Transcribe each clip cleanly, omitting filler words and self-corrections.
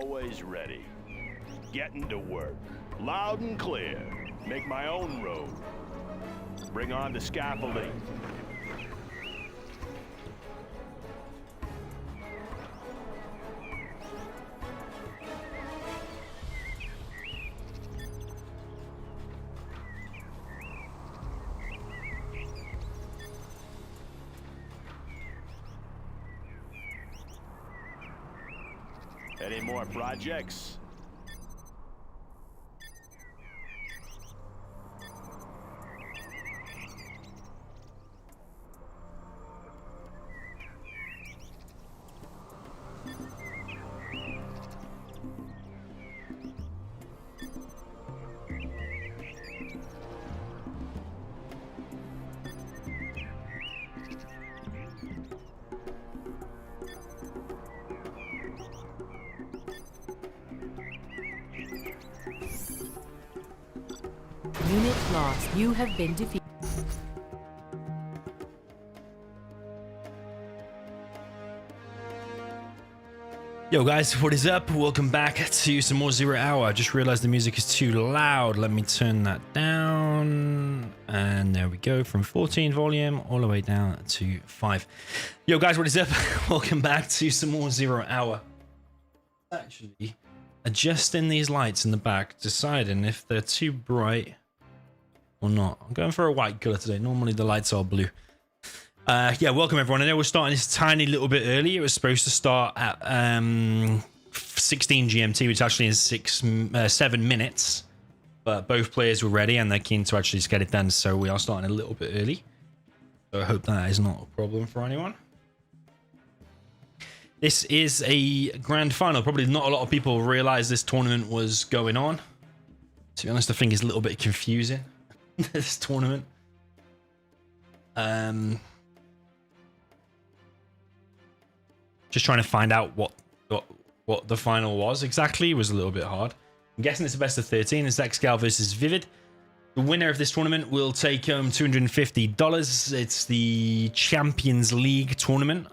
Always ready. Getting to work. Loud and clear. Make my own road. Bring on the scaffolding. Any more projects? Unit lost. You have been defeated. Yo guys, what is up? Welcome back to some more Zero Hour. I just realized the music is too loud. Let me turn that down. And there we go, from 14 volume all the way down to 5. Yo guys, what is up? Welcome back to some more Zero Hour. Actually, adjusting these lights in the back, deciding if they're too bright or not. I'm going for a white color today. Normally the lights are blue. Yeah, welcome everyone. I know we're starting this tiny little bit early. It was supposed to start at 16 GMT, which actually is 7 minutes. But both players were ready and they're keen to actually just get it done. So we are starting a little bit early. So I hope that is not a problem for anyone. This is a grand final. Probably not a lot of people realize this tournament was going on. To be honest, I think it's a little bit confusing. This tournament. Just trying to find out what the final was exactly was a little bit hard. I'm guessing it's a best of 13. It's ExCaL versus ViViD. The winner of this tournament will take home $250. It's the Champions League tournament.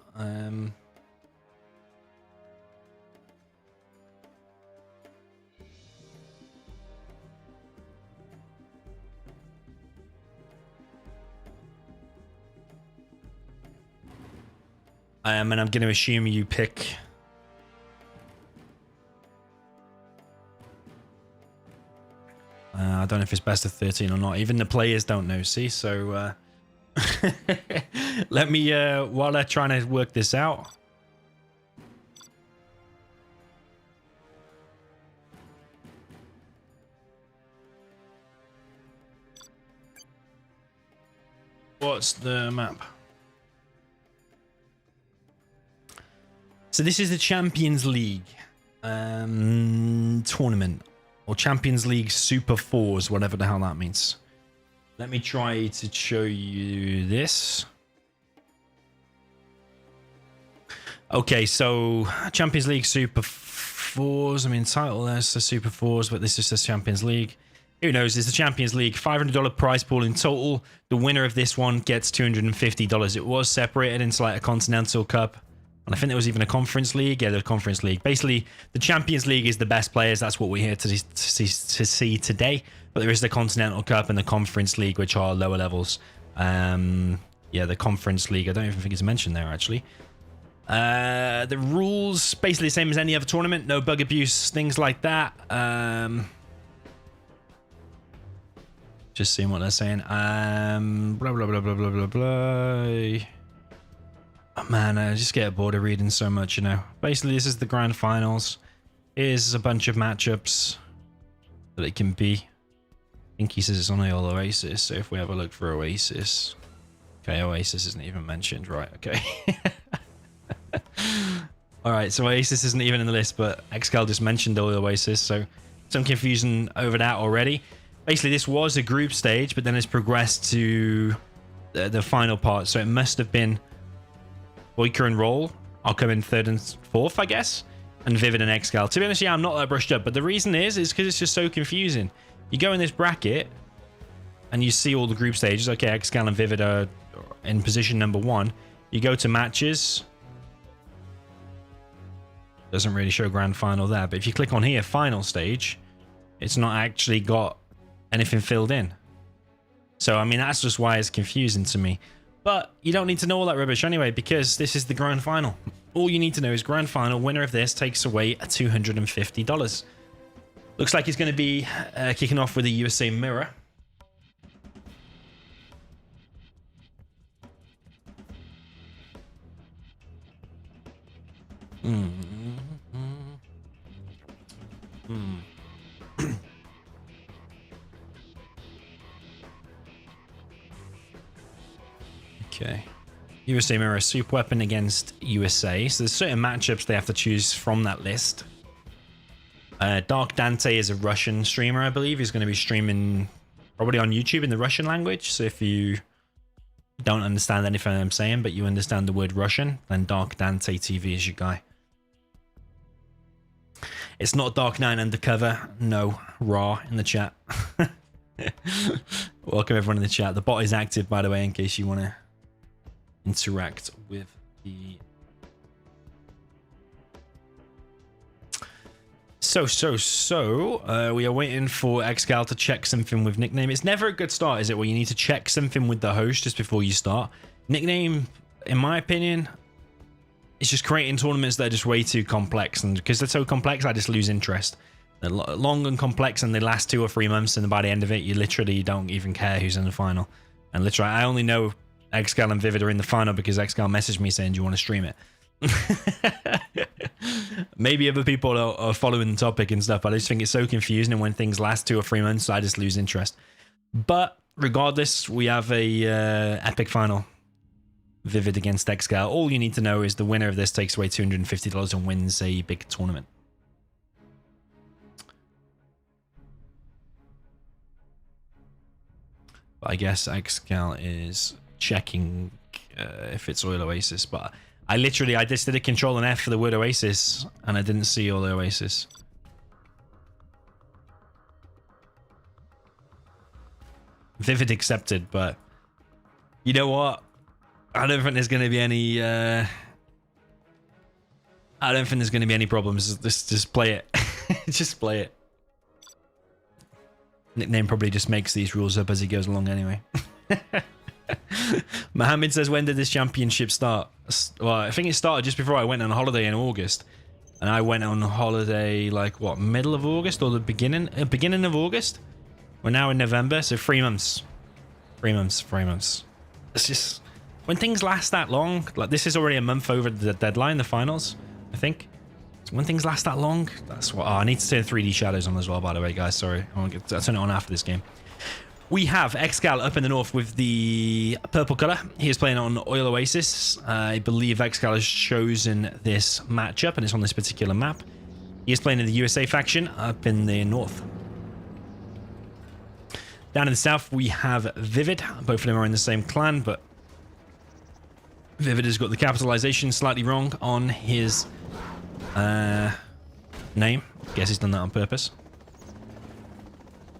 And I'm going to assume you pick I don't know if it's best of 13 or not. Even the players don't know, see? So let me while they're trying to work this out. What's the map? So this is the Champions League tournament, or Champions League Super Fours, whatever the hell that means. Let me try to show you this. Okay, so Champions League Super Fours. I mean, title there's the Super Fours, but this just says Champions League. Who knows? It's the Champions League. $500 prize pool in total. The winner of this one gets $250. It was separated into like a Continental Cup. And I think there was even a Conference League. Yeah, the Conference League. Basically, the Champions League is the best players. That's what we're here to see today. But there is the Continental Cup and the Conference League, which are lower levels. Yeah, the Conference League. I don't even think it's mentioned there, actually. The rules, basically the same as any other tournament. No bug abuse, things like that. Just seeing what they're saying. Blah, blah, blah, blah, blah, blah, blah. Oh, man, I just get bored of reading so much, you know. Basically, this is the grand finals. Here's a bunch of matchups that it can be. I think he says it's on all Oasis, so if we have a look for Oasis. Okay, Oasis isn't even mentioned, right, okay. Alright, so Oasis isn't even in the list, but ExCaL just mentioned all Oasis, so some confusion over that already. Basically, this was a group stage, but then it's progressed to the final part, so it must have been Boyka and Roll. I'll come in 3rd and 4th, I guess. And ViViD and ExCaL. To be honest, yeah, I'm not that brushed up. But the reason is because it's just so confusing. You go in this bracket and you see all the group stages. Okay, ExCaL and ViViD are in position number 1. You go to matches. Doesn't really show grand final there. But if you click on here, final stage, it's not actually got anything filled in. So, I mean, that's just why it's confusing to me. But you don't need to know all that rubbish anyway, because this is the grand final. All you need to know is grand final, winner of this takes away $250. Looks like he's going to be kicking off with a USA mirror. Okay. USA mirror super weapon against USA. So there's certain matchups they have to choose from that list. Dark Dante is a Russian streamer, I believe. He's going to be streaming probably on YouTube in the Russian language. So if you don't understand anything I'm saying, but you understand the word Russian, then Dark Dante TV is your guy. It's not Dark 9 Undercover. No, Raw in the chat. Welcome everyone in the chat. The bot is active, by the way, in case you want to interact with the... So, we are waiting for ExCaL to check something with nickname. It's never a good start, is it? Where you need to check something with the host just before you start. Nickname, in my opinion, it's just creating tournaments that are just way too complex. And because they're so complex, I just lose interest. They're long and complex and they last 2 or 3 months. And by the end of it, you literally don't even care who's in the final. And literally, I only know ExCaL and ViViD are in the final because ExCaL messaged me saying, do you want to stream it? Maybe other people are following the topic and stuff, but I just think it's so confusing, and when things last 2 or 3 months, I just lose interest. But regardless, we have a epic final. ViViD against ExCaL. All you need to know is the winner of this takes away $250 and wins a big tournament. But I guess ExCaL is checking if it's Oil Oasis, but I just did a Control and F for the word Oasis, and I didn't see all the Oasis. ViViD accepted, but you know what? I don't think there's going to be any. I don't think there's going to be any problems. Just play it. Just play it. Nickname probably just makes these rules up as he goes along anyway. Mohammed says, when did this championship start? Well, I think it started just before I went on holiday in August. And I went on holiday, like, what, middle of August or the beginning of August? We're now in November, so 3 months. 3 months, 3 months. It's just, when things last that long, like this is already a month over the deadline, the finals, I think. So when things last that long, that's what... Oh, I need to turn 3D shadows on as well, by the way, guys. Sorry, I'll turn it on after this game. We have ExCaL up in the north with the purple color. He is playing on Oil Oasis. I believe ExCaL has chosen this matchup, and it's on this particular map. He is playing in the USA faction up in the north. Down in the south, we have ViViD. Both of them are in the same clan, but ViViD has got the capitalization slightly wrong on his name. Guess he's done that on purpose.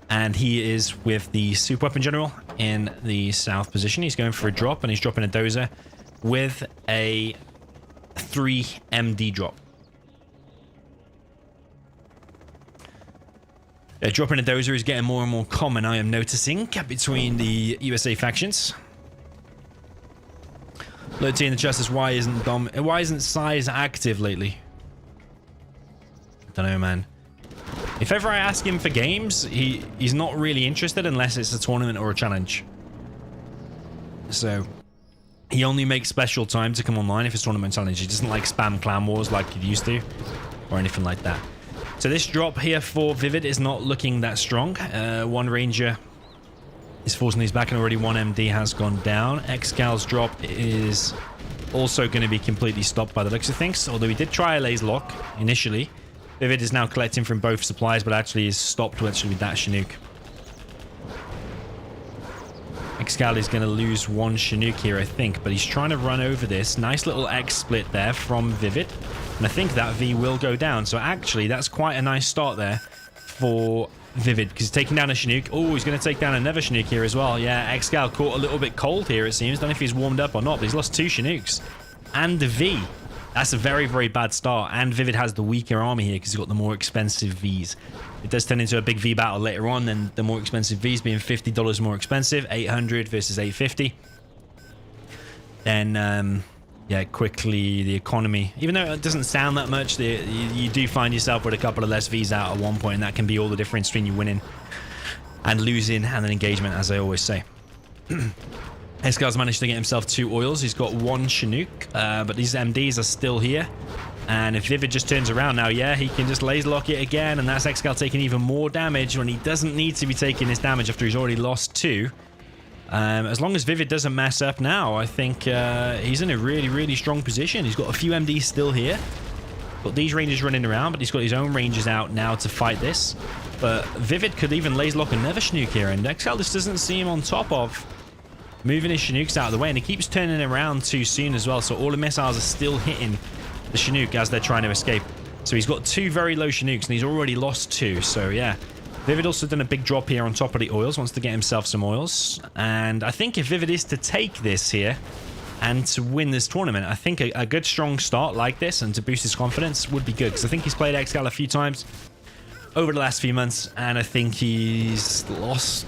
And he is with the super weapon general in the south position. He's going for a drop, and he's dropping a dozer with a 3 MD drop. Dropping a dozer is getting more and more common, I am noticing, between the USA factions. Low T in the chat says, why isn't Size active lately? I don't know, man. If ever I ask him for games, he's not really interested unless it's a tournament or a challenge. So he only makes special time to come online if it's tournament challenge. He doesn't like spam clan wars like he used to, or anything like that. So this drop here for ViViD is not looking that strong. One Ranger is forcing these back, and already 1 MD has gone down. ExCaL's drop is also going to be completely stopped by the looks of things, although he did try a laser lock initially. ViViD is now collecting from both supplies, but actually is stopped with that Chinook. ExCaL is going to lose 1 Chinook here, I think, but he's trying to run over this. Nice little X split there from ViViD, and I think that V will go down. So actually, that's quite a nice start there for ViViD, because he's taking down a Chinook. Oh, he's going to take down another Chinook here as well. Yeah, ExCaL caught a little bit cold here, it seems. Don't know if he's warmed up or not, but he's lost 2 Chinooks and the V. That's a very, very bad start. And ViViD has the weaker army here because he's got the more expensive Vs. It does turn into a big V battle later on, and the more expensive Vs being $50 more expensive, 800 versus 850. Then, yeah, quickly the economy, even though it doesn't sound that much, you do find yourself with a couple of less Vs out at one point, and that can be all the difference between you winning and losing and an engagement, as I always say. ExCaL's managed to get himself 2 oils. He's got 1 Chinook, but these MDs are still here. And if ViViD just turns around now, yeah, he can just laser lock it again, and that's ExCaL taking even more damage when he doesn't need to be taking this damage after he's already lost 2. As long as ViViD doesn't mess up now, I think he's in a really, really strong position. He's got a few MDs still here. Got these rangers running around, but he's got his own rangers out now to fight this. But ViViD could even laser lock another Chinook here, and ExCaL just doesn't seem on top of moving his Chinooks out of the way, and he keeps turning around too soon as well, so all the missiles are still hitting the Chinook as they're trying to escape. So he's got 2 very low Chinooks, and he's already lost 2, so yeah. ViViD also done a big drop here on top of the oils, wants to get himself some oils, and I think if ViViD is to take this here and to win this tournament, I think a good strong start like this and to boost his confidence would be good, because I think he's played ExCaL a few times over the last few months, and I think he's lost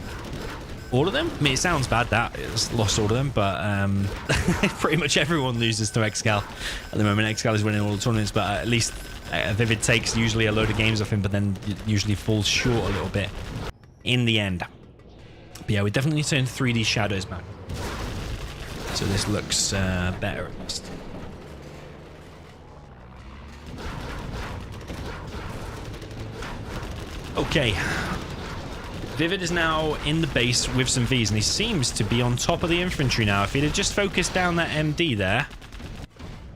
all of them. I mean, it sounds bad that it's lost all of them, but pretty much everyone loses to ExCaL at the moment. ExCaL is winning all the tournaments, but at least ViViD takes usually a load of games off him, but then usually falls short a little bit in the end. But yeah, we definitely turn 3D shadows back, so this looks better at least. Okay. ViViD is now in the base with some Vs, and he seems to be on top of the infantry now. If he'd have just focused down that MD there,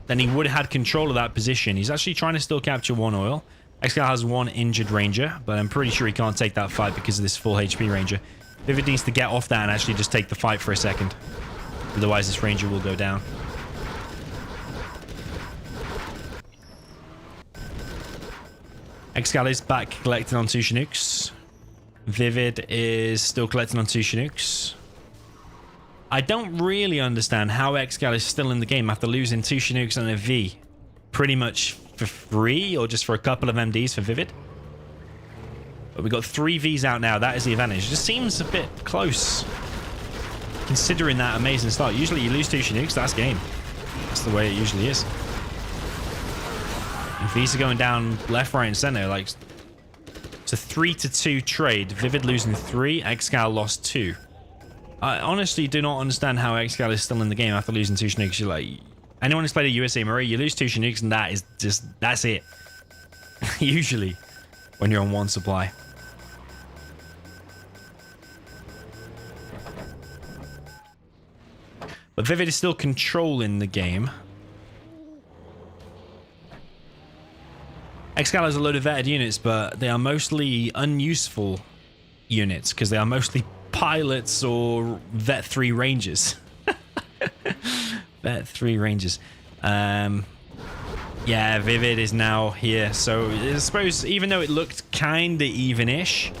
then he would have had control of that position. He's actually trying to still capture 1 oil. ExCaL has 1 injured ranger, but I'm pretty sure he can't take that fight because of this full HP ranger. ViViD needs to get off that and actually just take the fight for a second. Otherwise, this ranger will go down. ExCaL is back collecting on 2 Chinooks. ViViD is still collecting on 2 Chinooks. I don't really understand how ExCaL is still in the game after losing 2 Chinooks and a V. Pretty much for free, or just for a couple of MDs for ViViD. But we've got 3 Vs out now. That is the advantage. It just seems a bit close, considering that amazing start. Usually you lose 2 Chinooks, that's game. That's the way it usually is. And Vs are going down left, right, and center. Like, it's a 3-2 trade. ViViD losing 3, ExCaL lost 2. I honestly do not understand how ExCaL is still in the game after losing 2 Chinooks. You're like, anyone who's played a USA Marie, you lose 2 Chinooks and that is just, that's it. Usually, when you're on 1 supply. But ViViD is still controlling the game. ExCaL has a load of vetted units, but they are mostly unuseful units because they are mostly pilots or vet 3 rangers. Vet 3 rangers. Yeah, ViViD is now here. So I suppose even though it looked kind of even-ish,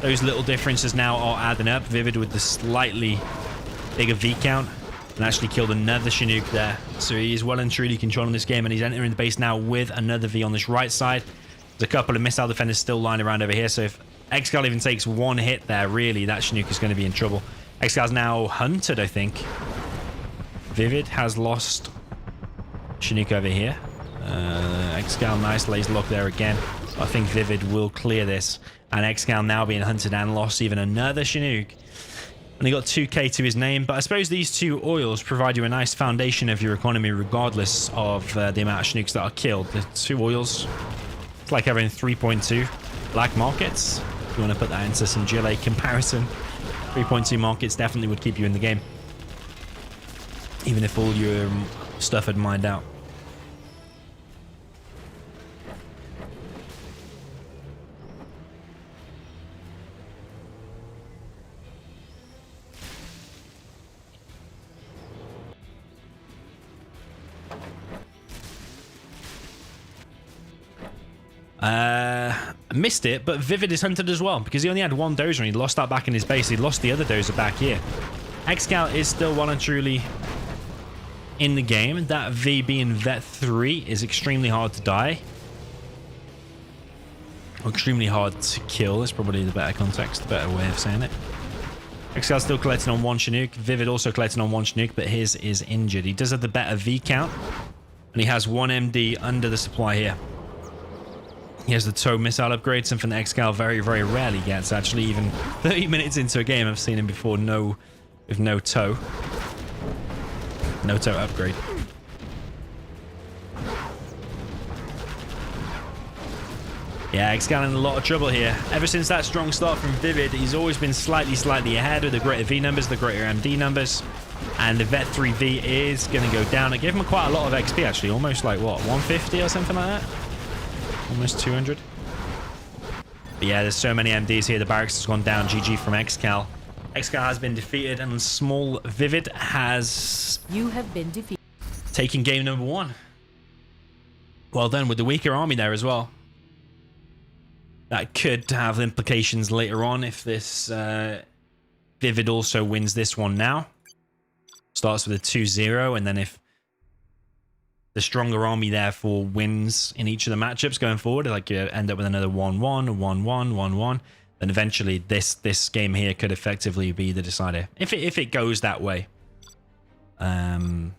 those little differences now are adding up. ViViD with the slightly bigger V count and actually killed another Chinook there. So he is well and truly controlling this game, and he's entering the base now with another V on this right side. There's a couple of missile defenders still lying around over here, so if ExCaL even takes 1 hit there, really, that Chinook is going to be in trouble. ExCal's now hunted, I think. ViViD has lost Chinook over here. ExCaL, nice laser lock there again. I think ViViD will clear this, and ExCaL now being hunted and lost even another Chinook. And he got 2k to his name, but I suppose these 2 oils provide you a nice foundation of your economy regardless of the amount of Chinooks that are killed. The 2 oils, it's like having 3.2 black markets. If you want to put that into some GLA comparison, 3.2 markets definitely would keep you in the game, even if all your stuff had mined out. Missed it, but ViViD is hunted as well because he only had 1 dozer and he lost that back in his base. He lost the other dozer back here. ExCaL is still well and truly in the game, that V being Vet 3 is extremely hard to die. Or extremely hard to kill is probably the better context, the better way of saying it. ExCaL still collecting on 1 Chinook. ViViD also collecting on 1 Chinook, but his is injured. He does have the better V count, and he has 1 MD under the supply here. He has the ToW missile upgrade, something that ExCaL very, very rarely gets. Actually, even 30 minutes into a game, I've seen him before with no ToW. No ToW upgrade. Yeah, ExCaL in a lot of trouble here. Ever since that strong start from ViViD, he's always been slightly ahead with the greater V numbers, the greater MD numbers. And the Vet 3V is going to go down. It gave him quite a lot of XP, actually. Almost like, what, 150 or something like that? Almost 200. But yeah, there's so many MDs here. The barracks has gone down. GG from ExCaL. ExCaL has been defeated, and small ViViD has... You have been defeated. Taken game number 1. Well done, with the weaker army there as well. That could have implications later on if this ViViD also wins this one now. Starts with a 2-0, and then if the stronger army therefore wins in each of the matchups going forward, like you end up with another 1-1, 1-1, 1-1, then eventually this game here could effectively be the decider. If it goes that way. Yeah,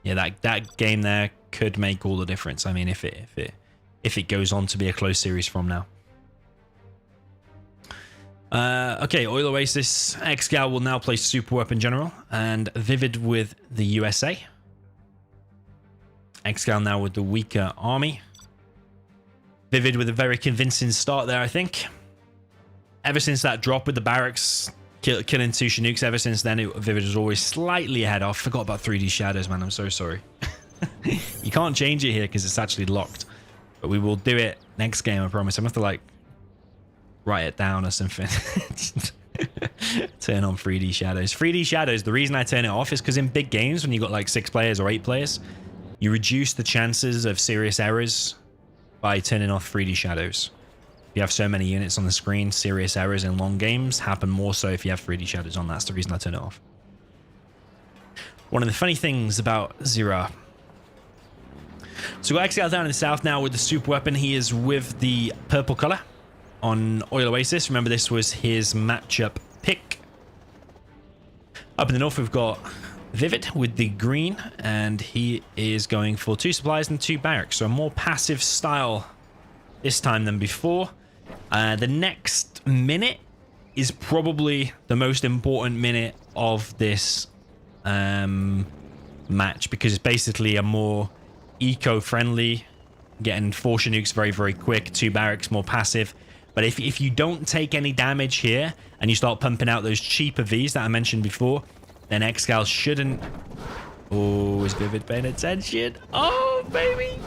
that game there could make all the difference. I mean, if it goes on to be a close series from now. Okay, Oil Oasis. ExCaL will now play Super Weapon General, and ViViD with the USA. ExCaL now with the weaker army. ViViD with a very convincing start there, I think. Ever since that drop with the barracks, killing 2 Chinooks, ever since then, ViViD was always slightly ahead. I forgot about 3D shadows, man. I'm so sorry. You can't change it here because it's actually locked. But we will do it next game, I promise. I'm going to have to, like, write it down or something. Turn on 3D shadows. 3D shadows, the reason I turn it off is because in big games, when you got like 6 players or 8 players, you reduce the chances of serious errors by turning off 3D shadows. If you have so many units on the screen, serious errors in long games happen more so if you have 3D shadows on. That's the reason I turn it off. One of the funny things about Zira. So we got ExCaL down in the south now with the super weapon. He is with the purple color on Oil Oasis. Remember, this was his matchup pick. Up in the north, we've got ViViD with the green, and he is going for 2 supplies and 2 barracks. So a more passive style this time than before. The next minute is probably the most important minute of this match, because it's basically a more eco-friendly, getting 4 Chinooks very, very quick, 2 barracks, more passive. But if you don't take any damage here and you start pumping out those cheaper Vs that I mentioned before, then ExCaL shouldn't... Oh, is ViViD paying attention? Oh, baby!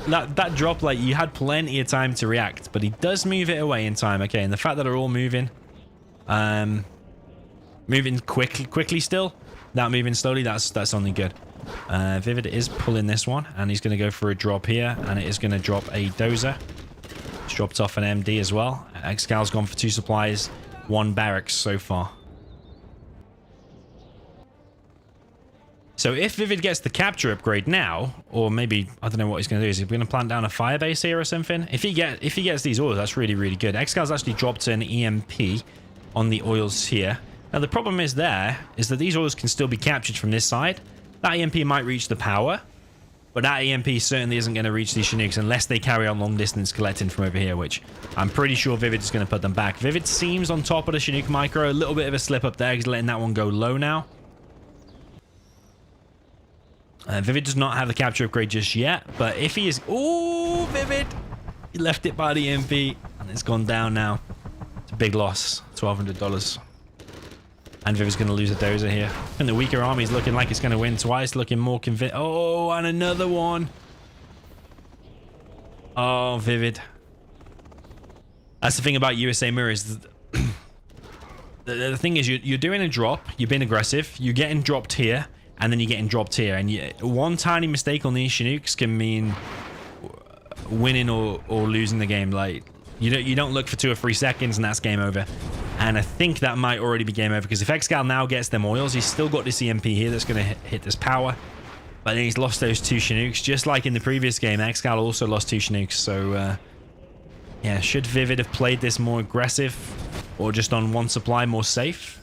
That drop, like, you had plenty of time to react, but he does move it away in time. Okay, and the fact that they're all moving quickly still, without moving slowly, that's only good. ViViD is pulling this one, and he's going to go for a drop here, and it is going to drop a dozer. It's dropped off an MD as well. ExCal's gone for 2 supplies, 1 barracks so far. So if ViViD gets the capture upgrade now, or maybe, I don't know what he's going to do. Is he going to plant down a firebase here or something? If he gets these oils, that's really, really good. ExCal's actually dropped an EMP on the oils here. Now, the problem is that these oils can still be captured from this side. That EMP might reach the power, but that EMP certainly isn't going to reach these Chinooks unless they carry on long distance collecting from over here, which I'm pretty sure ViViD is going to put them back. ViViD seems on top of the Chinook micro. A little bit of a slip up there. He's letting that one go low now. ViViD does not have the capture upgrade just yet, but if he is... Oh, ViViD! He left it by the EMP, and it's gone down now. It's a big loss. $1,200. And ViVid's going to lose a dozer here. And the weaker army is looking like it's going to win twice, looking more convinced. Oh, and another one. Oh, ViViD. That's the thing about USA Mirrors. The thing is, you're doing a drop, you're being aggressive, you're getting dropped here, and then you're getting dropped here. And one tiny mistake on these Chinooks can mean winning or losing the game. Like, you don't look for 2 or 3 seconds, and that's game over. And I think that might already be game over, because if ExCaL now gets them oils, he's still got this EMP here that's going to hit this power. But then he's lost those 2 Chinooks. Just like in the previous game, ExCaL also lost 2 Chinooks. So, yeah, should ViViD have played this more aggressive or just on 1 supply more safe?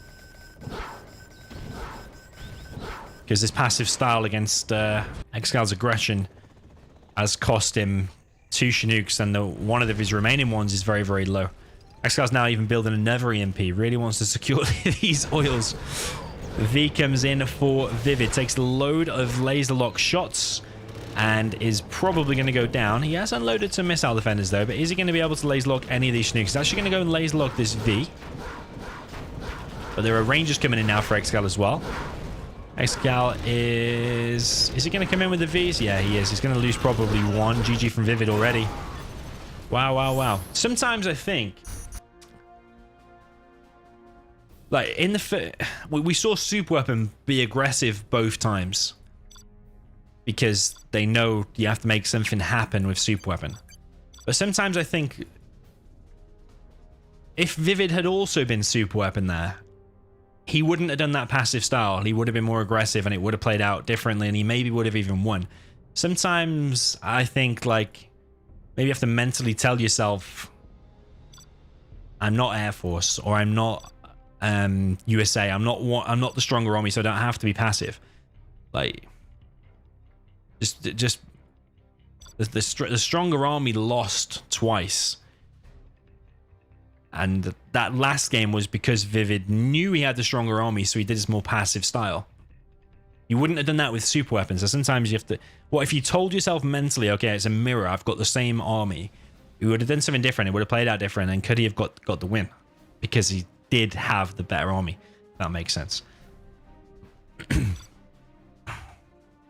Because this passive style against ExCaL's aggression has cost him 2 Chinooks, and one of his remaining ones is very, very low. ExCaL's now even building another EMP. Really wants to secure these oils. V comes in for ViViD. Takes a load of laser lock shots and is probably going to go down. He has unloaded some missile defenders though, but is he going to be able to laser lock any of these Chinooks? He's actually going to go and laser lock this V. But there are rangers coming in now for ExCaL as well. ExCaL is he going to come in with the Vs? Yeah, he is. He's going to lose probably 1. GG from ViViD already. Wow, wow, wow. Sometimes I think, like, in the... we saw Super Weapon be aggressive both times. Because they know you have to make something happen with Super Weapon. But sometimes I think, if ViViD had also been Super Weapon there, he wouldn't have done that passive style. He would have been more aggressive and it would have played out differently, and he maybe would have even won. Sometimes I think, like, maybe you have to mentally tell yourself, I'm not Air Force, or I'm not USA. I'm not the stronger army, so I don't have to be passive. Like, just the stronger army lost twice. And that last game was because ViViD knew he had the stronger army, so he did his more passive style. You wouldn't have done that with super weapons. So sometimes you have to... What if you told yourself mentally, okay, it's a mirror, I've got the same army. You would have done something different. It would have played out different, and could he have got the win? Because he did have the better army. That makes sense.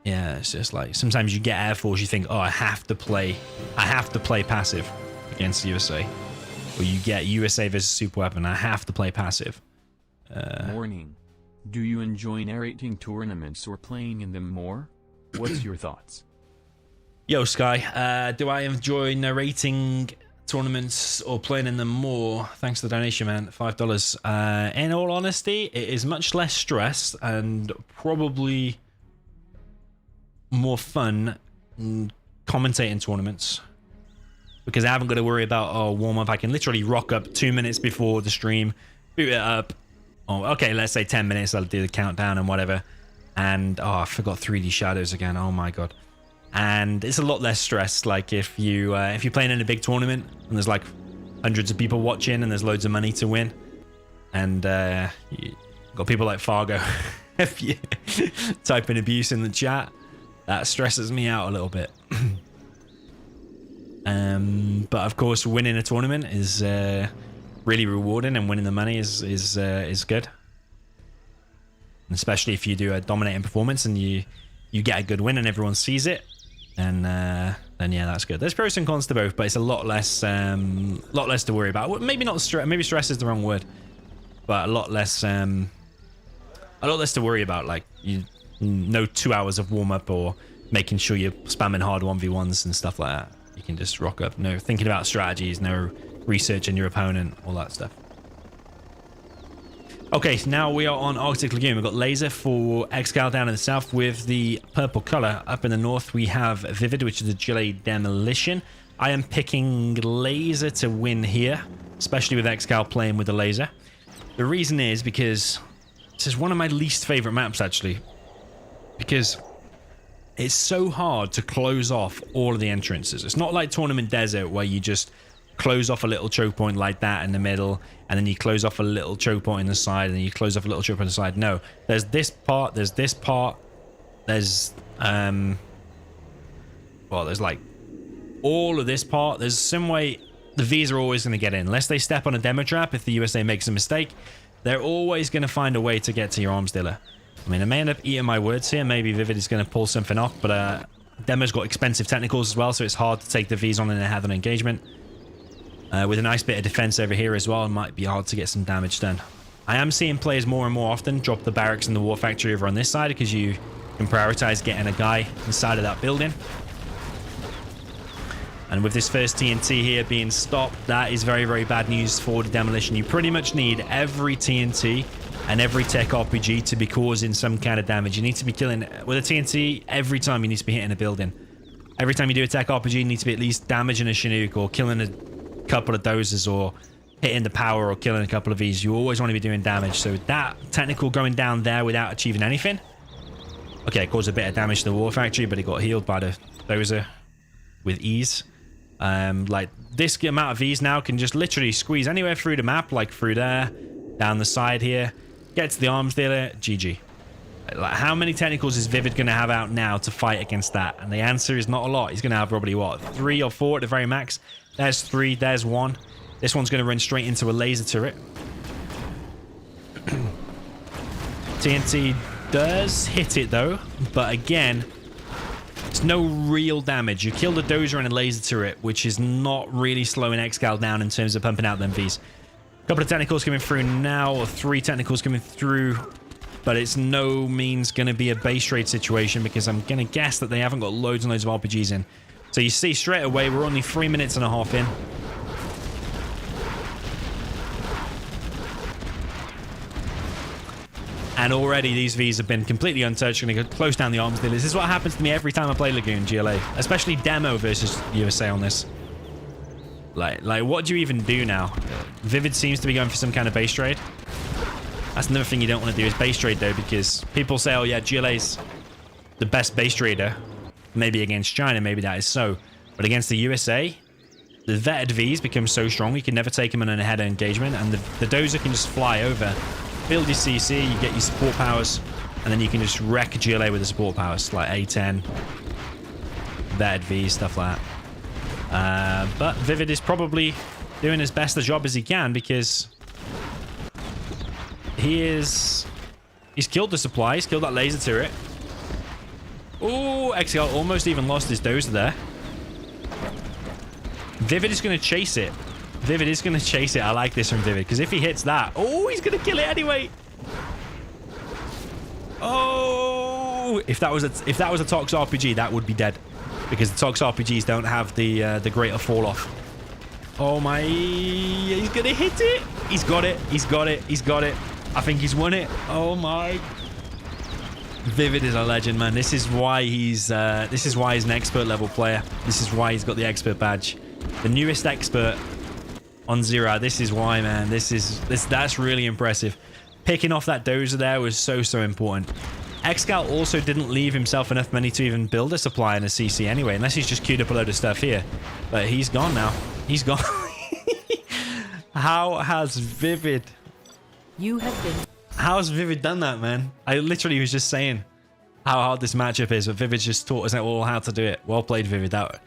Yeah, it's just like, sometimes you get Air Force, you think, oh, I have to play passive against USA. Or you get USA versus super weapon, I have to play passive. Morning. Do you enjoy narrating tournaments or playing in them more? What's your thoughts? Yo, Sky. Do I enjoy narrating tournaments or playing in them more? Thanks for the donation, man. $5. In all honesty, it is much less stress and probably more fun commentating tournaments. Because I haven't got to worry about, warm-up. I can literally rock up 2 minutes before the stream, boot it up. Oh, okay, let's say 10 minutes. I'll do the countdown and whatever. And, I forgot 3D shadows again. Oh, my God. And it's a lot less stress. Like, if you're playing in a big tournament and there's, like, hundreds of people watching and there's loads of money to win. And you got people like Fargo. If you type in abuse in the chat, that stresses me out a little bit. But of course, winning a tournament is really rewarding, and winning the money is good. And especially if you do a dominating performance and you get a good win and everyone sees it, then yeah, that's good. There's pros and cons to both, but it's a lot less to worry about. Maybe not stress. Maybe stress is the wrong word, but a lot less to worry about. Like, no 2 hours of warm up or making sure you're spamming hard 1v1s and stuff like that. You can just rock up. No thinking about strategies, no researching your opponent, all that stuff. Okay, so now we are on Arctic Lagoon. We've got laser for ExCaL down in the south with the purple color. Up in the north, we have ViViD, which is the Gilet Demolition. I am picking laser to win here, especially with ExCaL playing with the laser. The reason is because this is one of my least favorite maps, actually. Because it's so hard to close off all of the entrances. It's not like Tournament Desert where you just close off a little choke point like that in the middle, and then you close off a little choke point in the side, and then you close off a little choke point on the side. No, there's this part, there's this part, there's well, there's like all of this part. There's some way the V's are always going to get in, unless they step on a demo trap. If the USA makes a mistake, they're always going to find a way to get to your arms dealer. I mean, I may end up eating my words here. Maybe ViViD is going to pull something off, but Demo's got expensive technicals as well, so it's hard to take the V's on in a head-on engagement. With a nice bit of defense over here as well, it might be hard to get some damage done. I am seeing players more and more often drop the barracks and the war factory over on this side, because you can prioritize getting a guy inside of that building. And with this first TNT here being stopped, that is very, very bad news for the demolition. You pretty much need every TNT and every tech RPG to be causing some kind of damage. You need to be killing, with a TNT, every time you need to be hitting a building. Every time you do a tech RPG, you need to be at least damaging a Chinook or killing a couple of dozers or hitting the power or killing a couple of these. You always want to be doing damage. So that technical going down there without achieving anything. Okay, it caused a bit of damage to the war factory, but it got healed by the dozer with ease. Like this amount of these now can just literally squeeze anywhere through the map, like through there, down the side here, get to the arms dealer, GG. Like, how many technicals is ViViD going to have out now to fight against that? And the answer is not a lot. He's going to have probably, what, 3 or 4 at the very max? There's 3, there's 1. This one's going to run straight into a laser turret. TNT does hit it, though. But again, it's no real damage. You kill the dozer and a laser turret, which is not really slowing ExCaL down in terms of pumping out them Vs. A couple of technicals coming through now, or 3 technicals coming through. But it's no means going to be a base trade situation because I'm going to guess that they haven't got loads and loads of RPGs in. So you see straight away, we're only 3 minutes and a half in. And already these Vs have been completely untouched. Going to close down the arms dealers. This is what happens to me every time I play Lagoon GLA. Especially demo versus USA on this. Like what do you even do now? ViViD seems to be going for some kind of base trade. That's another thing you don't want to do is base trade, though, because people say, oh, yeah, GLA's the best base trader. Maybe against China, maybe that is so. But against the USA, the vetted Vs become so strong, you can never take them in a header engagement, and the dozer can just fly over, build your CC, you get your support powers, and then you can just wreck GLA with the support powers, like A10, vetted Vs, stuff like that. But ViViD is probably doing as best a job as he can, because he's killed the supply. He's killed that laser turret. Oh, ExCaL almost even lost his dozer there. ViViD is going to chase it. ViViD is going to chase it. I like this from ViViD, because if he hits that... Oh, he's going to kill it anyway. Oh, if that was a Tox RPG, that would be dead, because the Tox RPGs don't have the greater fall off. Oh my... He's going to hit it. He's got it. He's got it. He's got it. I think he's won it. Oh my. ViViD is a legend, man. This is why he's an expert level player. This is why he's got the expert badge. The newest expert on Zero. This is why, man. That's really impressive. Picking off that dozer there was so important. ExCaL also didn't leave himself enough money to even build a supply and a CC anyway, unless he's just queued up a load of stuff here. But he's gone now. He's gone. How has ViViD... You have been... How's ViViD done that, man? I literally was just saying how hard this matchup is, but ViViD just taught us all how to do it. Well played, ViViD.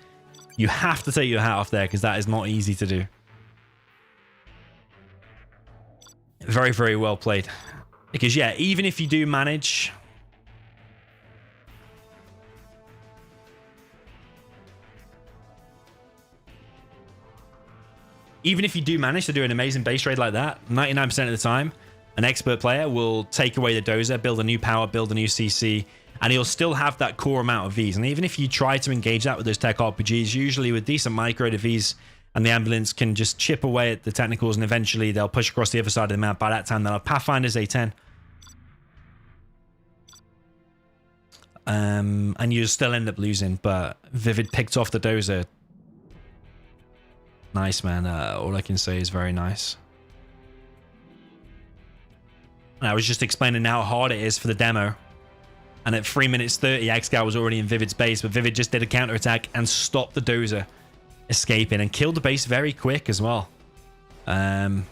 You have to take your hat off there, because that is not easy to do. Very, very well played. Because, yeah, even if you do manage... Even if you do manage to do an amazing base trade like that, 99% of the time, an expert player will take away the dozer, build a new power, build a new CC, and he'll still have that core amount of Vs. And even if you try to engage that with those tech RPGs, usually with decent micro, the Vs and the ambulance can just chip away at the technicals, and eventually they'll push across the other side of the map. By that time, they'll have Pathfinder's A10. And you'll still end up losing, but ViViD picked off the dozer. Nice, man. All I can say is very nice. And I was just explaining how hard it is for the demo. And at 3 minutes 30, ExCaL was already in ViViD's base, but ViViD just did a counterattack and stopped the dozer escaping and killed the base very quick as well. Yeah,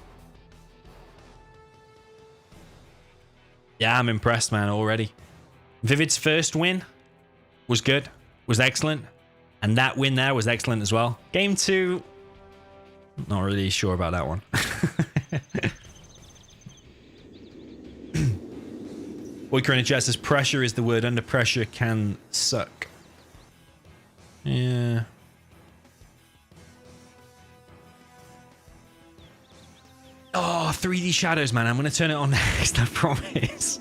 I'm impressed, man, already. ViViD's first win was good, was excellent. And that win there was excellent as well. Game 2... Not really sure about that one. Boycrona Chat says pressure is the word. Under pressure can suck. Yeah. Oh, 3D shadows, man. I'm going to turn it on next, I promise.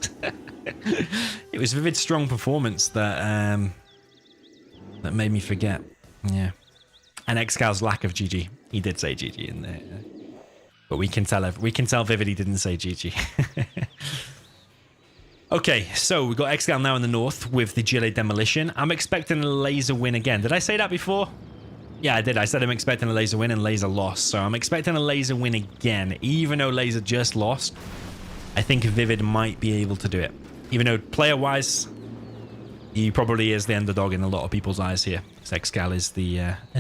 It was ViViD's strong performance that made me forget. Yeah. and ExCaL's lack of GG. He did say GG in there. But we can tell ViViD didn't say GG. Okay, so we've got ExCaL now in the north with the GLA demolition. I'm expecting a laser win again. Did I say that before? Yeah, I did. I said I'm expecting a laser win and laser loss. So I'm expecting a laser win again. Even though laser just lost, I think ViViD might be able to do it. Even though player-wise, he probably is the underdog in a lot of people's eyes here. ExCaL is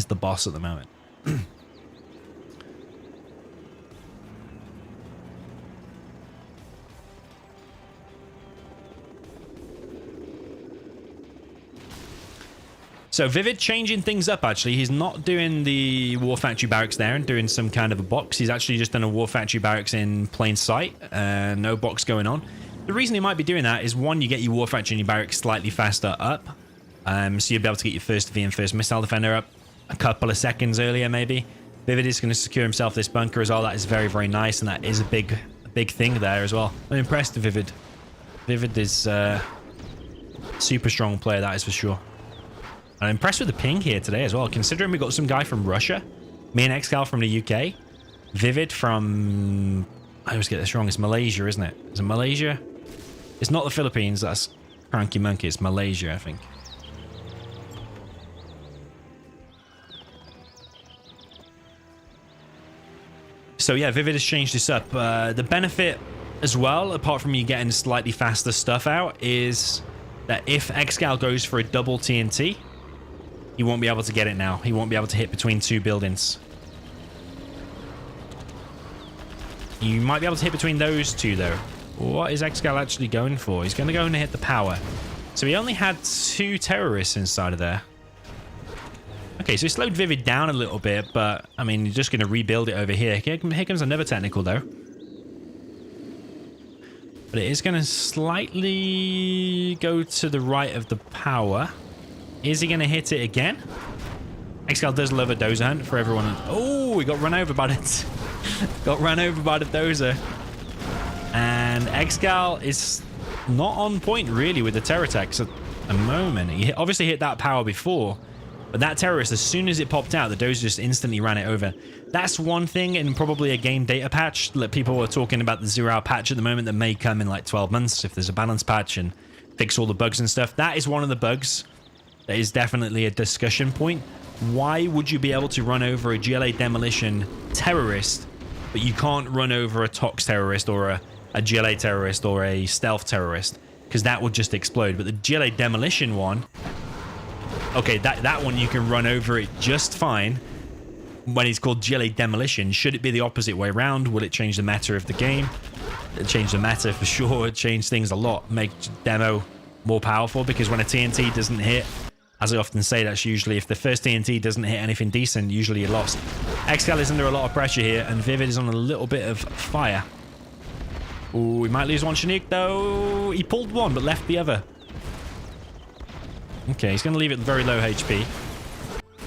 the boss at the moment. So ViViD changing things up, actually. He's not doing the War Factory Barracks there and doing some kind of a box. He's actually just done a War Factory Barracks in plain sight. No box going on. The reason he might be doing that is, one, you get your War Factory and your Barracks slightly faster up. So you'll be able to get your first V and first Missile Defender up a couple of seconds earlier, maybe. ViViD is going to secure himself this bunker as well. That is very, very nice, and that is a big thing there as well. I'm impressed with ViViD. ViViD is a super strong player, that is for sure. I'm impressed with the ping here today as well, considering we got some guy from Russia, me and ExCaL from the UK, ViViD from, I always get this wrong, it's Malaysia, isn't it? Is it Malaysia? It's not the Philippines, that's Cranky Monkey, it's Malaysia, I think. So yeah, ViViD has changed this up. The benefit as well, apart from you getting slightly faster stuff out, is that if ExCaL goes for a double TNT, he won't be able to get it now. He won't be able to hit between two buildings. You might be able to hit between those two, though. What is ExCaL actually going for? He's going to go and hit the power. So he only had 2 terrorists inside of there. Okay, so he slowed ViViD down a little bit, but, I mean, you're just going to rebuild it over here. Here comes another technical, though. But it is going to slightly go to the right of the power. Is he going to hit it again? ExCaL does love a dozer hunt for everyone. Oh, he got run over by it. Got run over by the dozer. And ExCaL is not on point, really, with the terror attacks at the moment. He obviously hit that power before, but that terrorist, as soon as it popped out, the dozer just instantly ran it over. That's one thing in probably a game data patch that people are talking about, the 0-hour patch at the moment that may come in like 12 months if there's a balance patch and fix all the bugs and stuff. That is one of the bugs. That is definitely a discussion point. Why would you be able to run over a GLA demolition terrorist, but you can't run over a Tox terrorist or a GLA terrorist or a stealth terrorist? Because that would just explode. But the GLA demolition one, okay, that one you can run over it just fine when it's called GLA demolition. Should it be the opposite way around? Will it change the meta of the game? It change the meta for sure. It change things a lot. Make demo more powerful, because when a TNT doesn't hit, as I often say, that's usually if the first TNT doesn't hit anything decent, usually you're lost. ExCaL is under a lot of pressure here, and ViViD is on a little bit of fire. Ooh, we might lose one Chinook, though. He pulled one, but left the other. Okay, he's going to leave it very low HP.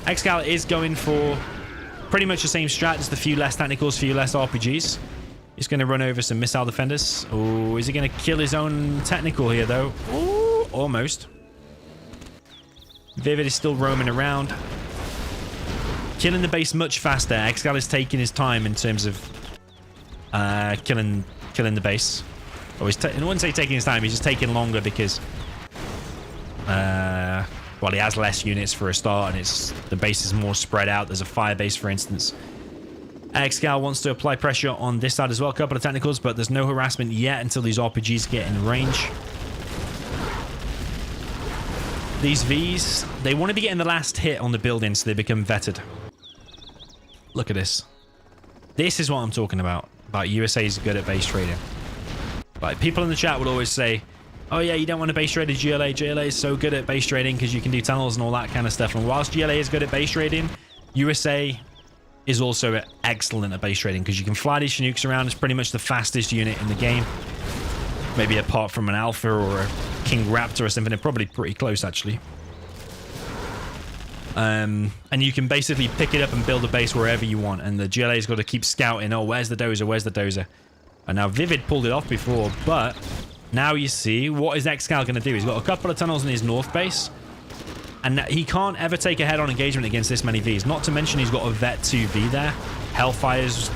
ExCaL is going for pretty much the same strat, just a few less technicals, few less RPGs. He's going to run over some missile defenders. Oh, is he going to kill his own technical here, though? Ooh, almost. ViViD is still roaming around, killing the base much faster. ExCaL is taking his time in terms of killing the base. Or I wouldn't say taking his time, he's just taking longer because well, he has less units for a start, and the base is more spread out. There's a fire base, for instance. ExCaL wants to apply pressure on this side as well, a couple of technicals, but there's no harassment yet until these RPGs get in range. These Vs, they want to be getting the last hit on the building so they become vetted. Look at this. This is what I'm talking about USA's good at base trading. Like, people in the chat will always say, oh yeah, you don't want to base trade a GLA. GLA is so good at base trading because you can do tunnels and all that kind of stuff. And whilst GLA is good at base trading, USA is also excellent at base trading because you can fly these Chinooks around. It's pretty much the fastest unit in the game. Maybe apart from an Alpha or a King Raptor or something. They're probably pretty close, actually. And you can basically pick it up and build a base wherever you want. And the GLA's got to keep scouting. Oh, where's the dozer? Where's the dozer? And now ViViD pulled it off before, but now you see what is ExCaL going to do. He's got a couple of tunnels in his north base. And he can't ever take a head-on engagement against this many Vs. Not to mention he's got a Vet 2V there. Hellfire's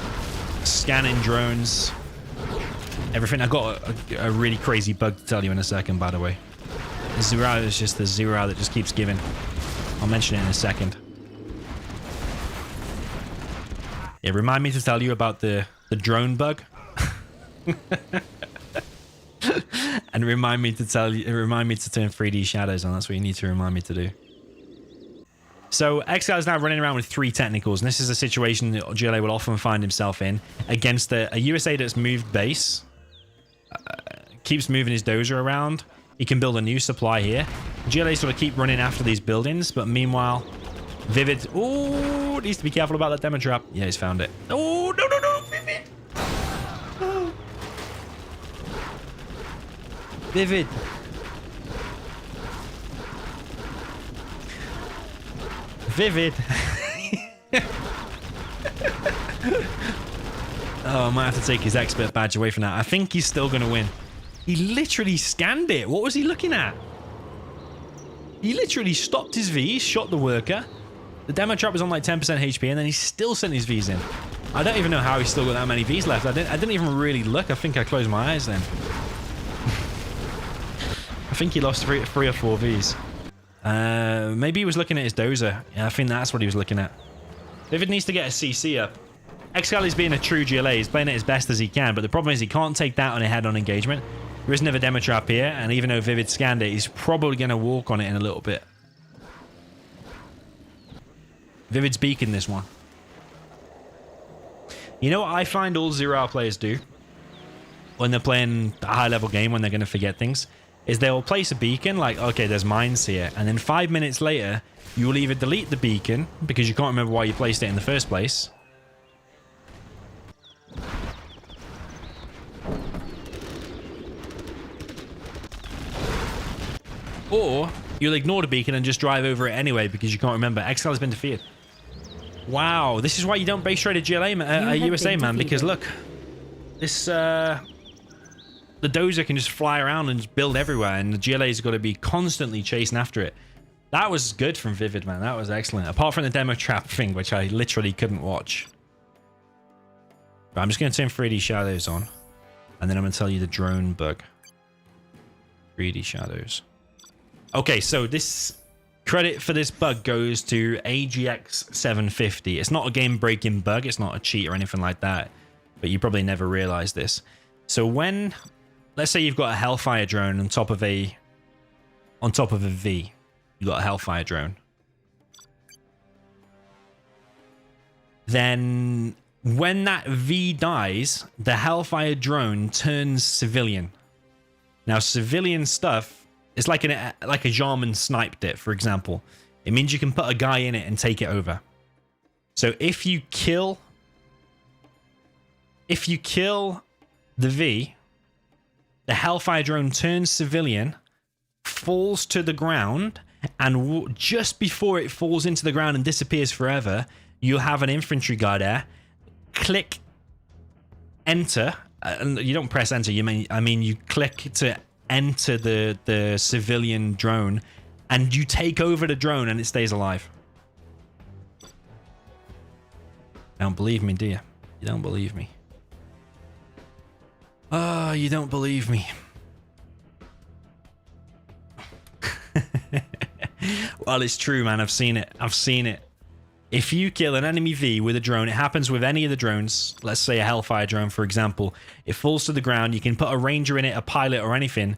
scanning drones. Everything. I've got a really crazy bug to tell you in a second, by the way. The 0 is just the 0 that just keeps giving. I'll mention it in a second. Yeah, remind me to tell you about the drone bug. And remind me to turn 3D shadows on. That's what you need to remind me to do. So ExCaL is now running around with 3 technicals, and this is a situation that GLA will often find himself in against a USA that's moved base. Keeps moving his dozer around. He can build a new supply here. GLA sort of keep running after these buildings, but meanwhile, ViViD... Oh, needs to be careful about that demo trap. Yeah, he's found it. Oh, no, no, no, ViViD! Oh. ViViD. ViViD. Oh, I might have to take his expert badge away from that. I think he's still going to win. He literally scanned it. What was he looking at? He literally stopped his Vs, shot the worker. The demo trap was on like 10% HP, and then he still sent his Vs in. I don't even know how he's still got that many Vs left. I didn't even really look. I think I closed my eyes then. I think he lost three or 4 Vs. Maybe he was looking at his dozer. Yeah, I think that's what he was looking at. ViViD needs to get a CC up. ExCaL is being a true GLA. He's playing it as best as he can, but the problem is he can't take that on a head-on engagement. There is another demo trap here, and even though ViViD scanned it, he's probably going to walk on it in a little bit. ViViD's beacon this one. You know what I find all 0-hour players do when they're playing a high-level game, when they're going to forget things, is they'll place a beacon, like, okay, there's mines here, and then 5 minutes later, you will either delete the beacon, because you can't remember why you placed it in the first place, or you'll ignore the beacon and just drive over it anyway because you can't remember. ExCaL has been defeated. Wow, this is why you don't base trade a GLA, USA, man, because look, this, the dozer can just fly around and just build everywhere, and the GLA's got to be constantly chasing after it. That was good from ViViD, man. That was excellent. Apart from the demo trap thing, which I literally couldn't watch. But I'm just going to turn 3D shadows on, and then I'm going to tell you the drone bug. 3D shadows. Okay, so this credit for this bug goes to AGX750. It's not a game-breaking bug. It's not a cheat or anything like that. But you probably never realized this. So when, let's say you've got a Hellfire drone on top of a V. You got a Hellfire drone. Then when that V dies, the Hellfire drone turns civilian. Now, civilian stuff, it's like a Jarman sniped it, for example. It means you can put a guy in it and take it over. So if you kill the V, the Hellfire drone turns civilian, falls to the ground, and just before it falls into the ground and disappears forever, you'll have an infantry guy there. Click enter. You don't press enter. I mean you click to enter the civilian drone, and you take over the drone, and it stays alive. You don't believe me, do you? You don't believe me. Oh, you don't believe me. Well, it's true, man. I've seen it. I've seen it. If you kill an enemy V with a drone, it happens with any of the drones. Let's say a Hellfire drone, for example. It falls to the ground. You can put a ranger in it, a pilot, or anything,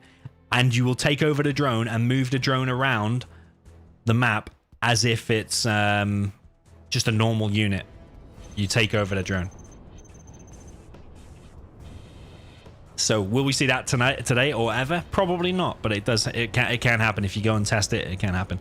and you will take over the drone and move the drone around the map as if it's just a normal unit. You take over the drone. So will we see that today, or ever? Probably not, but it does. It can happen if you go and test it. It can happen.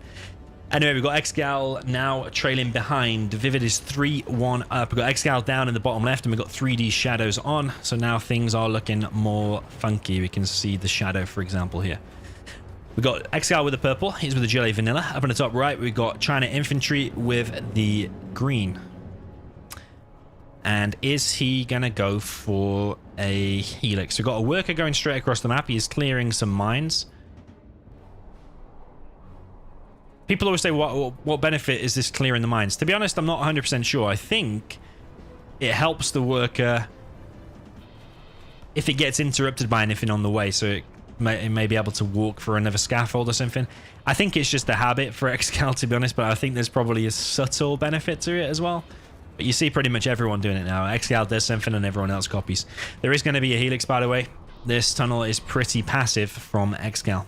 Anyway, we've got ExCaL now trailing behind. ViViD is 3-1 up. We've got ExCaL down in the bottom left, and we've got 3D shadows on. So now things are looking more funky. We can see the shadow, for example, here. We've got ExCaL with the purple. He's with the GLA vanilla. Up on the top right, we've got China infantry with the green. And is he going to go for a helix? We've got a worker going straight across the map. He is clearing some mines. People always say, what benefit is this clearing the mines? To be honest, I'm not 100% sure. I think it helps the worker if it gets interrupted by anything on the way, so it may be able to walk for another scaffold or something. I think it's just a habit for ExCaL, to be honest, but I think there's probably a subtle benefit to it as well. But you see pretty much everyone doing it now. ExCaL does something and everyone else copies. There is going to be a helix, by the way. This tunnel is pretty passive from ExCaL.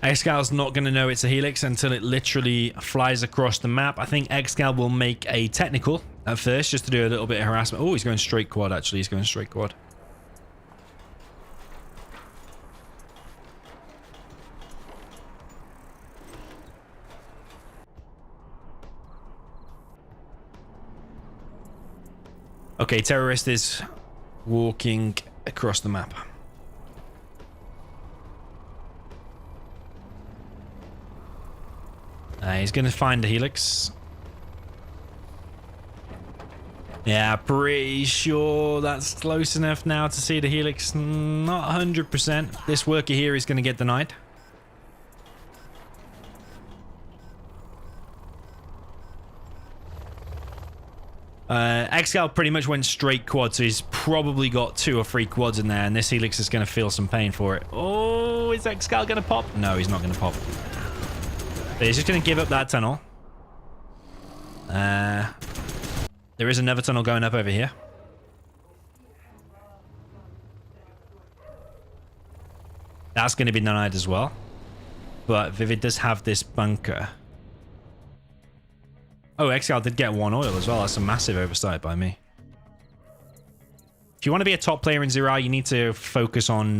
ExCal's not going to know it's a helix until it literally flies across the map. I think ExCaL will make a technical at first just to do a little bit of harassment. Oh, he's going straight quad, actually. He's going straight quad. Okay, terrorist is walking across the map. He's going to find the helix. Yeah, pretty sure that's close enough now to see the helix. Not 100%. This worker here is going to get denied. ExCaL pretty much went straight quad, so he's probably got 2 or 3 quads in there, and this helix is going to feel some pain for it. Oh, is ExCaL going to pop? No, he's not going to pop. But he's just going to give up that tunnel. There is another tunnel going up over here. That's going to be denied as well. But ViViD does have this bunker. Oh, ExCaL did get 1 oil as well. That's a massive oversight by me. If you want to be a top player in 0 hour, you need to focus on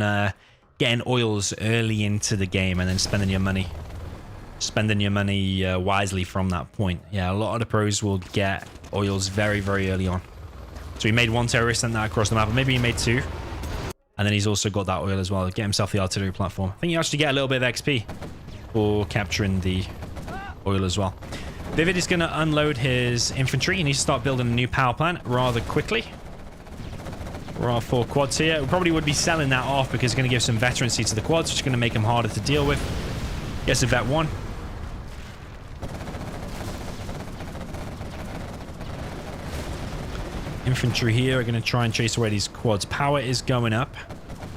getting oils early into the game and then spending your money. Wisely from that point. Yeah, a lot of the pros will get oils very, very early on. So he made 1 terrorist, sent that across the map. Or maybe he made 2. And then he's also got that oil as well. Get himself the artillery platform. I think you actually get a little bit of XP for capturing the oil as well. ViViD is going to unload his infantry. He needs to start building a new power plant rather quickly. We're all 4 quads here. We probably would be selling that off because it's going to give some veterancy to the quads, which is going to make them harder to deal with. Gets a vet 1. Infantry here are going to try and chase away these quads. Power is going up.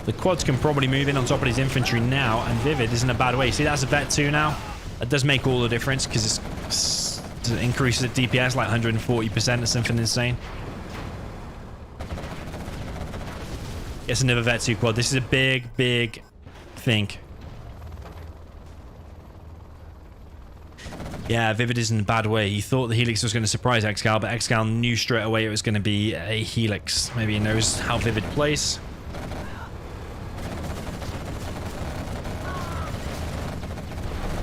The quads can probably move in on top of his infantry now, and ViViD is in a bad way. See, that's a vet 2 now. That does make all the difference because it increases the DPS like 140% or something insane. Gets another vet 2 quad. This is a big, big thing. Yeah, ViViD is in a bad way. He thought the helix was going to surprise ExCaL, but ExCaL knew straight away it was going to be a helix. Maybe he knows how ViViD plays.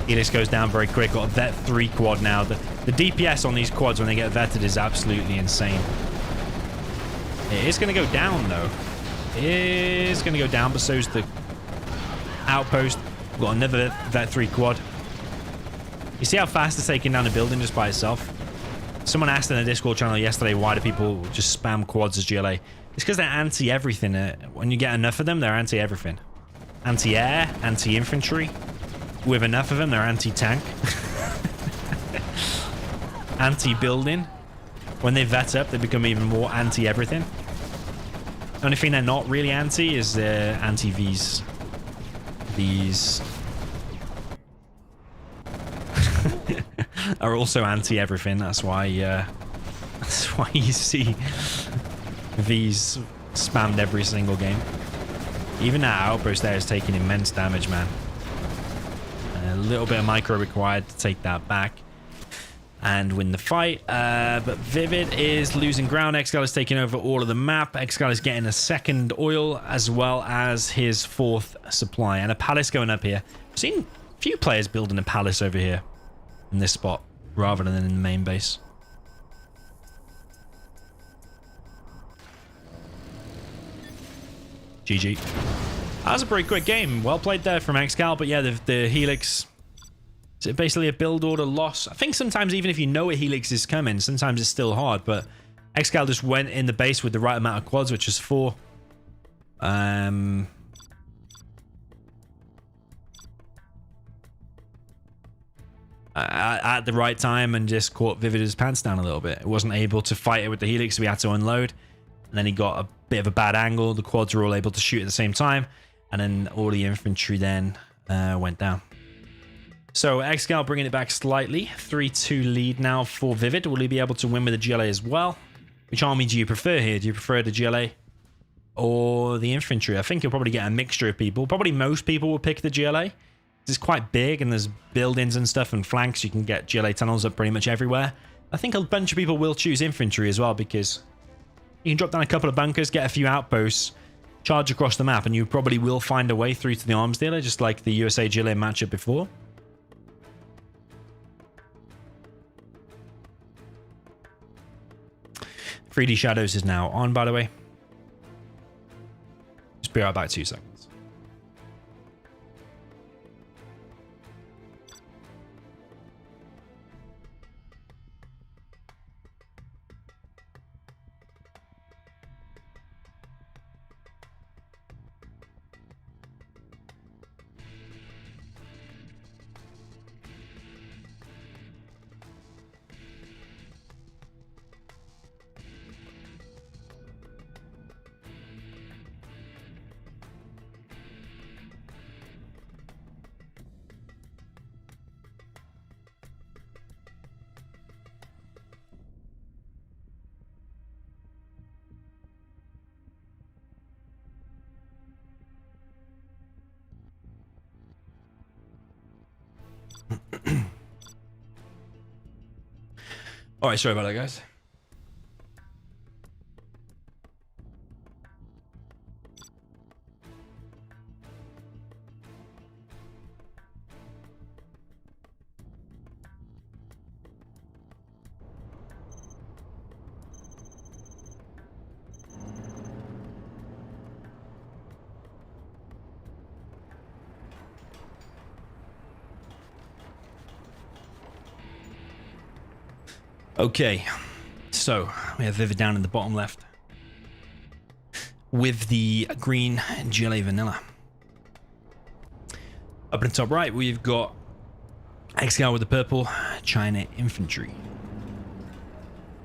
Helix goes down very quick. Got a vet 3 quad now. The DPS on these quads when they get vetted is absolutely insane. It is going to go down, though. It is going to go down, but so's the outpost. We've got another vet 3 quad. You see how fast it's taking down a building just by itself? Someone asked in the Discord channel yesterday, why do people just spam quads as GLA? It's because they're anti-everything. When you get enough of them, they're anti-everything. Anti-air, anti-infantry. With enough of them, they're anti-tank. Anti-building. When they vet up, they become even more anti-everything. Only thing they're not really anti is anti-Vs. These are also anti-everything. That's why you see V's spammed every single game. Even that outpost there is taking immense damage, man. A little bit of micro required to take that back and win the fight. But ViViD is losing ground. ExCaL is taking over all of the map. ExCaL is getting a 2nd oil as well as his 4th supply. And a palace going up here. I've seen a few players building a palace over here in this spot rather than in the main base. GG. That was a pretty quick game. Well played there from ExCaL, but yeah, the helix Is it basically a build order loss? I think sometimes even if you know a Helix is coming, sometimes it's still hard, but ExCaL just went in the base with the right amount of quads, which is 4. At the right time and just caught ViViD's pants down a little bit. It wasn't able to fight it with the Helix, so we had to unload. And then he got a bit of a bad angle. The quads were all able to shoot at the same time. And then all the infantry then went down. So ExCaL bringing it back slightly. 3-2 lead now for ViViD. Will he be able to win with the GLA as well? Which army do you prefer here? Do you prefer the GLA or the infantry? I think you'll probably get a mixture of people. Probably most people will pick the GLA. It's quite big and there's buildings and stuff and flanks. You can get GLA tunnels up pretty much everywhere. I think a bunch of people will choose infantry as well because you can drop down a couple of bunkers, get a few outposts, charge across the map, and you probably will find a way through to the arms dealer, just like the USA GLA matchup before. "3D Shadows" is now on, by the way. Just be right back 2 seconds. All right, sorry about that, guys. Okay, so we have ViViD down in the bottom left with the green GLA vanilla. Up in the top right, we've got ExCaL with the purple China infantry.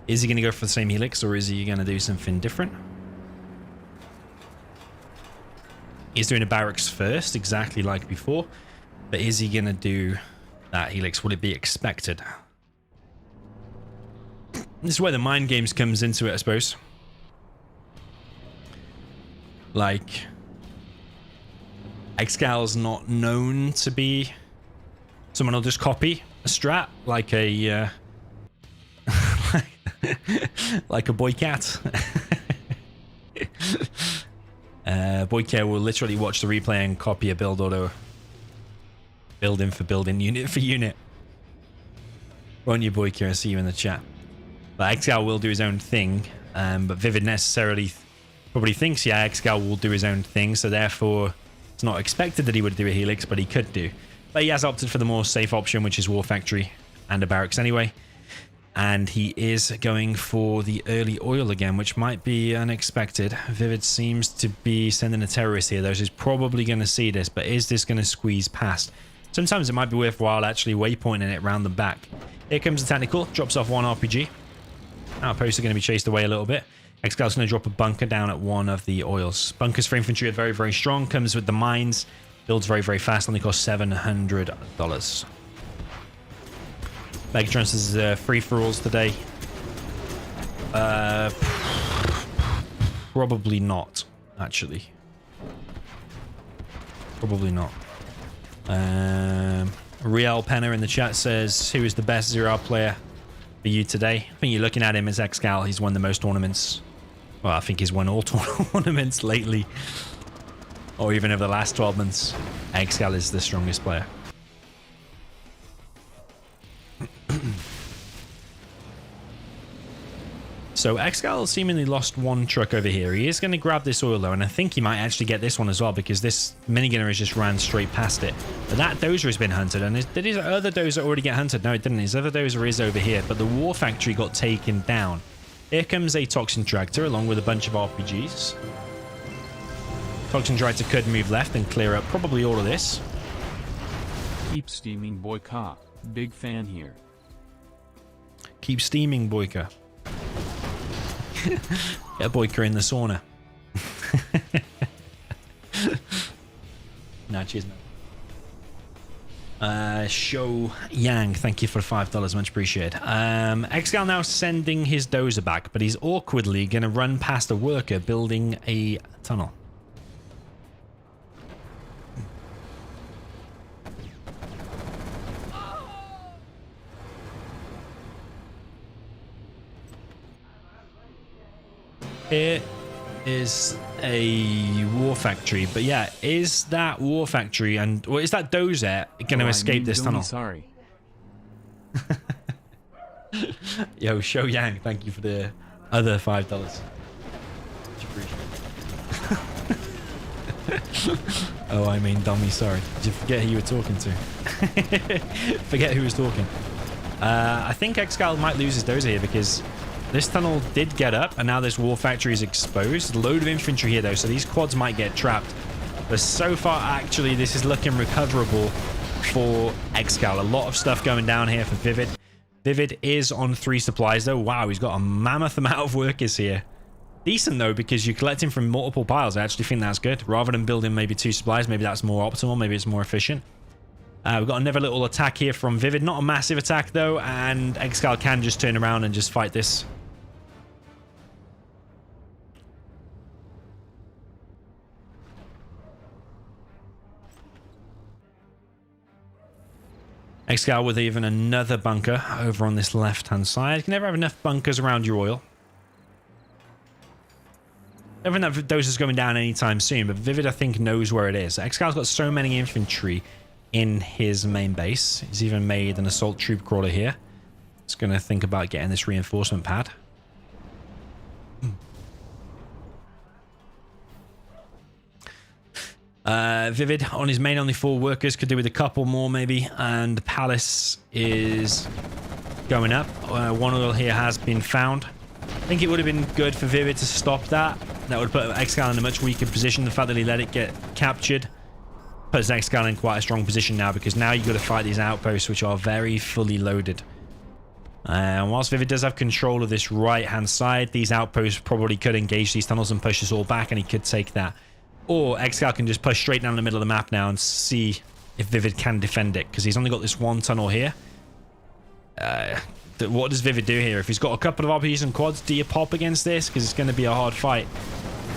Is he going to go for the same Helix or is he going to do something different? He's doing a barracks first, exactly like before, but is he going to do that Helix? Would it be expected? This is where the mind games comes into it, I suppose. Like, ExCal's not known to be someone who'll just copy a strat like a like a Boycat. Boycat will literally watch the replay and copy a build order, building for building, unit for unit. Won't you, Boycat? I see you in the chat. But ExCaL will do his own thing, but ViViD necessarily probably thinks, yeah, ExCaL will do his own thing, so therefore it's not expected that he would do a Helix, but he could do. But he has opted for the more safe option, which is War Factory and a barracks anyway. And he is going for the early oil again, which might be unexpected. ViViD seems to be sending a terrorist here, though, so he's probably going to see this, but is this going to squeeze past? Sometimes it might be worthwhile actually waypointing it around the back. Here comes the technical, drops off 1 RPG. Outposts are going to be chased away a little bit. ExCal's going to drop a bunker down at one of the oils. Bunkers for infantry are very, very strong. Comes with the mines. Builds very, very fast. Only costs $700. Megatrons is free-for-alls today. Probably not, actually. Probably not. Real Penner in the chat says, who is the best 0R player for you today? I think you're looking at him as ExCaL. He's won the most tournaments. Well, I think he's won all tournaments lately. Or even over the last 12 months. ExCaL is the strongest player. So ExCaL seemingly lost one truck over here. He is going to grab this oil though, and I think he might actually get this one as well because this minigunner has just ran straight past it. But that dozer has been hunted, and did his other dozer already get hunted? No, it didn't. His other dozer is over here, but the war factory got taken down. Here comes a toxin tractor along with a bunch of RPGs. Toxin tractor could move left and clear up probably all of this. Keep steaming, Boyka. Big fan here. Keep steaming, Boyka. Get Boyka in the sauna. Nah, cheers, man. Show Yang, thank you for $5, much appreciated. ExCaL now sending his dozer back, but he's awkwardly going to run past a worker building a tunnel. Here is a war factory, but yeah, is that war factory and is that dozer going to escape this tunnel? Sorry. Yo, Show Yang, thank you for the other $5. Much appreciated. Oh, I mean, dummy, sorry. Did you forget who you were talking to? Forget who was talking. I think ExCaL might lose his dozer here because this tunnel did get up, and now this war factory is exposed. A load of infantry here, though, so these quads might get trapped. But so far, actually, this is looking recoverable for ExCaL. A lot of stuff going down here for ViViD. ViViD is on 3 supplies, though. Wow, he's got a mammoth amount of workers here. Decent, though, because you're collecting from multiple piles. I actually think that's good. Rather than building maybe 2 supplies, maybe that's more optimal. Maybe it's more efficient. We've got another little attack here from ViViD. Not a massive attack, though, and ExCaL can just turn around and just fight this. ExCaL with even another bunker over on this left-hand side. You can never have enough bunkers around your oil. Never know if those is going down anytime soon, but ViViD, I think, knows where it is. ExCal's got so many infantry in his main base. He's even made an assault troop crawler here. He's going to think about getting this reinforcement pad. ViViD on his main only 4 workers, could do with a couple more maybe, and Palace is going up. 1 oil here has been found. I think it would have been good for ViViD to stop that. That would put ExCaL in a much weaker position. The fact that he let it get captured puts ExCaL in quite a strong position now, because now you've got to fight these outposts, which are very fully loaded. And whilst ViViD does have control of this right-hand side, these outposts probably could engage these tunnels and push us all back, and he could take that. Or ExCaL can just push straight down the middle of the map now and see if ViViD can defend it, because he's only got this 1 tunnel here. What does ViViD do here? If he's got a couple of RPGs and quads, do you pop against this? Because it's going to be a hard fight.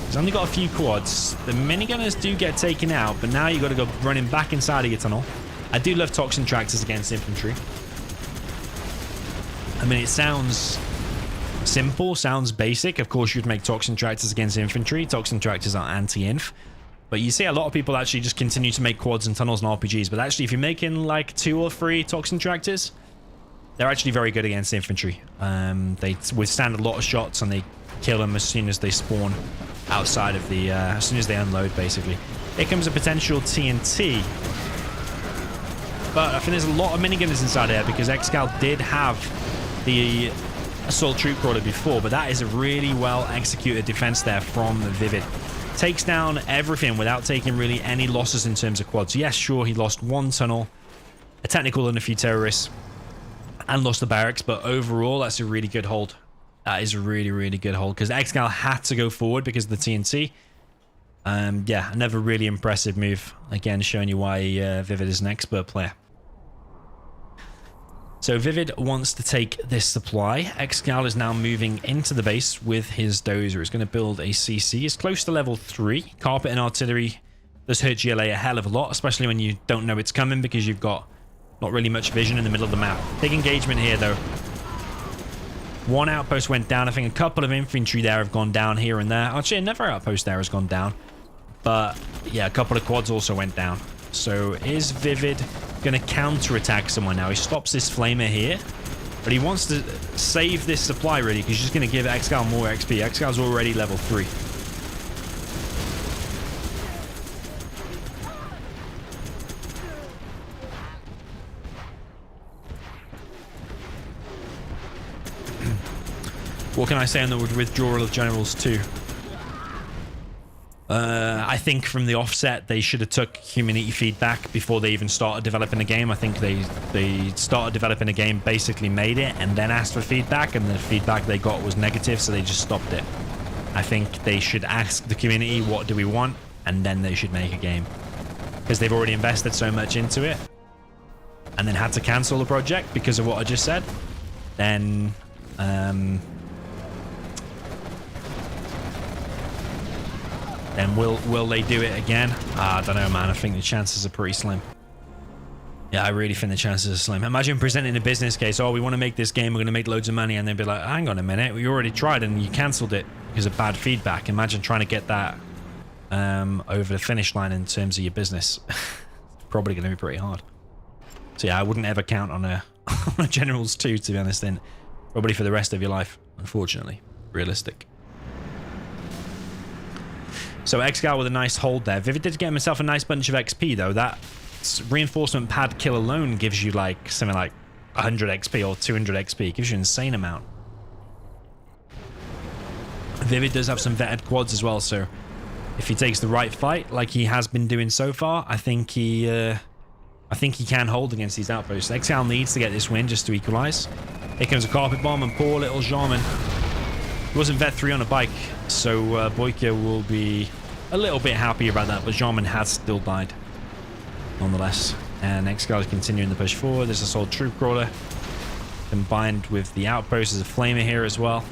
He's only got a few quads. The minigunners do get taken out, but now you've got to go running back inside of your tunnel. I do love toxin tractors against infantry. I mean, it sounds simple, sounds basic. Of course, you'd make toxin tractors against infantry. Toxin tractors are anti-inf. But you see a lot of people actually just continue to make quads and tunnels and RPGs. But actually, if you're making like 2 or 3 toxin tractors, they're actually very good against infantry. They withstand a lot of shots, and they kill them as soon as they spawn outside of the... as soon as they unload, basically. Here comes a potential TNT. But I think there's a lot of minigunners inside there, because ExCaL did have the assault troop crawler before, but that is a really well executed defense there from ViViD. Takes down everything without taking really any losses in terms of quads. Yes, sure, he lost 1 tunnel, a technical and a few terrorists, and lost the barracks, but overall, that's a really good hold. That is a really, really good hold, because ExCaL had to go forward because of the TNT. Yeah, another really impressive move. Again, showing you why ViViD is an expert player. So ViViD wants to take this supply. ExCaL is now moving into the base with his dozer. He's going to build a CC. It's close to level 3. Carpet and artillery does hurt GLA a hell of a lot, especially when you don't know it's coming, because you've got not really much vision in the middle of the map. Big engagement here, though. 1 outpost went down. I think a couple of infantry there have gone down here and there. Actually, another outpost there has gone down. But yeah, a couple of quads also went down. So is ViViD going to counter-attack someone now? He stops this flamer here. But he wants to save this supply, really, because he's just going to give ExCaL more XP. ExCal's already level 3. What can I say on the withdrawal of generals too? I think from the offset, they should have took community feedback before they even started developing a game. I think they started developing a game, basically made it, and then asked for feedback, and the feedback they got was negative, so they just stopped it. I think they should ask the community, what do we want, and then they should make a game. Because they've already invested so much into it, and then had to cancel the project because of what I just said. Then, then will they do it again? I don't know, man. I think the chances are pretty slim. Yeah, I really think the chances are slim. Imagine presenting a business case. Oh, we want to make this game. We're going to make loads of money. And they'd be like, hang on a minute. We already tried and you cancelled it because of bad feedback. Imagine trying to get that over the finish line in terms of your business. Probably going to be pretty hard. So yeah, I wouldn't ever count on a, on a Generals 2, to be honest. And probably for the rest of your life, unfortunately. Realistic. So ExCaL with a nice hold there. ViViD did get himself a nice bunch of XP though. That reinforcement pad kill alone gives you like something like 100 XP or 200 XP. It gives you an insane amount. ViViD does have some vetted quads as well, so if he takes the right fight like he has been doing so far, I think he can hold against these outposts. ExCaL needs to get this win just to equalize. Here comes a carpet bomb and poor little Jarman. He wasn't vet 3 on a bike, so Boyka will be a little bit happy about that, but Jarman has still died nonetheless. And ExCaL is continuing the push forward. There's this old troop crawler combined with the outpost. There's a flamer here as well.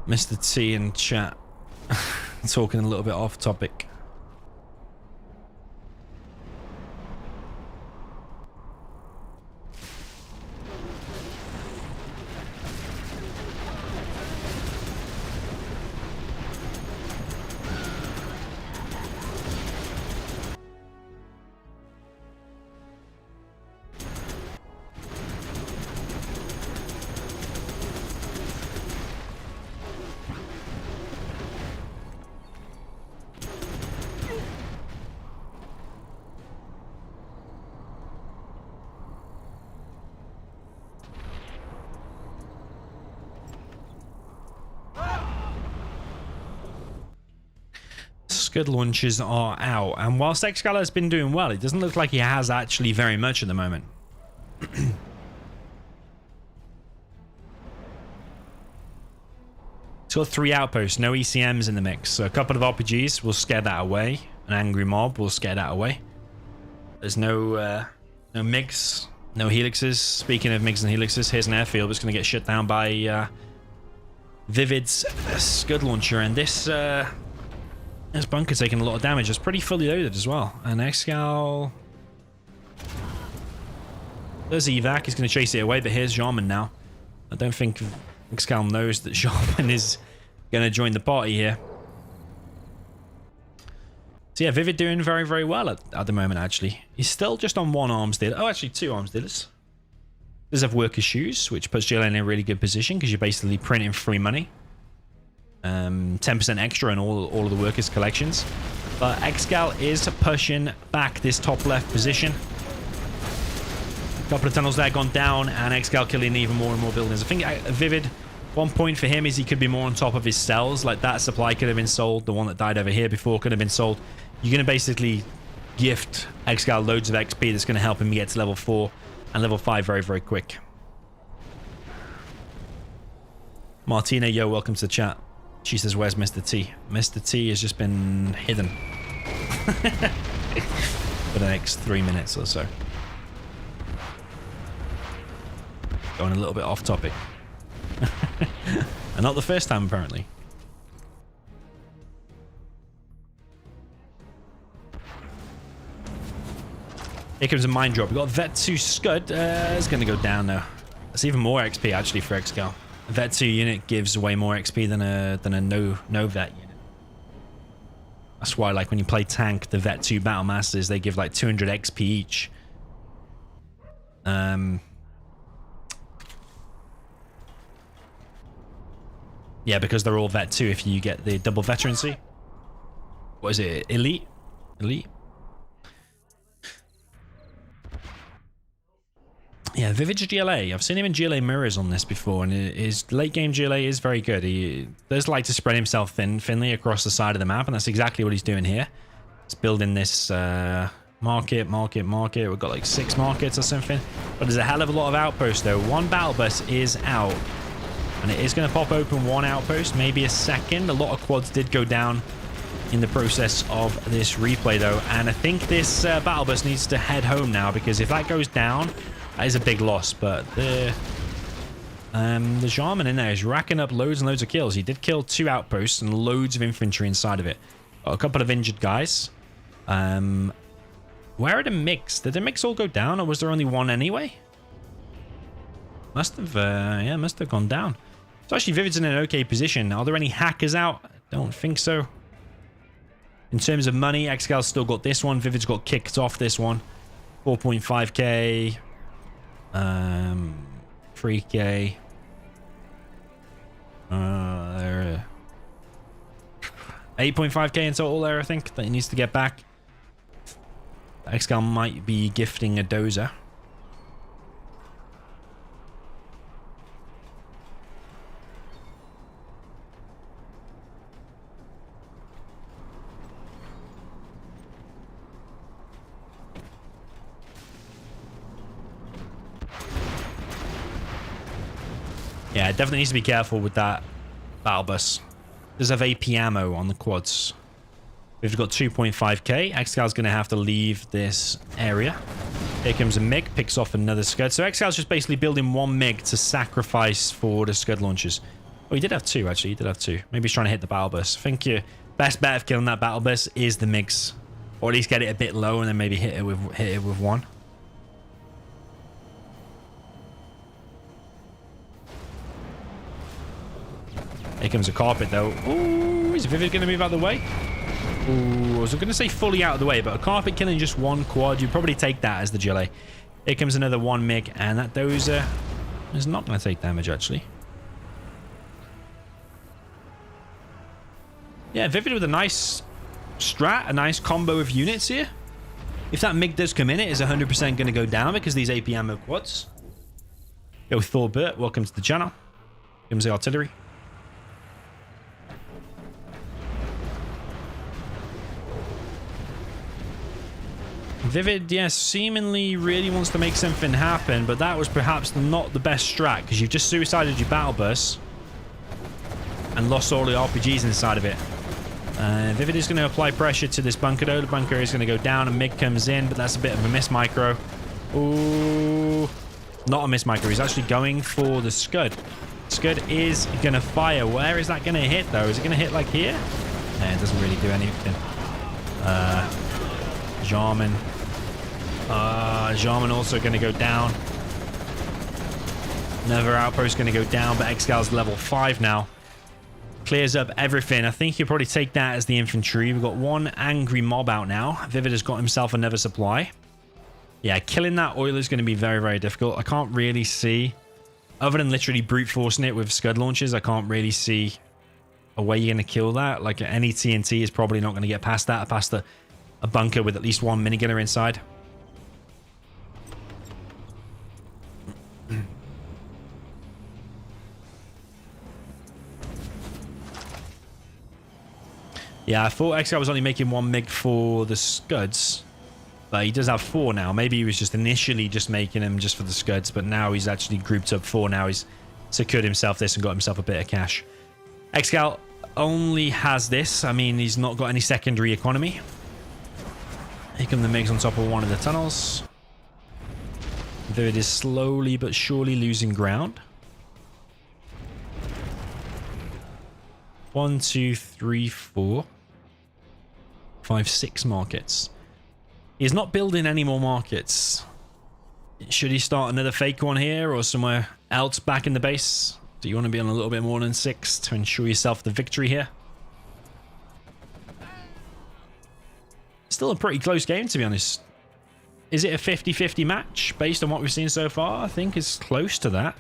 Mr. T in chat talking a little bit off topic. Scud launches are out, and whilst ExCaL has been doing well, it doesn't look like he has actually very much at the moment. He's got 3 outposts, no ECMs in the mix, so a couple of RPGs will scare that away. An angry mob will scare that away. There's no MiGs, no helixes. Speaking of MiGs and helixes, here's an airfield that's going to get shut down by ViViD's Scud launcher, and this bunker taking a lot of damage. It's pretty fully loaded as well. And ExCaL there's evac. He's going to chase it away, but here's Jarman now. I don't think ExCaL knows that Jarman is going to join the party here. So yeah, ViViD doing very, very well at the moment, actually. He's still just on 1 arms dealer. Oh, actually 2 arms dealers. Does have worker shoes, which puts JLA in a really good position because you're basically printing free money. 10% extra in all of the workers' collections. But ExCaL is pushing back this top left position. A couple of tunnels there gone down, and ExCaL killing even more and more buildings. I think ViViD, one point for him is he could be more on top of his cells. Like that supply could have been sold. The one that died over here before could have been sold. You're going to basically gift ExCaL loads of XP that's going to help him get to level 4 and level 5 very, very quick. Martina, yo, welcome to the chat. She says, where's Mr. T? Mr. T has just been hidden for the next 3 minutes or so. Going a little bit off topic. And not the first time, apparently. Here comes a mine drop. We've got Vet 2 Scud. It's going to go down now. That's even more XP, actually, for ExCaL. A Vet 2 unit gives way more XP than a no Vet unit. That's why, like, when you play tank, the Vet 2 Battle Masters, they give, like, 200 XP each. Yeah, because they're all Vet 2 if you get the double veterancy. What is it? Elite? Elite? Yeah, ViViD's GLA. I've seen him in GLA mirrors on this before, and his late game GLA is very good. He does like to spread himself thinly across the side of the map, and that's exactly what he's doing here. He's building this market. We've got like 6 markets or something. But there's a hell of a lot of outposts, though. One battle bus is out, and it is going to pop open one outpost, maybe a second. A lot of quads did go down in the process of this replay, though, and I think this battle bus needs to head home now, because if that goes down, that is a big loss. But the Shaman in there is racking up loads and loads of kills. He did kill 2 outposts and loads of infantry inside of it. Got a couple of injured guys. Where are the MiGs? Did the MiGs all go down, or was there only one anyway? Must have, yeah, must have gone down. So actually, ViViD's in an okay position. Are there any hackers out? I don't think so. In terms of money, ExCaL's still got this one. ViViD's got kicked off this one. 4.5k. 3k. 8.5k in total there, I think, that he needs to get back. ExCaL might be gifting a dozer. Yeah, definitely needs to be careful with that battle bus. Does have AP ammo on the quads. We've got 2.5k. ExCaL's going to have to leave this area. Here comes a MiG, picks off another Scud. So ExCaL's just basically building one MiG to sacrifice for the Scud launchers. Oh, he did have 2, actually. He did have 2. Maybe he's trying to hit the battle bus. I think your best bet of killing that battle bus is the MiGs. Or at least get it a bit low and then maybe hit it with 1. Here comes a carpet, though. Ooh, is ViViD going to move out of the way? Ooh, I was going to say fully out of the way, but a carpet killing just 1 quad, you'd probably take that as the GLA. Here comes another 1 MiG, and that dozer is not going to take damage, actually. Yeah, ViViD with a nice strat, a nice combo of units here. If that MiG does come in, it is 100% going to go down because these AP ammo quads. Yo, Thorbert, welcome to the channel. Here comes the artillery. ViViD, yes, seemingly really wants to make something happen, but that was perhaps not the best strat, because you've just suicided your battle bus and lost all the RPGs inside of it. ViViD is going to apply pressure to this bunker, though. The bunker is going to go down, and MiG comes in, but that's a bit of a miss micro. Ooh, not a miss micro. He's actually going for the Scud. Scud is going to fire. Where is that going to hit, though? Is it going to hit, like, here? It doesn't really do anything. Jarman. Jarman also going to go down. Another outpost going to go down, but ExCaL's level 5 now. Clears up everything. I think you'll probably take that as the infantry. We've got 1 angry mob out now. ViViD has got himself another supply. Yeah, killing that oil is going to be very, very difficult. I can't really see, other than literally brute forcing it with Scud launches, I can't really see a way you're going to kill that. Like, any TNT is probably not going to get past that, past a bunker with at least 1 minigunner inside. Yeah, I thought ExCaL was only making 1 MiG for the Scuds, but he does have 4 now. Maybe he was just initially just making them just for the Scuds, but now he's actually grouped up 4. Now he's secured himself this and got himself a bit of cash. ExCaL only has this. I mean, he's not got any secondary economy. Here come the MiGs on top of one of the tunnels. ViViD is slowly but surely losing ground. 1, 2, 3, 4, 5, 6 markets. He's not building any more markets. Should he start another fake one here or somewhere else back in the base? Do you want to be on a little bit more than 6 to ensure yourself the victory here? Still a pretty close game, to be honest. Is it a 50-50 match based on what we've seen so far? I think it's close to that.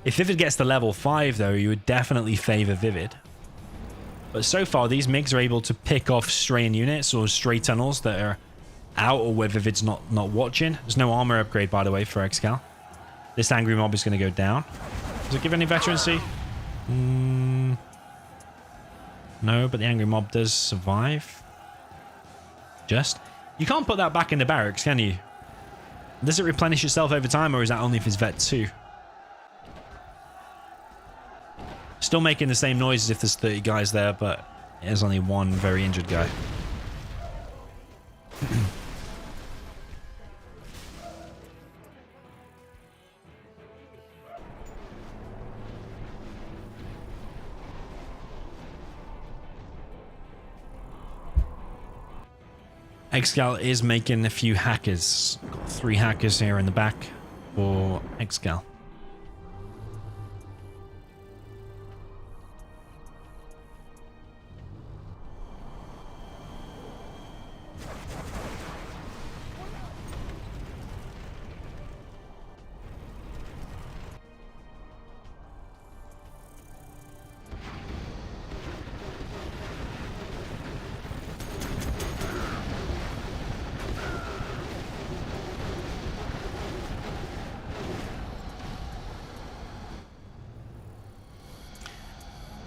If ViViD gets to level 5, though, you would definitely favor ViViD. But so far, these MiGs are able to pick off straying units or stray tunnels that are out or where ViViD's not watching. There's no armor upgrade, by the way, for ExCaL. This angry mob is going to go down. Does it give any veterancy? No, but the angry mob does survive. Just. You can't put that back in the barracks, can you? Does it replenish itself over time, or is that only if it's vet 2? Still making the same noise as if there's 30 guys there, but there's only one very injured guy. ExCaL is making a few hackers. Got 3 hackers here in the back for ExCaL.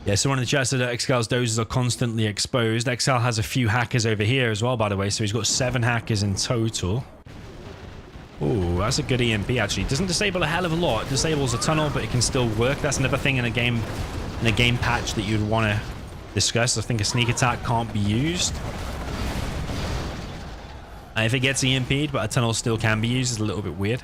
Yeah, someone in the chat said that ExCal's dozers are constantly exposed. ExCal has a few hackers over here as well, by the way, so he's got 7 hackers in total. Oh, that's a good EMP, actually. Doesn't disable a hell of a lot. It disables a tunnel, but it can still work. That's another thing in a game patch that you'd want to discuss. I think a sneak attack can't be used. If it gets EMP'd, but a tunnel still can be used, is a little bit weird.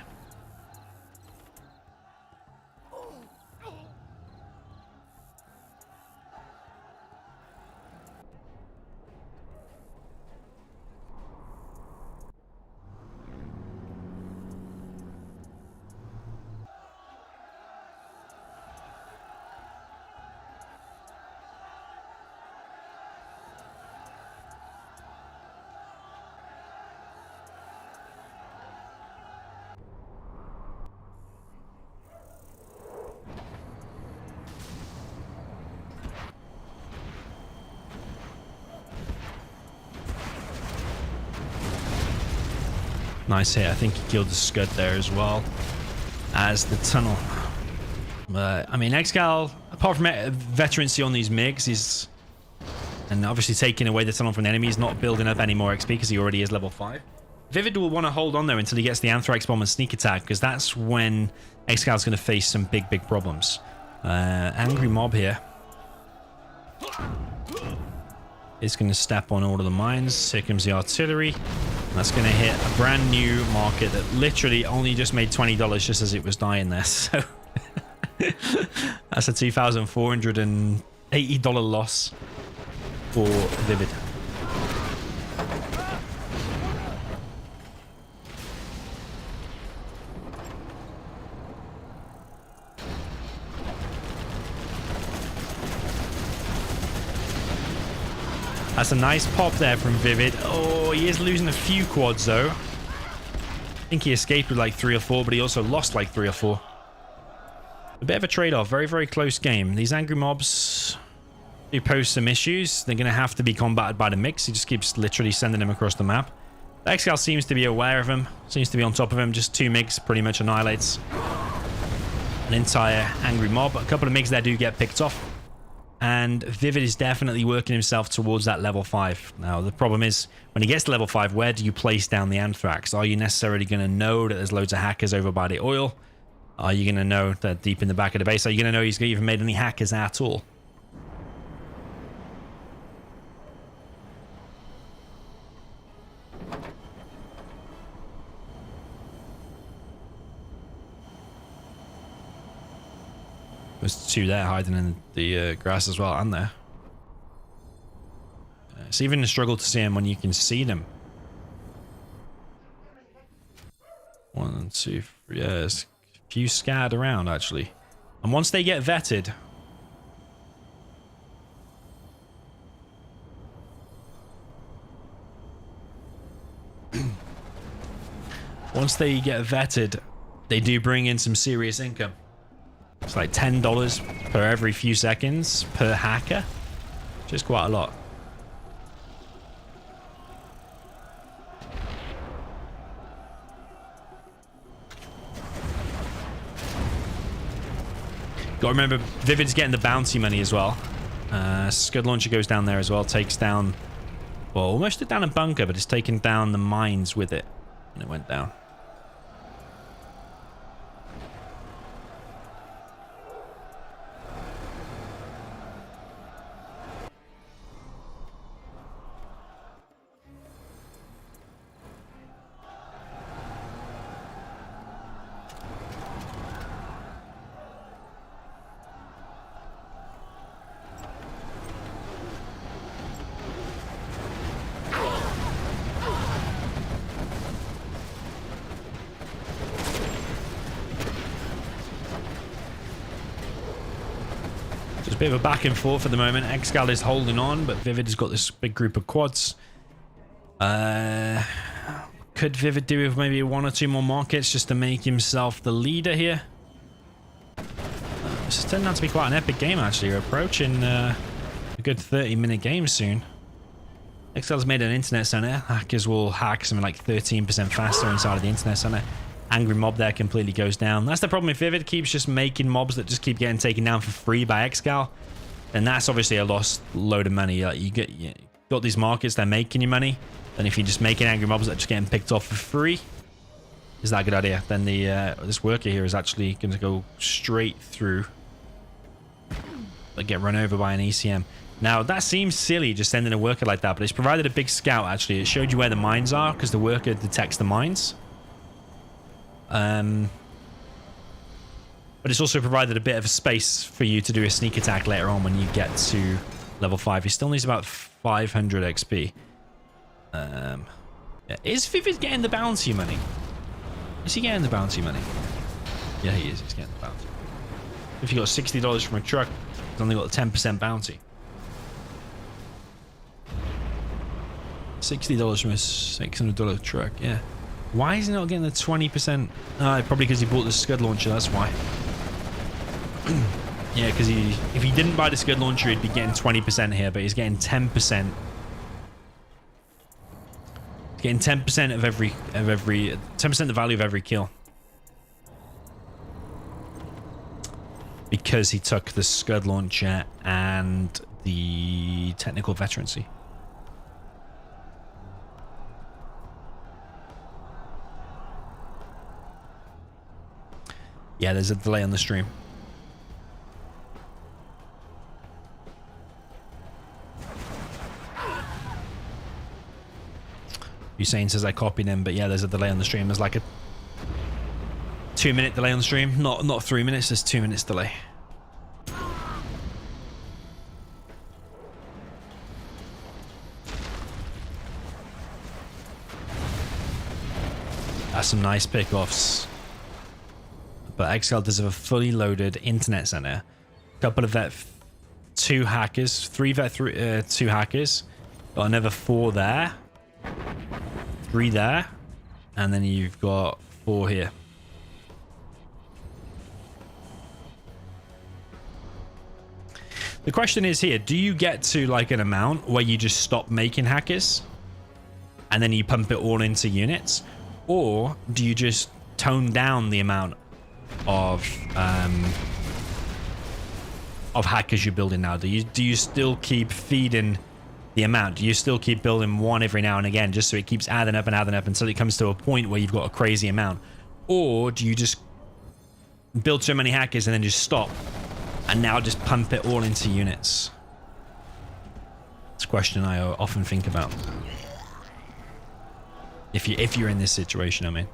Nice hit. I think he killed the Scud there as well as the tunnel. I mean, ExCaL, apart from veterancy on these MiGs, and obviously taking away the tunnel from the enemy, he's not building up any more XP because he already is level 5. ViViD will want to hold on, though, until he gets the Anthrax Bomb and Sneak Attack, because that's when ExCal's going to face some big problems. Angry Mob here is going to step on all of the mines. Here comes the artillery. That's going to hit a brand new market that literally only just made $20 just as it was dying there. So that's a $2,480 loss for ViViD. That's a nice pop there from ViViD. Oh, he is losing a few quads, though. I think he escaped with like 3 or 4, but he also lost like 3 or 4. A bit of a trade-off. Very, very close game. These angry mobs do pose some issues. They're going to have to be combated by the mix. He just keeps literally sending them across the map. ExCaL seems to be aware of him. Seems to be on top of him. Just 2 MiGs pretty much annihilates an entire angry mob. A couple of MiGs there do get picked off. And ViViD is definitely working himself towards that level 5. Now, the problem is, when he gets to level 5, where do you place down the Anthrax? Are you necessarily going to know that there's loads of hackers over by the oil? Are you going to know that deep in the back of the base? Are you going to know he's even made any hackers at all? There's two there hiding in the grass as well, aren't there? It's even a struggle to see them when you can see them. 1, 2, 3. Yeah, there's a few scattered around actually. And once they get vetted, they do bring in some serious income. It's like $10 per every few seconds per hacker, which is quite a lot. Gotta remember, ViViD's getting the bounty money as well. Scud Launcher goes down there as well, takes down, well, almost took down a bunker, but it's taken down the mines with it. And it went down. Just a bit of a back and forth at the moment. ExCaL is holding on, but ViViD has got this big group of quads. Could ViViD do with maybe 1 or 2 more markets just to make himself the leader here? This is turning out to be quite an epic game actually. We're approaching a good 30-minute game soon. ExCaL's made an internet center. Hackers will hack something like 13% faster inside of the internet center. Angry mob there completely goes down. That's the problem if ViViD keeps just making mobs that just keep getting taken down for free by ExCaL. And that's obviously a lost load of money. You got these markets, they're making you money. And if you're just making angry mobs that are just getting picked off for free, is that a good idea? Then this worker here is actually going to go straight through, like get run over by an ECM. Now that seems silly, just sending a worker like that, but it's provided a big scout actually. It showed you where the mines are because the worker detects the mines. But it's also provided a bit of a space for you to do a sneak attack later on when you get to level 5. He still needs about 500 XP. Yeah. Is ViViD getting the bounty money? Is he getting the bounty money? Yeah, he is. He's getting the bounty. If you got $60 from a truck, he's only got a 10% bounty. $60 from a $600 truck, yeah. Why is he not getting the 20%? Probably because he bought the Scud Launcher, that's why. Yeah, because if he didn't buy the Scud Launcher, he'd be getting 20% here, but he's getting 10%. He's getting 10% of every 10% the value of every kill. Because he took the Scud Launcher and the technical veterancy. Yeah, there's a delay on the stream. Usain says I copied him, but yeah, there's a delay on the stream. There's like a 2-minute delay on the stream. Not 3 minutes, there's 2 minutes delay. That's some nice pickoffs. But ExCaL does have a fully loaded internet center. A couple of vet, 2 hackers, 3 vet, 2 hackers. Got another 4 there, 3 there, and then you've got 4 here. The question is here, do you get to like an amount where you just stop making hackers and then you pump it all into units? Or do you just tone down the amount of hackers you're building now? Do you still keep feeding the amount? Do you still keep building 1 every now and again just so it keeps adding up until it comes to a point where you've got a crazy amount? Or do you just build so many hackers and then just stop and now just pump it all into units? It's a question I often think about. If you're in this situation, I mean.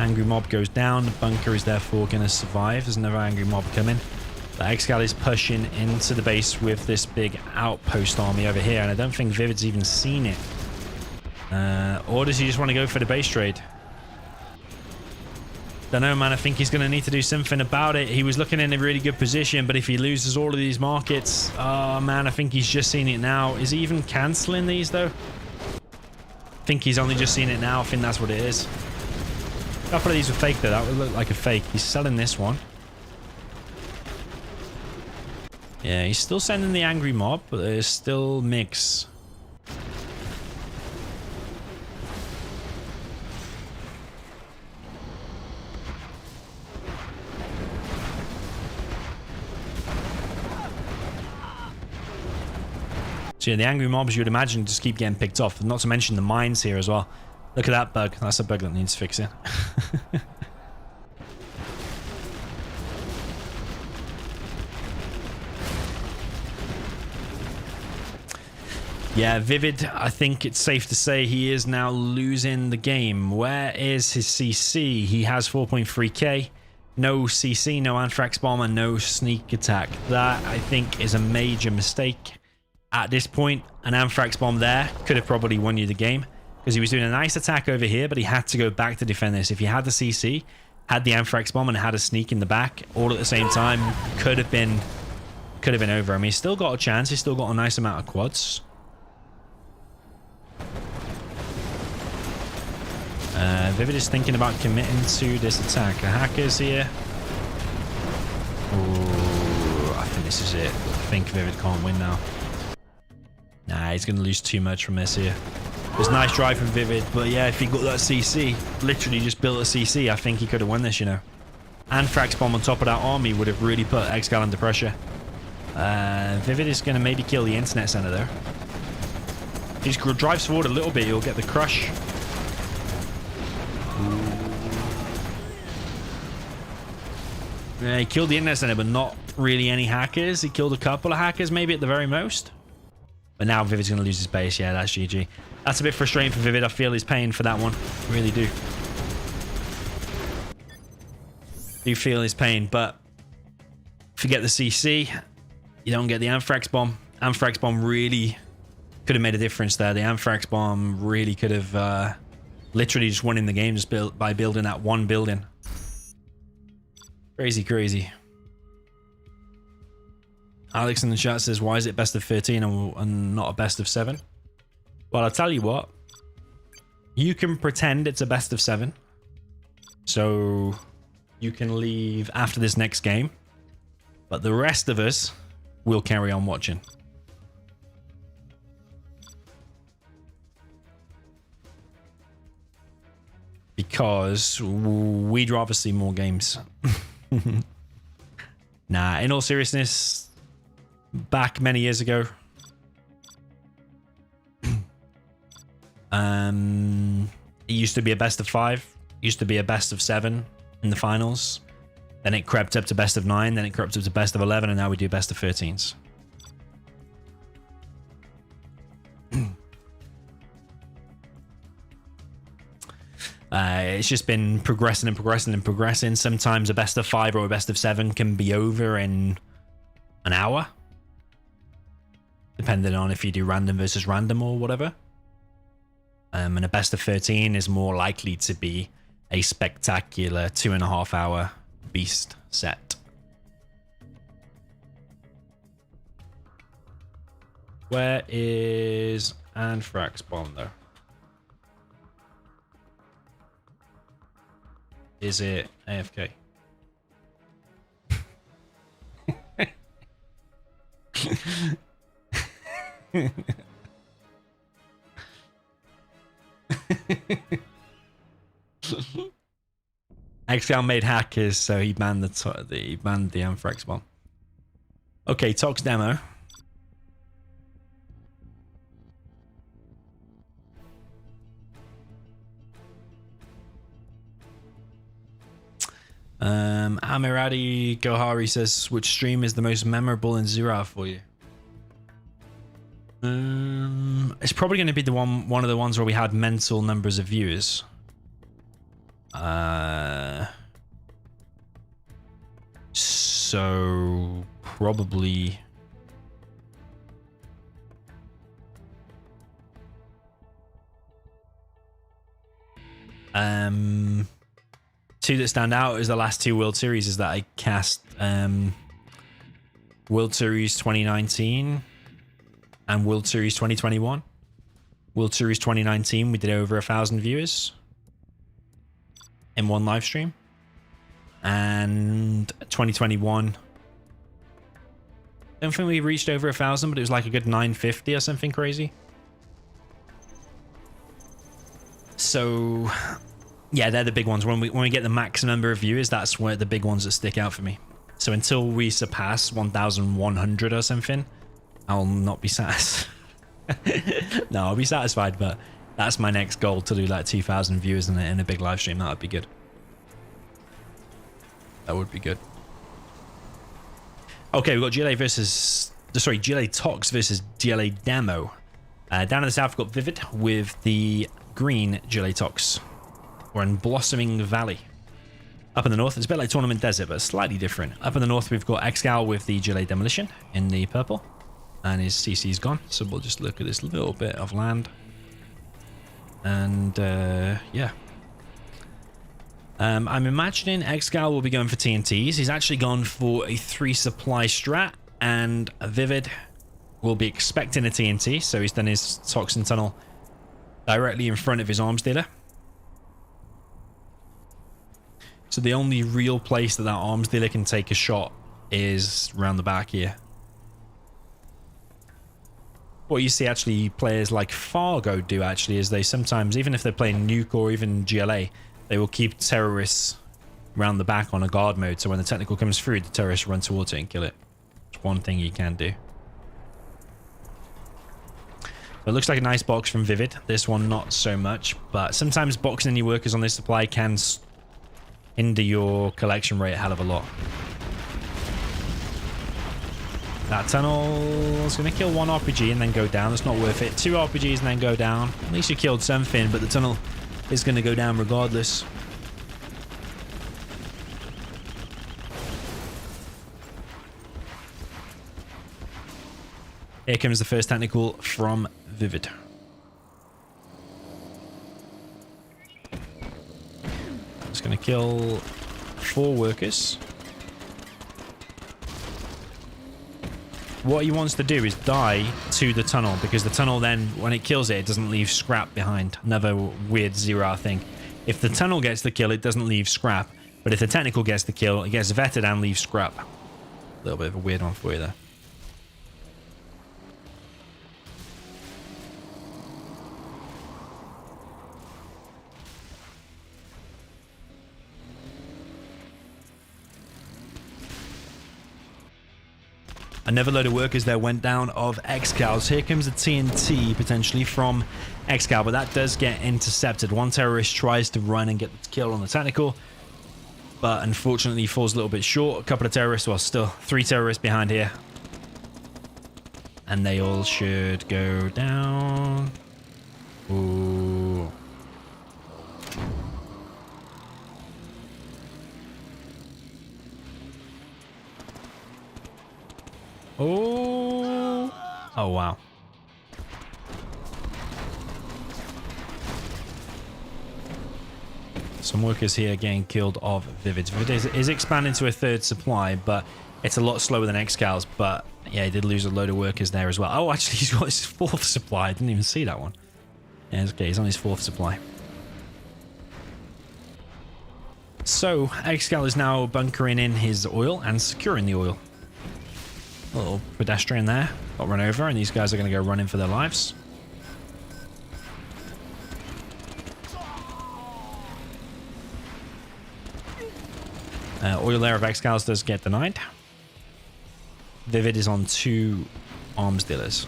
Angry mob goes down. The bunker is therefore going to survive. There's another angry mob coming. But ExCaL is pushing into the base with this big outpost army over here, and I don't think ViViD's even seen it. Or does he just want to go for the base trade? Don't know, man. I think he's going to need to do something about it. He was looking in a really good position, but if he loses all of these markets, oh man, I think he's just seen it now. Is he even cancelling these though? I think he's only just seen it now. I think that's what it is. A couple of these were fake though. That would look like a fake. He's selling this one. Yeah, he's still sending the angry mob, but there's still mix. So yeah, the angry mobs you would imagine just keep getting picked off. Not to mention the mines here as well. Look at that bug. That's a bug that needs fixing. Yeah, ViViD, I think it's safe to say he is now losing the game. Where is his CC? He has 4.3k. No CC, no Anthrax Bomb, and no sneak attack. That, I think, is a major mistake. At this point, an Anthrax Bomb there could have probably won you the game, because he was doing a nice attack over here, but he had to go back to defend this. If he had the CC, had the Anthrax Bomb, and had a sneak in the back, all at the same time, could have been over. I mean, he's still got a chance. He's still got a nice amount of quads. ViViD is thinking about committing to this attack. The hackers here. Ooh, I think this is it. I think ViViD can't win now. Nah, he's going to lose too much from this here. It was a nice drive from ViViD, but yeah, if he got that CC, literally just built a CC, I think he could have won this, you know. Anthrax Bomb on top of that army would have really put ExCaL under pressure. ViViD is going to maybe kill the internet center there. If he drives forward a little bit, he'll get the crush. Yeah, he killed the internet center, but not really any hackers. He killed a couple of hackers, maybe at the very most. But now ViViD's going to lose his base. Yeah, that's GG. That's a bit frustrating for ViViD. I feel he's paying for that one. I really do. Do feel his pain, but if you get the CC, you don't get the Anthrax Bomb. Anthrax Bomb really could have made a difference there. The Anthrax Bomb really could have literally just won in the game just by building that one building. Crazy, crazy. Alex in the chat says, why is it best of 13 and not a best of 7? Well, I'll tell you what. You can pretend it's a best of 7. So you can leave after this next game. But the rest of us will carry on watching. Because we'd rather see more games. Nah, in all seriousness, back many years ago, it used to be a best of 5, used to be a best of 7 in the finals. Then it crept up to best of 9, then it crept up to best of 11, and now we do best of 13s. It's just been progressing and progressing and progressing. Sometimes a best of 5 or a best of 7 can be over in an hour, depending on if you do random versus random or whatever. And a best of 13 is more likely to be a spectacular 2.5 hour beast set. Where is Anthrax Bomb though? Is it AFK? ExCaL made hackers, so he banned the Anthrax Bomb. Okay, Tox demo. Amirati Gohari says, which stream is the most memorable in 0 hour for you? It's probably going to be the one of the ones where we had mental numbers of viewers. So probably... two that stand out is the last two World Series is that I cast World Series 2019 and World Series 2021. World Series 2019 we did over 1,000 viewers in one live stream, and 2021 I don't think we reached over 1,000, but it was like a good 950 or something crazy. So yeah, they're the big ones. When we get the max number of viewers, that's where the big ones that stick out for me. So until we surpass 1,100 or something, I'll not be satisfied. No, I'll be satisfied, but that's my next goal, to do like 2,000 viewers in a big live stream. That would be good. That would be good. Okay, we've got GLA Tox versus GLA Demo. Down in the south, we've got ViViD with the green GLA Tox. We're in Blossoming Valley. Up in the north, it's a bit like Tournament Desert, but slightly different. Up in the north, we've got ExCaL with the GLA Demolition in the purple. And his CC's gone, so we'll just look at this little bit of land. And, yeah. I'm imagining ExCaL will be going for TNTs. He's actually gone for a 3 supply strat, and ViViD will be expecting a TNT, so he's done his Toxin Tunnel directly in front of his arms dealer. So the only real place that arms dealer can take a shot is around the back here. What you see actually players like Fargo do actually is they sometimes, even if they're playing Nuke or even GLA, they will keep terrorists around the back on a guard mode, so when the technical comes through, the terrorists run towards it and kill it. It's one thing you can do. It looks like a nice box from ViViD. This one not so much, but sometimes boxing any workers on this supply can hinder your collection rate a hell of a lot. That tunnel is going to kill 1 RPG and then go down. It's not worth it. 2 RPGs and then go down. At least you killed something, but the tunnel is going to go down regardless. Here comes the first technical from ViViD. It's going to kill 4 workers. What he wants to do is die to the tunnel, because the tunnel then, when it kills it, it doesn't leave scrap behind. Another weird zero thing. If the tunnel gets the kill, it doesn't leave scrap. But if the technical gets the kill, it gets vetted and leaves scrap. A little bit of a weird one for you there. Another load of workers there went down of ExCaL. So here comes a TNT potentially from ExCaL, but that does get intercepted. 1 terrorist tries to run and get the kill on the technical, but unfortunately falls a little bit short. A couple of terrorists, well, still 3 terrorists behind here. And they all should go down. Ooh. Oh. Oh, wow. Some workers here getting killed of ViViD. ViViD is expanding to a 3rd supply, but it's a lot slower than ExCal's. But yeah, he did lose a load of workers there as well. Oh, actually, he's got his 4th supply. I didn't even see that one. Yeah, okay, he's on his 4th supply. So, ExCaL is now bunkering in his oil and securing the oil. A little pedestrian there got run over, and these guys are going to go running for their lives. Oil there of ExCaL's does get denied. ViViD is on 2 arms dealers.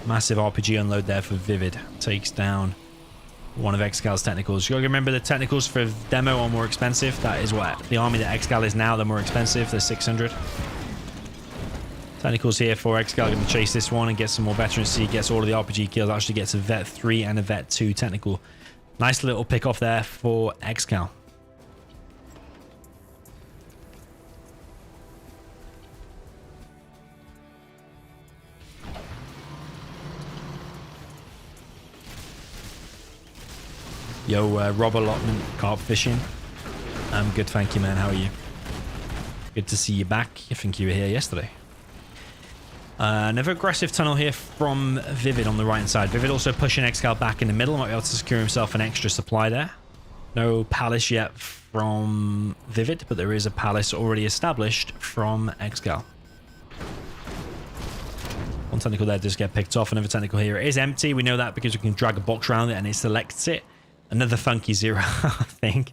Massive RPG unload there for ViViD. Takes down one of ExCaL's technicals. You gotta remember the technicals for demo are more expensive. That is what the army that ExCaL is now. They're more expensive. They're 600. Technicals here for ExCaL going to chase this one and get some more veterans. So he gets all of the RPG kills. Actually gets a Vet 3 and a Vet 2 technical. Nice little pick off there for ExCaL. Yo, Rob Allotment, Carp Fishing. I'm good, thank you, man. How are you? Good to see you back. I think you were here yesterday. Another aggressive tunnel here from ViViD on the right-hand side. ViViD also pushing ExCaL back in the middle. Might be able to secure himself an extra supply there. No palace yet from ViViD, but there is a palace already established from ExCaL. One technical there does get picked off. Another technical here is empty. We know that because we can drag a box around it and it selects it. Another funky zero thing.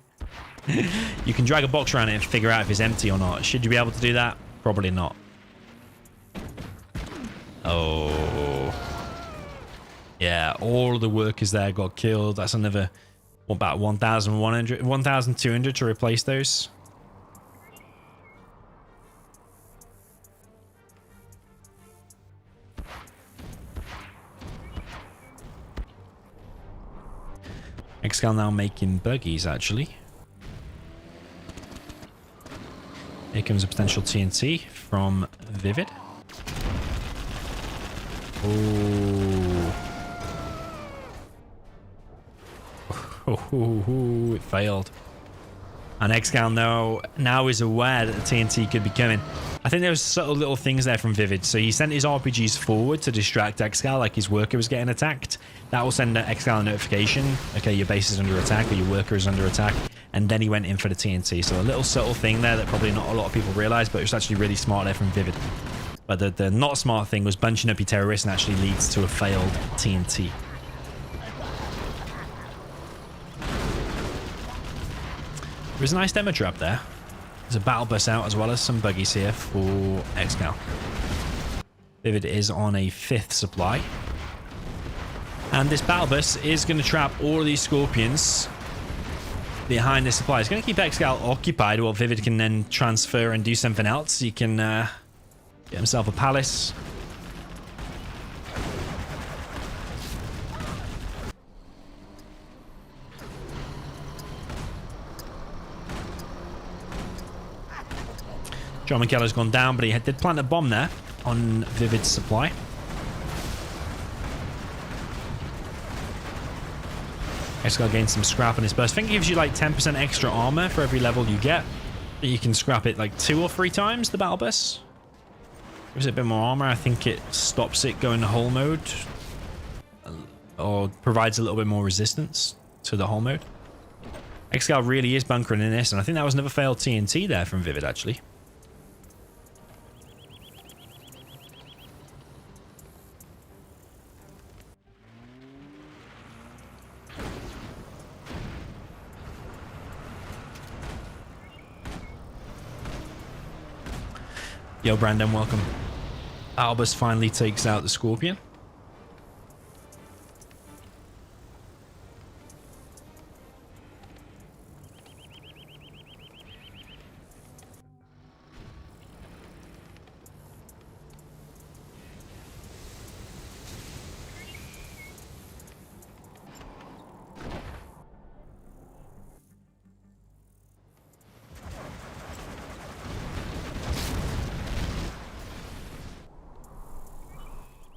You can drag a box around it and figure out if it's empty or not. Should you be able to do that? Probably not. Oh. Yeah, all of the workers there got killed. That's another, what, about 1,100, 1,200 to replace those. ExCaL now making buggies, actually. Here comes a potential TNT from ViViD. Oh, it failed. And ExCaL now is aware that the TNT could be coming. I think there was subtle little things there from ViViD. So he sent his RPGs forward to distract ExCaL, like his worker was getting attacked. That will send ExCaL a notification. Okay, your base is under attack or your worker is under attack. And then he went in for the TNT. So a little subtle thing there that probably not a lot of people realize, but it was actually really smart there from ViViD. But the not smart thing was bunching up your terrorists and actually leads to a failed TNT. There's a nice demo trap there. There's a battle bus out as well as some buggies here for ExCaL. ViViD is on a 5th supply. And this battle bus is going to trap all of these scorpions behind this supply. It's going to keep ExCaL occupied while ViViD can then transfer and do something else. He can get himself a palace. DoMiNaToR has gone down, but he did plant a bomb there on ViViD's supply. ExCaL gained some scrap on his burst. I think it gives you like 10% extra armor for every level you get. You can scrap it like 2 or 3 times, the battle bus. Gives it a bit more armor. I think it stops it going to hull mode. Or provides a little bit more resistance to the hull mode. ExCaL really is bunkering in this, and I think that was another failed TNT there from ViViD, actually. Yo, Brandon, welcome. Albus finally takes out the Scorpion.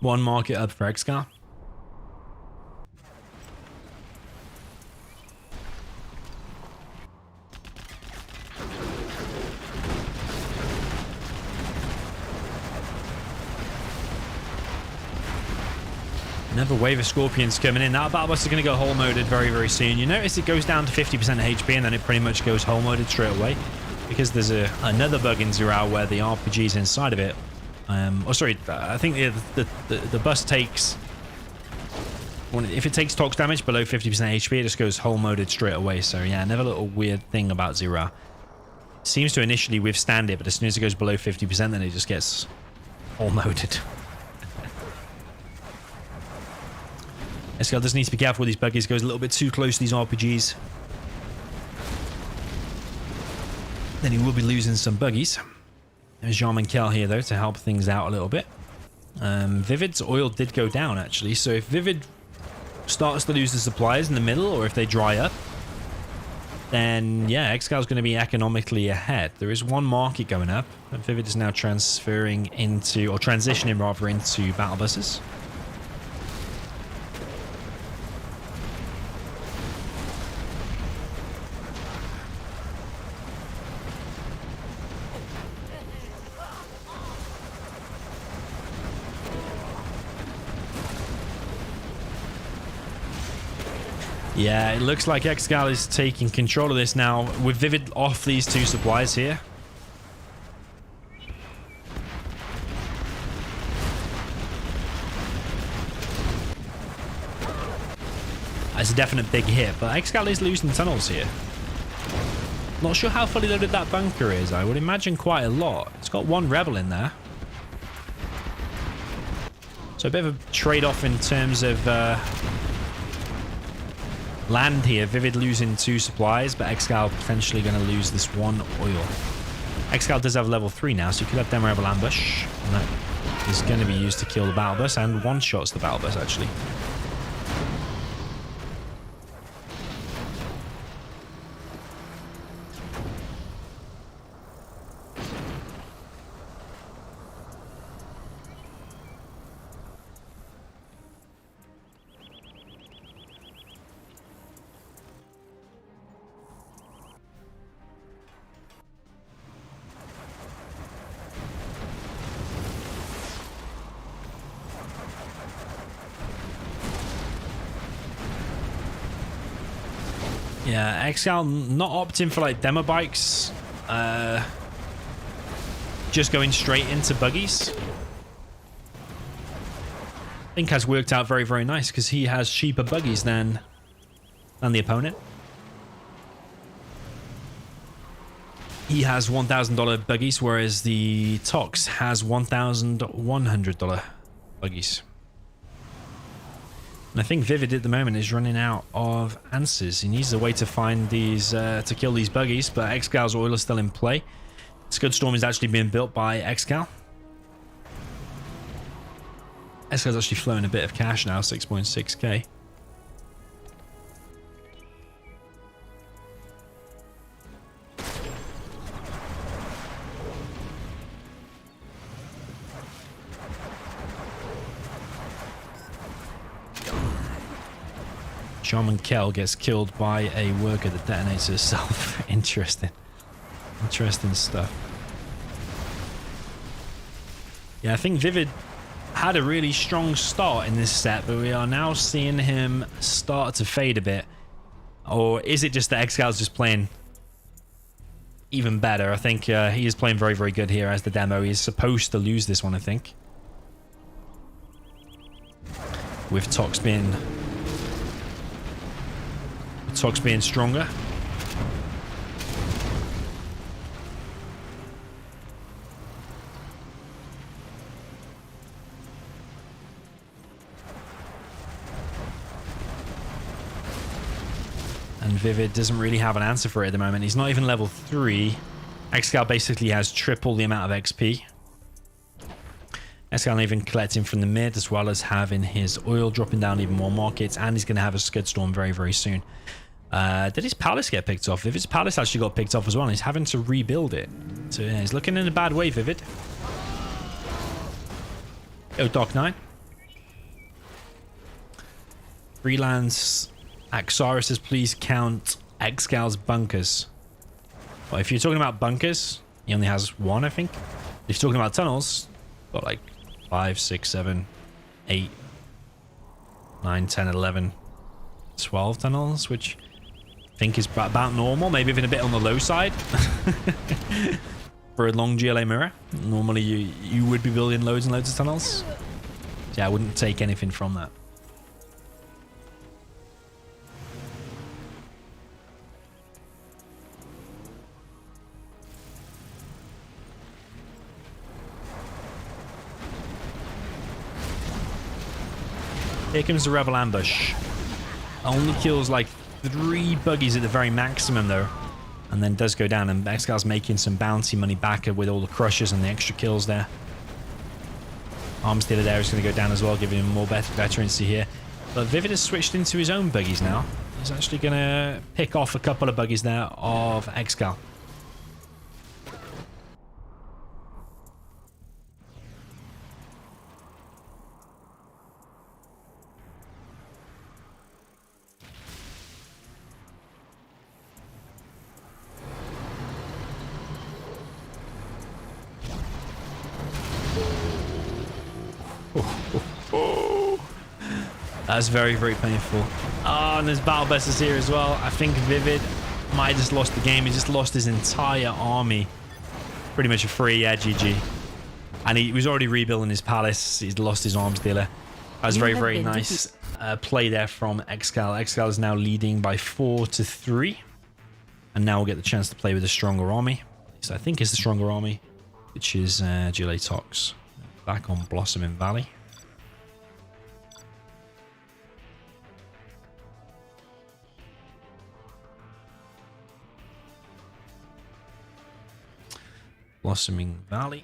One market up for ExCaL. Another wave of Scorpions coming in. That battle bus is going to go hull moded very, very soon. You notice it goes down to 50% HP and then it pretty much goes hull moded straight away. Because there's another bug in Zero where the RPG's inside of it. Oh, sorry, I think the bus takes... If it takes tox damage below 50% HP, it just goes hull moded straight away. So yeah, another little weird thing about Zero. Seems to initially withstand it, but as soon as it goes below 50%, then it just gets hull moded. ExCaL does need to be careful with these buggies. Goes a little bit too close to these RPGs. Then he will be losing some buggies. There's DoMiNaToR here, though, to help things out a little bit. ViViD's oil did go down, actually. So if ViViD starts to lose the supplies in the middle, or if they dry up, then, yeah, ExCal's going to be economically ahead. There is one market going up. And ViViD is now transferring into, or transitioning, rather, into battle buses. Yeah, it looks like ExCaL is taking control of this now with ViViD off these two supplies here. That's a definite big hit, but ExCaL is losing tunnels here. Not sure how fully loaded that bunker is. I would imagine quite a lot. It's got one rebel in there. So a bit of a trade-off in terms of land here. ViViD losing 2 supplies, but ExCaL potentially going to lose this 1 oil. ExCaL does have level 3 now, so you could have Demo Rebel Ambush. And that is going to be used to kill the battle bus, and one-shots the battle bus, actually. Yeah, ExCaL not opting for like demo bikes, just going straight into buggies. I think has worked out very, very nice because he has cheaper buggies than the opponent. He has $1,000 buggies, whereas the Tox has $1,100 buggies. And I think ViViD at the moment is running out of answers. He needs a way to find these, to kill these buggies, but ExCal's oil is still in play. Scudstorm is actually being built by ExCaL. ExCal's actually flowing a bit of cash now, 6.6k. Shaman Kel gets killed by a worker that detonates herself. Interesting. Interesting stuff. Yeah, I think ViViD had a really strong start in this set, but we are now seeing him start to fade a bit. Or is it just that ExCal's just playing even better? I think he is playing very, very good here as the demo. He is supposed to lose this one, I think. With Tox being stronger. And ViViD doesn't really have an answer for it at the moment. He's not even level 3. ExCaL basically has triple the amount of XP. ExCaL even collecting from the mid, as well as having his oil dropping down even more markets, and he's going to have a Scudstorm very, very soon. Did his palace get picked off? If his palace actually got picked off as well, and he's having to rebuild it. So yeah, he's looking in a bad way, ViViD. Yo, Doc 9. Freelance Axaris says, please count ExCal's bunkers. Well, if you're talking about bunkers, he only has 1, I think. If you're talking about tunnels, got like 5, 6, 7, 8, 9, 10, 11, 12 tunnels, which I think is about normal, maybe even a bit on the low side for a long GLA mirror. Normally you would be building loads and loads of tunnels. So yeah, I wouldn't take anything from that. Here comes the Rebel Ambush. Only kills like 3 buggies at the very maximum though. And then does go down, and ExCal's making some bounty money back with all the crushers and the extra kills there. Arms dealer there is going to go down as well, giving him more veterancy here. But ViViD has switched into his own buggies now. He's actually going to pick off a couple of buggies there of ExCaL. That's very, very painful. Oh, and there's battle besters here as well. I think ViViD might have just lost the game. He just lost his entire army. Pretty much a free, yeah, GG. And he was already rebuilding his palace. He's lost his arms dealer. That was very, very nice play there from ExCaL. ExCaL is now leading by 4-3. And now we'll get the chance to play with a stronger army. At least I think it's the stronger army, which is DoMiNaToR. Back on Blossoming Valley. Blossoming Valley.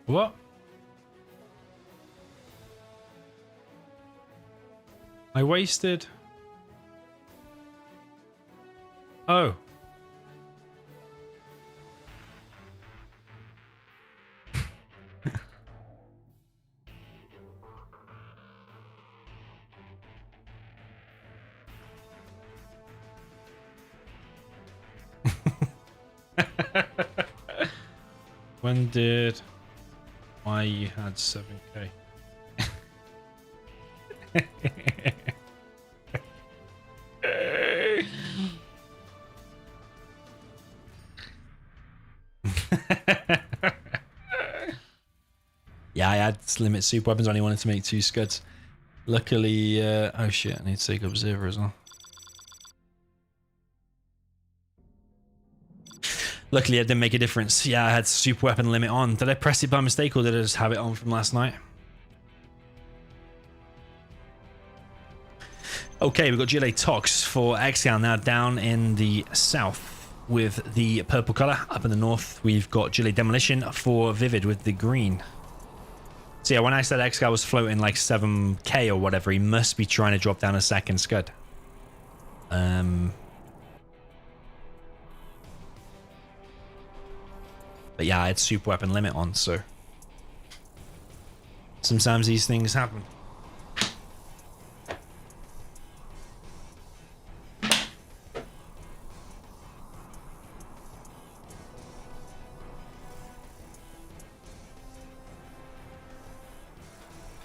What? I wasted. Oh. When did why you had 7k? Yeah, I had limit super weapons. Only wanted to make 2 scuds. Luckily, oh shit, I need to take observer as well. Luckily, it didn't make a difference. Yeah, I had super weapon limit on. Did I press it by mistake or did I just have it on from last night? Okay, we've got DoMiNaToR for ExCaL now down in the south with the purple color. Up in the north, we've got Demolition for ViViD with the green. So yeah, when I said ExCaL was floating like 7k or whatever, he must be trying to drop down a second scud. But yeah, I had super weapon limit on, so sometimes these things happen.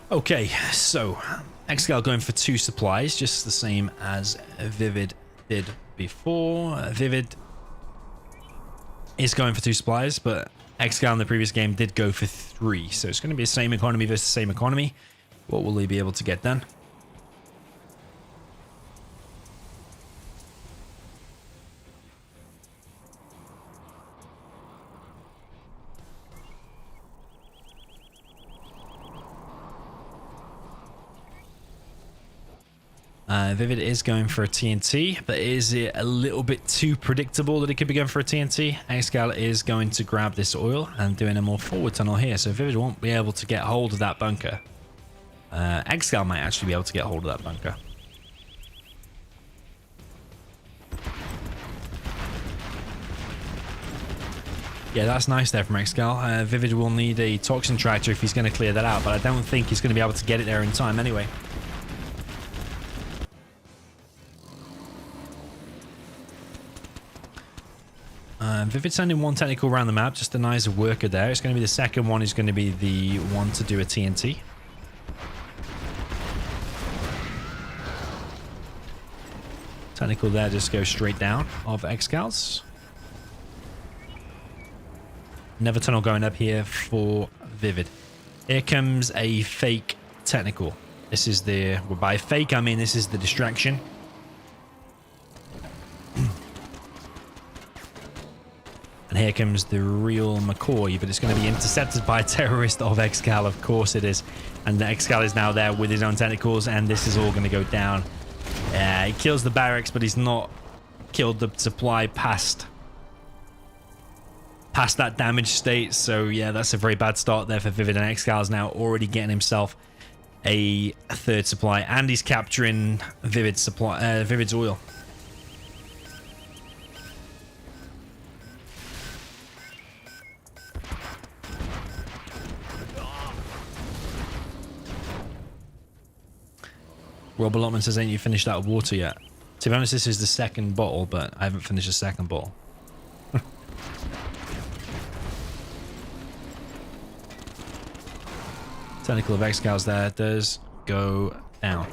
Okay, so ExCaL going for 2 supplies, just the same as ViViD did before. ViViD is going for 2 supplies, but ExCaL in the previous game did go for 3. So it's going to be the same economy versus same economy. What will he be able to get done? ViViD is going for a TNT, but is it a little bit too predictable that it could be going for a TNT? ExCaL is going to grab this oil and doing a more forward tunnel here, so ViViD won't be able to get hold of that bunker. ExCaL might actually be able to get hold of that bunker. Yeah, that's nice there from ExCaL. ViViD will need a toxin tractor if he's going to clear that out, but I don't think he's going to be able to get it there in time anyway. ViViD sending one technical around the map, just denies a worker there. It's going to be the second one is going to be the one to do a TNT. Technical there just goes straight down of ExCaL's. Another tunnel going up here for ViViD. Here comes a fake technical. This is the, well, by fake I mean this is the distraction. And here comes the real McCoy, but it's going to be intercepted by a terrorist of ExCaL. Of course it is. And the ExCaL is now there with his own tentacles, and this is all going to go down. He kills the barracks, but he's not killed the supply past that damage state. So yeah, that's a very bad start there for ViViD, and ExCaL is now already getting himself a third supply, and he's capturing ViViD's supply, ViViD's oil. Rob Allotment says, ain't you finished that water yet? To be honest, this is the second bottle, but I haven't finished the second bottle. Technical of ExCaL's there does go down.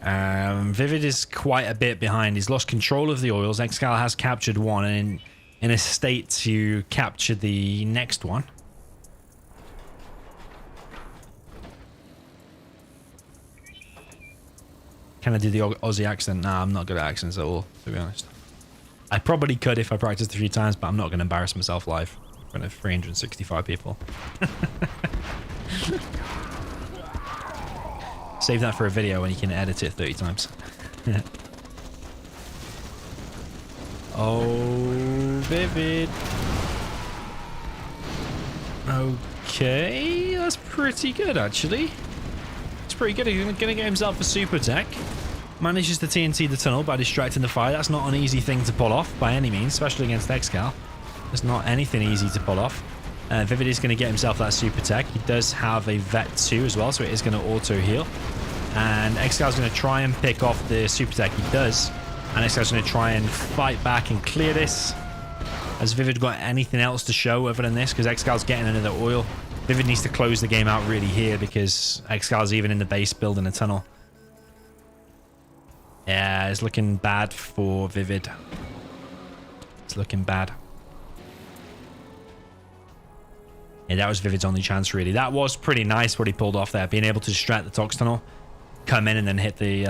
ViViD is quite a bit behind. He's lost control of the oils. ExCaL has captured one and in a state to capture the next one. Can I do the Aussie accent? Nah, I'm not good at accents at all, to be honest. I probably could if I practiced a few times, but I'm not going to embarrass myself live in front of 365 people. Save that for a video when you can edit it 30 times. Oh, ViViD. Okay, that's pretty good, actually. Pretty good. He's going to get himself a super tech. Manages to TNT the tunnel by distracting the fire. That's not an easy thing to pull off by any means, especially against ExCaL. It's not anything easy to pull off. ViViD is going to get himself that super tech. He does have a vet 2 as well, so it is going to auto heal. And ExCaL is going to try and pick off the super tech. He does. And ExCaL is going to try and fight back and clear this. Has ViViD got anything else to show other than this? Because ExCaL is getting another oil. ViViD needs to close the game out really here because ExCaL's even in the base building a tunnel. Yeah, it's looking bad for ViViD. It's looking bad. Yeah, that was ViVid's only chance really. That was pretty nice what he pulled off there. Being able to distract the Tox tunnel, come in and then hit the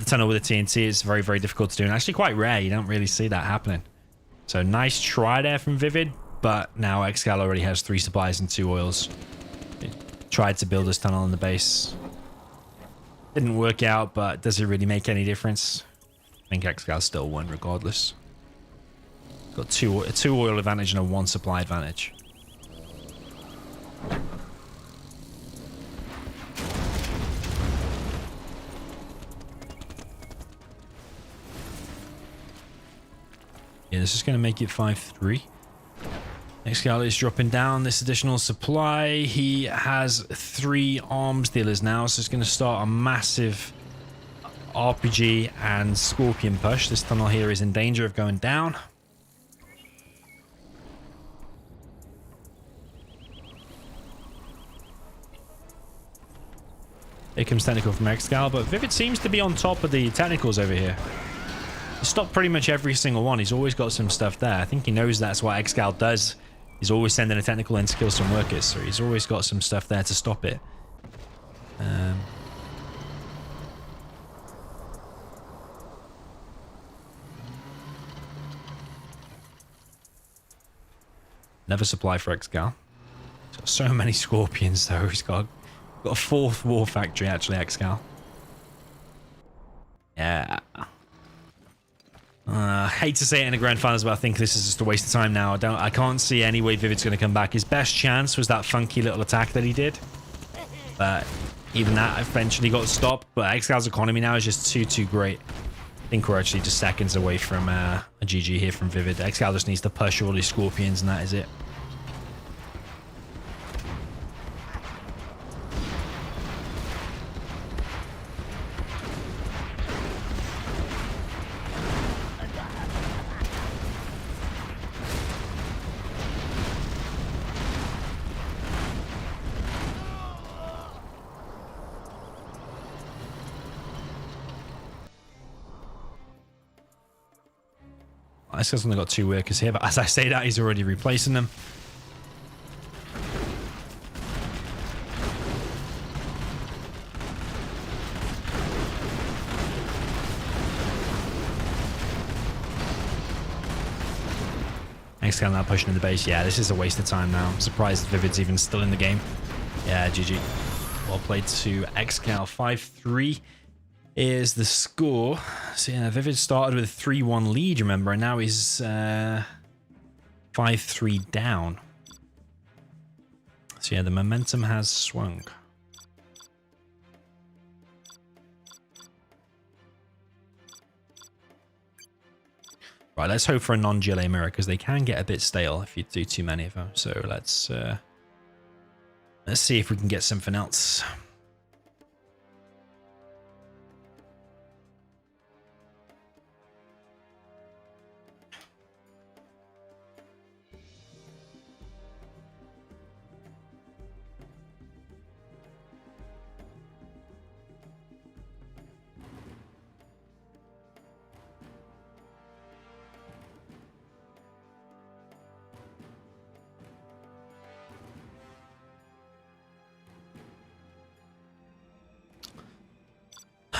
tunnel with a TNT is very, very difficult to do. And actually quite rare. You don't really see that happening. So nice try there from ViViD. But now ExCaL already has 3 supplies and 2 oils. He tried to build this tunnel in the base. Didn't work out, but does it really make any difference? I think ExCaL still won regardless. Got a 2 oil advantage and a 1 supply advantage. Yeah, this is going to make it 5-3. ExCaL is dropping down this additional supply. He has 3 arms dealers now, so it's going to start a massive RPG and Scorpion push. This tunnel here is in danger of going down. Here comes technical from ExCaL, but ViViD seems to be on top of the technicals over here. He's stopped pretty much every single one. He's always got some stuff there. I think he knows that's what ExCaL does. He's always sending a technical in to kill some workers, so he's always got some stuff there to stop it. Never supply for ExCaL. He's got so many Scorpions though. He's got a 4th war factory actually, ExCaL. Yeah. I hate to say it in the grand finals, but I think this is just a waste of time now. I can't see any way ViVid's going to come back. His best chance was that funky little attack that he did, but even that eventually got stopped. But ExCaL's economy now is just too great. I think we're actually just seconds away from a GG here from ViViD. ExCaL just needs to push all his Scorpions, and that is it. ExCal's only got 2 workers here, but as I say that, he's already replacing them. ExCal now pushing in the base. Yeah, this is a waste of time now. I'm surprised ViViD's even still in the game. Yeah, GG. Well played to ExCal. 5-3 is the score. So yeah, ViViD started with a 3-1 lead, remember, and now he's 5-3 down. So yeah, the momentum has swung. Right, let's hope for a non-GLA mirror, because they can get a bit stale if you do too many of them. So let's see if we can get something else.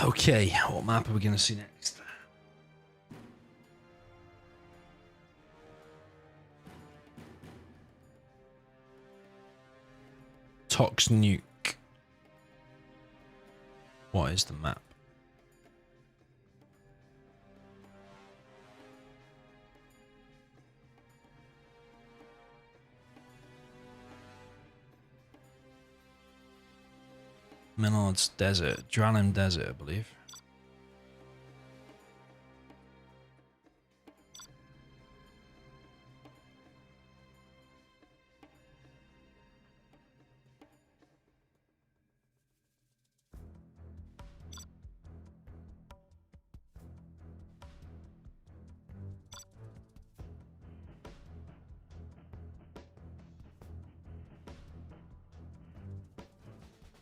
Okay, what map are we going to see next? Tox Nuke. What is the map? Menard's Desert, Dralim Desert, I believe.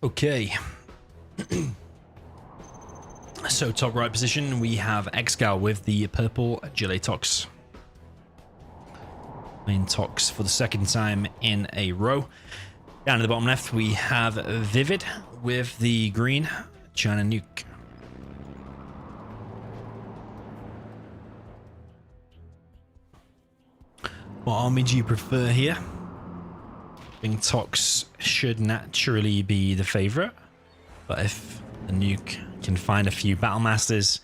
Okay. So top right position, we have ExCaL with the purple GLA Tox. Main Tox for the second time in a row. Down to the bottom left, we have ViViD with the green China Nuke. What army do you prefer here? I think Tox should naturally be the favorite, but if the Nuke can find a few Battle Masters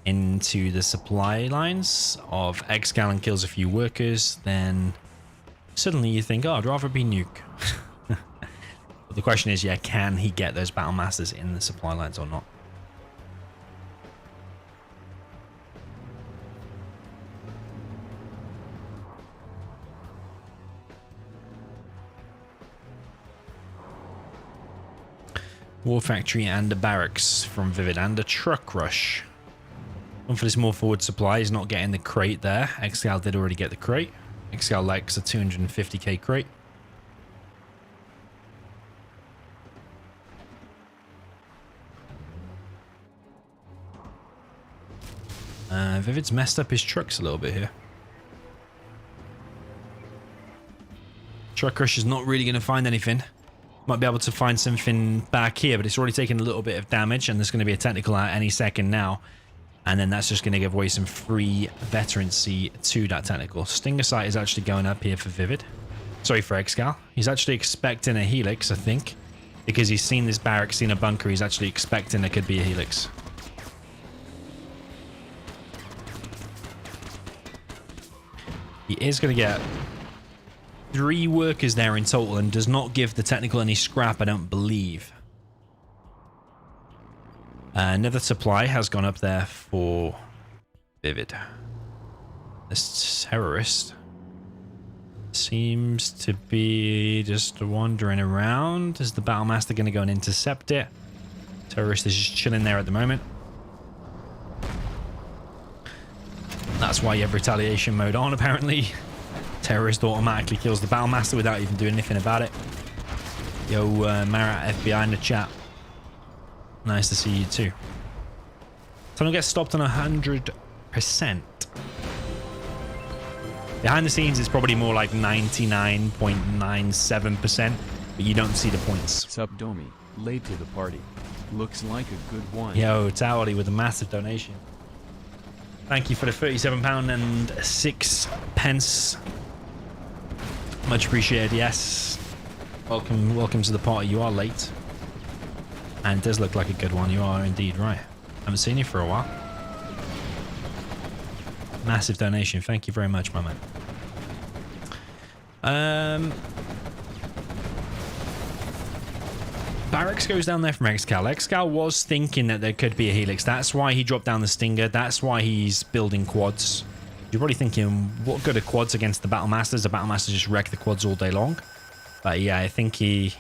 into the supply lines of ExCaL and kills a few workers, then suddenly you think, oh, I'd rather be Nuke. But the question is, yeah, can he get those Battle Masters in the supply lines or not? War Factory and a barracks from ViViD and a truck rush. One for this more forward supply is not getting the crate there. ExCaL did already get the crate. ExCaL likes a 250k crate. ViViD's messed up his trucks a little bit here. Truck rush is not really going to find anything. Might be able to find something back here, but it's already taken a little bit of damage, and there's going to be a technical out any second now. And then that's just going to give away some free veterancy to that technical. Stinger Sight is actually going up here for ViViD. Sorry, for ExCaL. He's actually expecting a Helix, I think. Because he's seen this barrack, seen a bunker, he's actually expecting there could be a Helix. He is going to get 3 workers there in total and does not give the technical any scrap, I don't believe. Another supply has gone up there for ViViD. This terrorist seems to be just wandering around. Is the Battlemaster going to go and intercept it? Terrorist is just chilling there at the moment. That's why you have retaliation mode on, apparently. Terrorist automatically kills the Battlemaster without even doing anything about it. Yo, Marat FBI in the chat. Nice to see you too. Someone gets stopped on 100%. Behind the scenes, it's probably more like 99.97%, but you don't see the points. Sup Domi, late to the party. Looks like a good one. Yo, Towley with a massive donation. Thank you for the £37 and 6 pence. Much appreciated, yes. Welcome to the party. You are late. And it does look like a good one. You are indeed right. Haven't seen you for a while. Massive donation. Thank you very much, my man. Barracks goes down there from ExCaL. ExCaL was thinking that there could be a Helix. That's why he dropped down the Stinger. That's why he's building quads. You're probably thinking, what good are quads against the Battle Masters? The Battle Masters just wreck the quads all day long. But yeah, I think he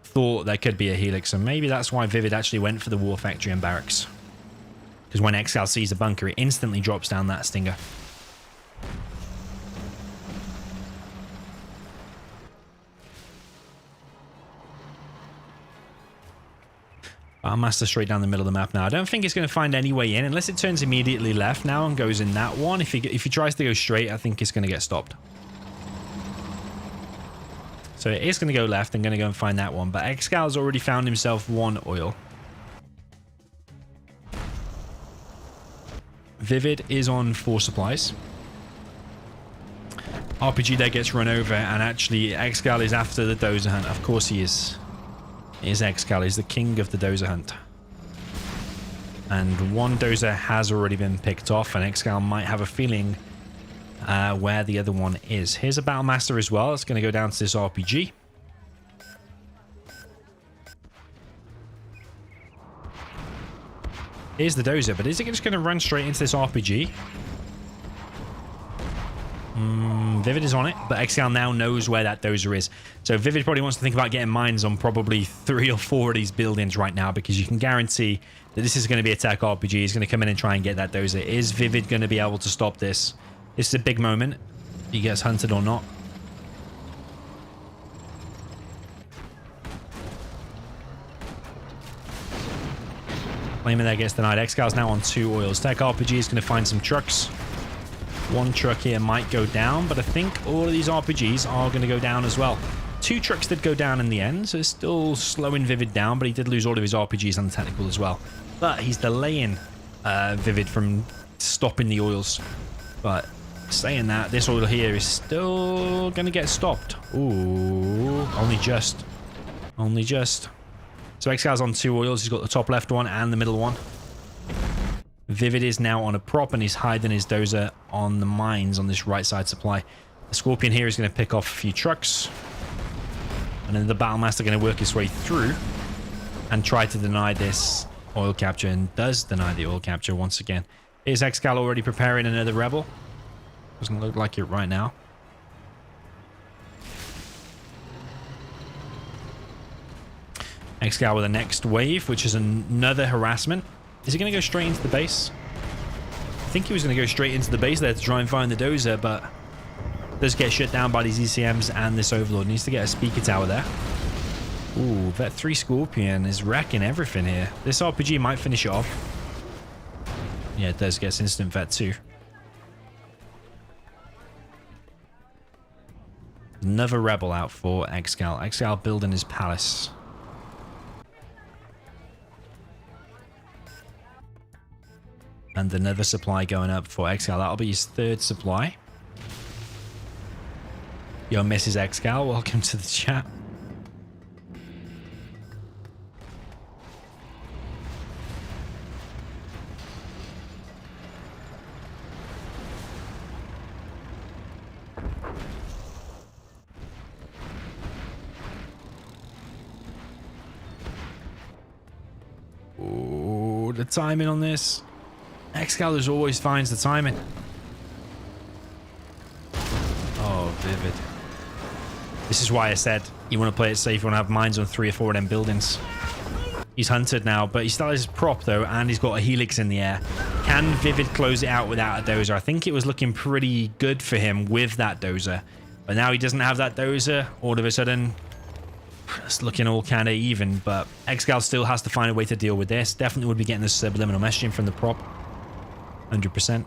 thought there could be a Helix. And maybe that's why ViViD actually went for the War Factory and Barracks. Because when ExCaL sees a bunker, it instantly drops down that Stinger. Master straight down the middle of the map now. I don't think it's going to find any way in unless it turns immediately left now and goes in that one. If he tries to go straight, I think it's going to get stopped. So it is going to go left and going to go and find that one. But ExCal's already found himself one oil. ViViD is on 4 supplies. RPG there gets run over, and actually ExCaL is after the dozer hunt. Of course he is. Is ExCaL. He's the king of the dozer hunt. And one dozer has already been picked off, and ExCaL might have a feeling where the other one is. Here's a Battle Master as well. It's going to go down to this RPG. Here's the dozer, but is it just going to run straight into this RPG? ViViD is on it, but ExCaL now knows where that dozer is. So ViViD probably wants to think about getting mines on probably 3 or 4 of these buildings right now, because you can guarantee that this is going to be a tech RPG. He's going to come in and try and get that dozer. Is ViViD going to be able to stop this? This is a big moment. He gets hunted or not. Flamer there gets denied. ExCal's now on 2 oils. Tech RPG is going to find some trucks. One truck here might go down, but I think all of these RPGs are going to go down as well. 2 trucks did go down in the end, so it's still slowing ViViD down, but he did lose all of his RPGs on the technical as well. But he's delaying ViViD from stopping the oils. But saying that, this oil here is still going to get stopped. Ooh, only just. Only just. So ExCal's on 2 oils. He's got the top left one and the middle one. ViViD is now on a prop, and he's hiding his dozer on the mines on this right side supply. The Scorpion here is going to pick off a few trucks. And then the Battle Master going to work his way through and try to deny this oil capture, and does deny the oil capture once again. Is ExCaL already preparing another rebel? Doesn't look like it right now. ExCaL with the next wave, which is another harassment. Is he going to go straight into the base? I think he was going to go straight into the base there to try and find the dozer, but does get shut down by these ECMs, and this Overlord needs to get a speaker tower there. Ooh, Vet 3 Scorpion is wrecking everything here. This RPG might finish it off. Yeah, it does. Gets instant Vet 2. Another rebel out for ExCaL. ExCaL building his palace. And another supply going up for ExCaL. That'll be his 3rd supply. Yo, Mrs. ExCaL, welcome to the chat. Ooh, the timing on this. ExCaL always finds the timing. Oh, ViViD. This is why I said you want to play it safe. You want to have mines on 3 or 4 of them buildings. He's hunted now, but he still has his prop though, and he's got a Helix in the air. Can ViViD close it out without a dozer? I think it was looking pretty good for him with that dozer, but now he doesn't have that dozer. All of a sudden, it's looking all kind of even. But ExCaL still has to find a way to deal with this. Definitely would be getting the subliminal messaging from the prop. 100%.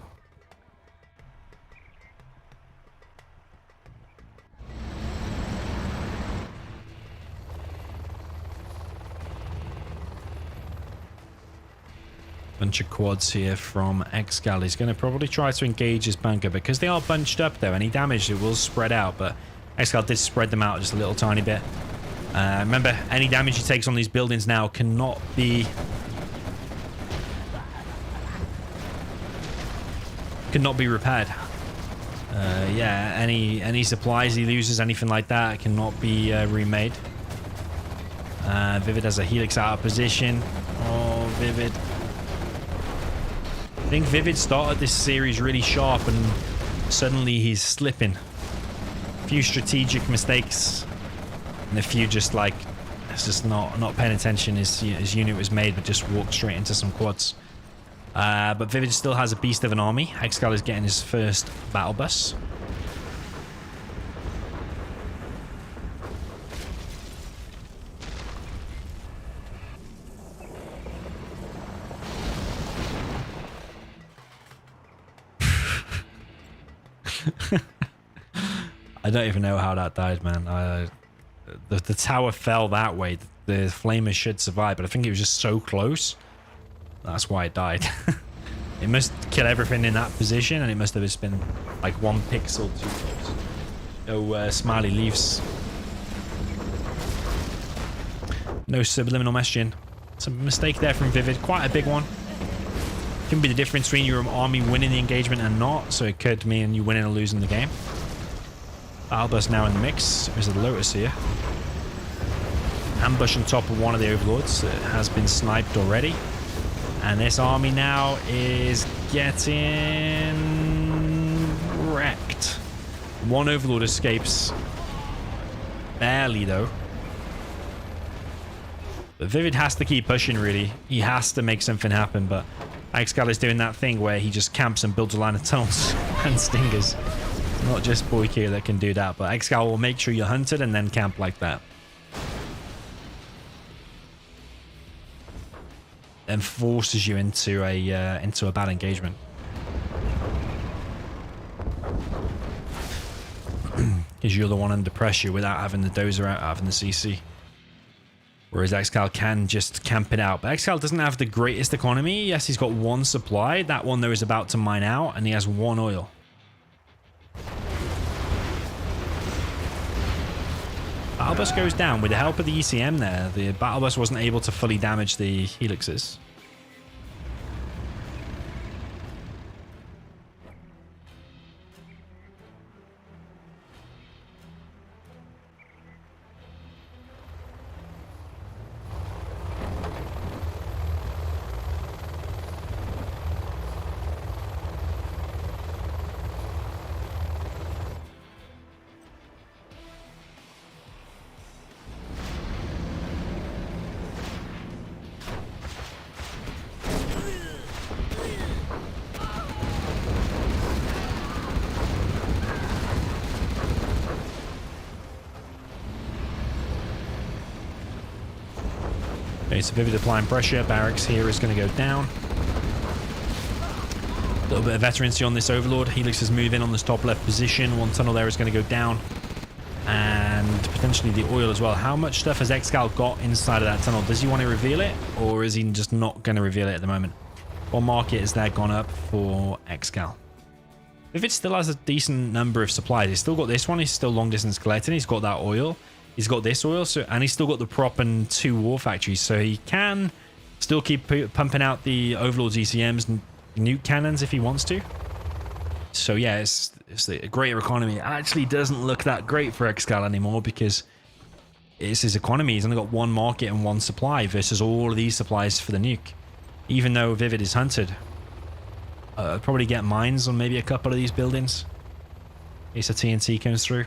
bunch of quads here from ExCaL. He's going to probably try to engage his bunker because they are bunched up though. Any damage, it will spread out, but ExCaL did spread them out just a little tiny bit. Remember, any damage he takes on these buildings now cannot be repaired. Yeah, any supplies he loses, anything like that, cannot be remade. ViViD has a Helix out of position. Oh, ViViD. I think ViViD started this series really sharp and suddenly he's slipping. A few strategic mistakes and a few just like, it's just not paying attention. His unit was made but just walked straight into some quads. But ViViD still has a beast of an army. ExCaL is getting his first battle bus. I don't even know how that died, man. The tower fell that way. The flamers should survive, but I think it was just so close. That's why it died. It must kill everything in that position, and it must have just been like 1 pixel too close. No smiley leaves. No subliminal messaging. It's a mistake there from ViViD. Quite a big one. Can be the difference between your army winning the engagement and not, so it could mean you winning or losing the game. Battle bus now in the mix. There's a Lotus here. Ambush on top of one of the overlords. It has been sniped already. And this army now is getting wrecked. One overlord escapes. Barely, though. But ViViD has to keep pushing, really. He has to make something happen, but ExCaL is doing that thing where he just camps and builds a line of tunnels and stingers. It's not just Boyke that can do that, but ExCaL will make sure you're hunted and then camp like that. And forces you into a bad engagement. Because you're the one under pressure without having the dozer out, having the CC. Whereas ExCaL can just camp it out. But ExCaL doesn't have the greatest economy. Yes, he's got 1 supply. That one though is about to mine out, and he has 1 oil. Battle bus goes down with the help of the ECM there. The battle bus wasn't able to fully damage the helixes. Okay, so ViViD applying pressure. Barracks here is going to go down. A little bit of veterancy on this overlord. Helix is moving on this top left position. 1 tunnel there is going to go down. And potentially the oil as well. How much stuff has ExCaL got inside of that tunnel? Does he want to reveal it? Or is he just not going to reveal it at the moment? What market has that gone up for ExCaL? ViViD still has a decent number of supplies. He's still got this one. He's still long distance collecting. He's got that oil. He's got this oil, and he's still got the prop and 2 war factories, so he can still keep pumping out the Overlord's ECMs and nuke cannons if he wants to. So yeah, it's a greater economy. It actually doesn't look that great for ExCaL anymore because it's his economy. He's only got 1 market and 1 supply versus all of these supplies for the nuke. Even though ViViD is hunted. Probably get mines on maybe a couple of these buildings in case a TNT comes through.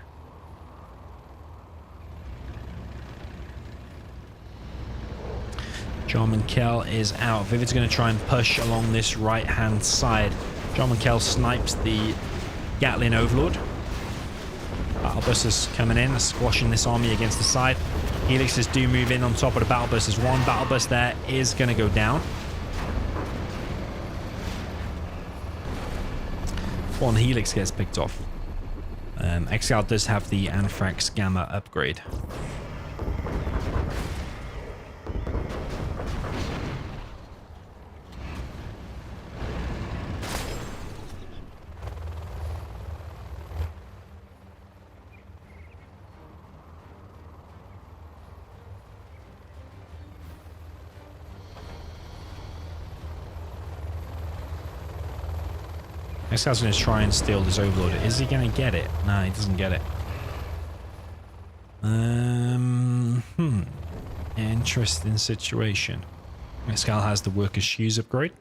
DoMiNaToR is out. ViViD's going to try and push along this right-hand side. DoMiNaToR snipes the Gatling Overlord. Battle buses coming in, squashing this army against the side. Helixes do move in on top of the battle buses. 1 battle bus there is going to go down. 1 Helix gets picked off. ExCaL does have the Anthrax Gamma upgrade. ExCal's going to try and steal this Overlord. Is he going to get it? No, he doesn't get it. Interesting situation. ExCaL has the Worker's Shoes upgrade.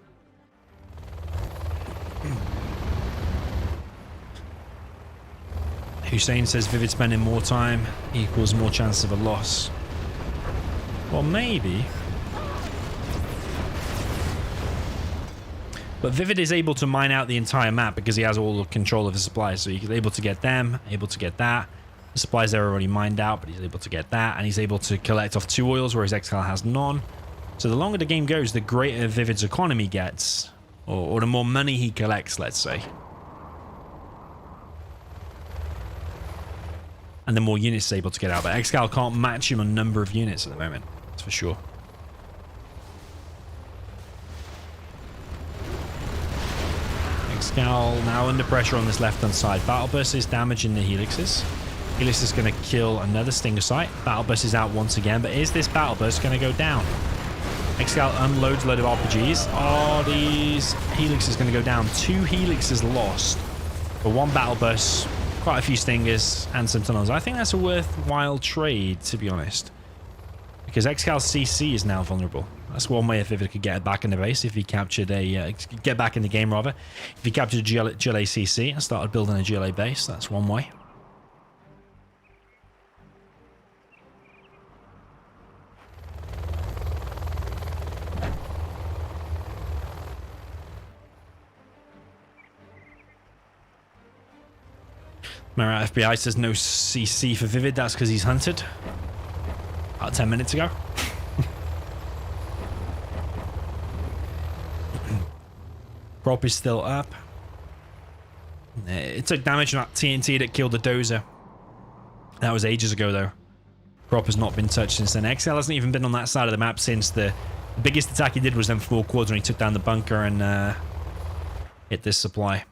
Hussein says ViViD spending more time equals more chance of a loss. Well, maybe. But ViViD is able to mine out the entire map because he has all the control of the supplies. So he's able to get them, able to get that. The supplies there are already mined out, but he's able to get that. And he's able to collect off 2 oils, whereas ExCaL has none. So the longer the game goes, the greater ViViD's economy gets. Or the more money he collects, let's say. And the more units he's able to get out. But ExCaL can't match him on number of units at the moment. That's for sure. ExCaL now under pressure on this left-hand side. Battle Burst is damaging the Helixes. Helix is going to kill another Stinger Sight. Battle Burst is out once again. But is this Battle Burst going to go down? ExCaL unloads a load of RPGs. Oh, these Helix is going to go down. 2 Helixes lost. But 1 Battle Burst. Quite a few Stingers and some tunnels. I think that's a worthwhile trade, to be honest. Because ExCal's CC is now vulnerable. That's one way if ViViD could get back in the base. If he captured a... get back in the game, rather. If he captured a GLA CC and started building a GLA base, that's one way. Marat FBI says no CC for ViViD. That's because he's hunted. About 10 minutes ago. Prop is still up. It took damage from that TNT that killed the dozer. That was ages ago, though. Prop has not been touched since then. ExCaL hasn't even been on that side of the map since the biggest attack he did was them 4 quads when he took down the bunker and hit this supply.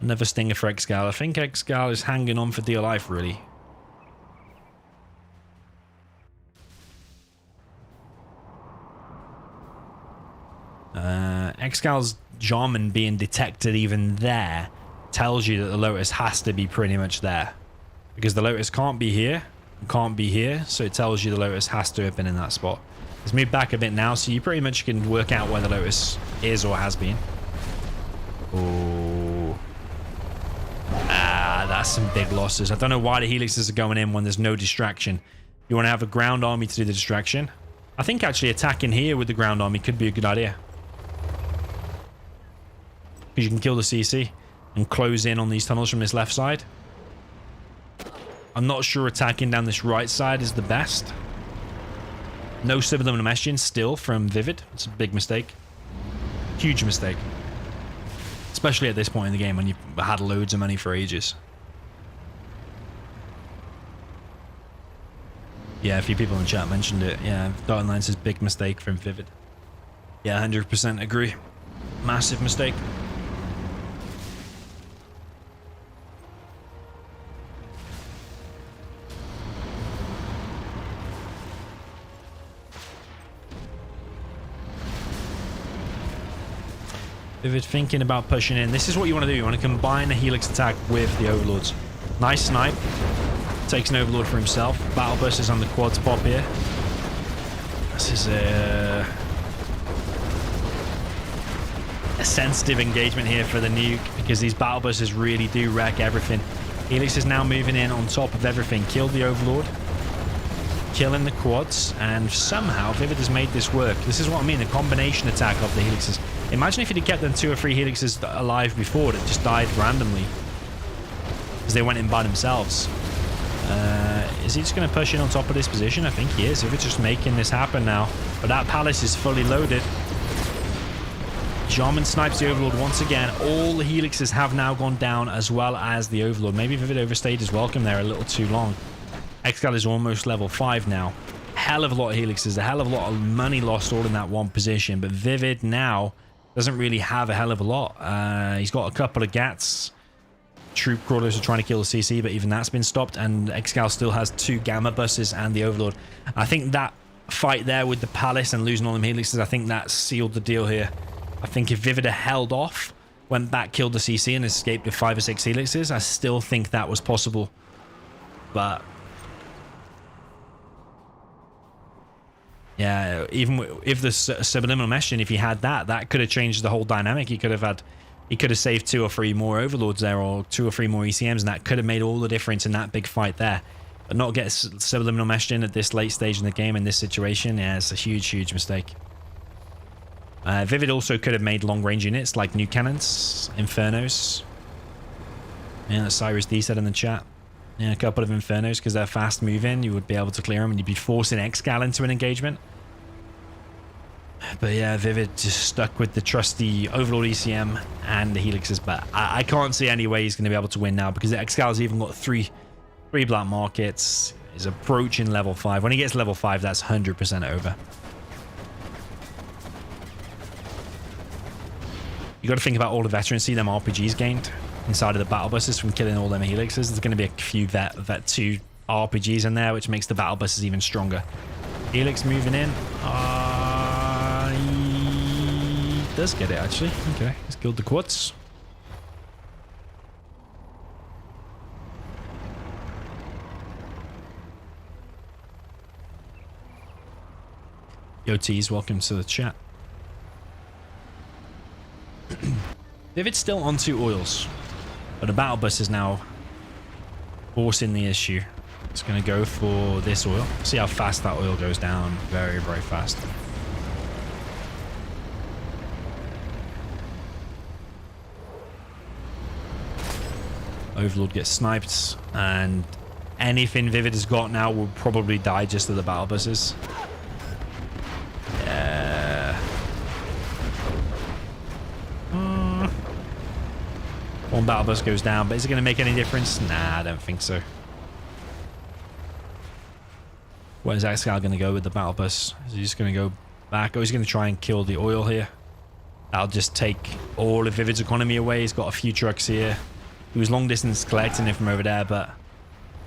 Another Stinger for ExCaL. I think ExCaL is hanging on for dear life, really. ExCal's Jarman being detected even there tells you that the Lotus has to be pretty much there. Because the Lotus can't be here, so it tells you the Lotus has to have been in that spot. It's moved back a bit now, so you pretty much can work out where the Lotus is or has been. Oh. That's some big losses. I don't know why the Helixes are going in when there's no distraction. You want to have a ground army to do the distraction. I think actually attacking here with the ground army could be a good idea. Because you can kill the CC and close in on these tunnels from this left side. I'm not sure attacking down this right side is the best. No subliminal messaging still from ViViD. It's a big mistake. Huge mistake. Especially at this point in the game when you've had loads of money for ages. Yeah, a few people in the chat mentioned it. Yeah, Dark Line says big mistake from ViViD. Yeah, 100% agree. Massive mistake. ViViD thinking about pushing in. This is what you want to do. You want to combine a Helix attack with the Overlords. Nice snipe. Takes an Overlord for himself. Battle Burst is on the quad pop here. This is a sensitive engagement here for the nuke because these Battle Bursts really do wreck everything. Helix is now moving in on top of everything. Killed the Overlord. Killing the quads. And somehow ViViD has made this work. This is what I mean. The combination attack of the Helixes. Imagine if he'd kept them 2 or 3 Helixes alive before that just died randomly. Because they went in by themselves. Is he just going to push in on top of this position? I think he is. If it's just making this happen now. But that palace is fully loaded. Jarman snipes the Overlord once again. All the Helixes have now gone down as well as the Overlord. Maybe ViViD overstayed his welcome there a little too long. ExCaL is almost level 5 now. Hell of a lot of Helixes. A hell of a lot of money lost all in that one position. But ViViD now doesn't really have a hell of a lot. He's got a couple of Gats. Troop crawlers are trying to kill the CC, but even that's been stopped. And ExCaL still has 2 Gamma buses and the Overlord. I think that fight there with the Palace and losing all them helixes, I think that sealed the deal here. I think if ViViD had held off, went back, killed the CC, and escaped with 5 or 6 helixes, I still think that was possible. But yeah, even if the subliminal meshing, if he had that, that could have changed the whole dynamic. He could have saved 2 or 3 more overlords there, or 2 or 3 more ECMs, and that could have made all the difference in that big fight there. But not get subliminal meshed in at this late stage in the game in this situation, yeah, it's a huge mistake. ViViD also could have made long-range units like new cannons, Infernos. Yeah, Cyrus D said in the chat. Yeah, a couple of Infernos, because they're fast moving. You would be able to clear them, and you'd be forcing ExCaL into an engagement. But yeah, ViViD just stuck with the trusty Overlord ECM and the helixes. But I can't see any way he's going to be able to win now, because ExCal's even got 3 black markets. He's approaching level 5. When he gets level 5, that's 100% over. You got to think about all the veterans. See them RPGs gained inside of the battle buses from killing all them helixes. There's going to be a few vet 2 RPGs in there, which makes the battle buses even stronger. Helix moving in. He does get it, actually. Okay, let's kill the quads. Yo, T's, welcome to the chat. ViViD's still on 2 oils, but the battle bus is now forcing the issue. It's going to go for this oil. See how fast that oil goes down. Very fast. Overlord gets sniped, and anything ViViD has got now will probably die just to the battle buses. Yeah. One battle bus goes down, but is it going to make any difference? Nah, I don't think so. Where is ExCaL going to go with the battle bus? Is he just going to go back? Oh, he's going to try and kill the oil here. That'll just take all of ViViD's economy away. He's got a few trucks here. He was long distance collecting it from over there, but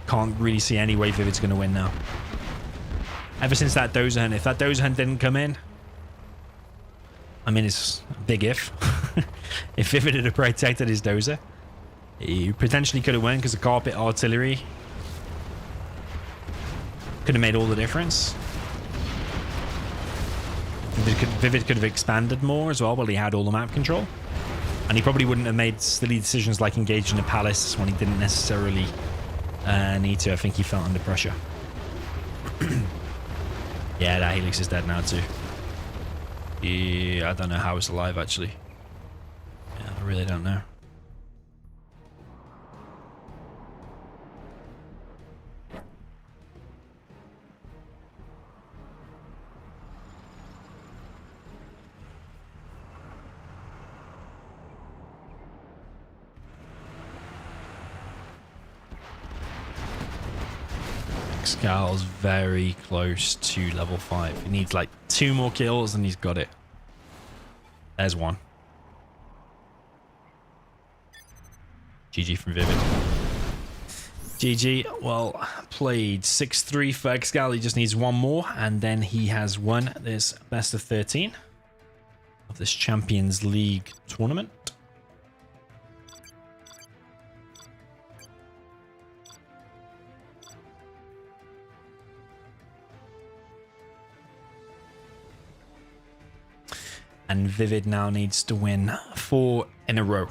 can't really see any way ViViD's going to win now. Ever since that dozer hunt, if that dozer hunt didn't come in, I mean, it's a big if. If ViViD had protected his dozer, he potentially could have won, because the carpet artillery could have made all the difference. ViViD could have expanded more as well while he had all the map control. And he probably wouldn't have made silly decisions like engaging the palace when he didn't necessarily need to. I think he felt under pressure. Yeah, that helix is dead now too. Yeah, I don't know how it's alive actually. Yeah, I really don't know. ExCal's very close to level 5. He needs like 2 more kills and he's got it. There's one. GG from ViViD. GG. Well played. 6-3 for ExCaL. He just needs 1 more and then he has won this best of 13 of this Champions League tournament. And ViViD now needs to win 4 in a row.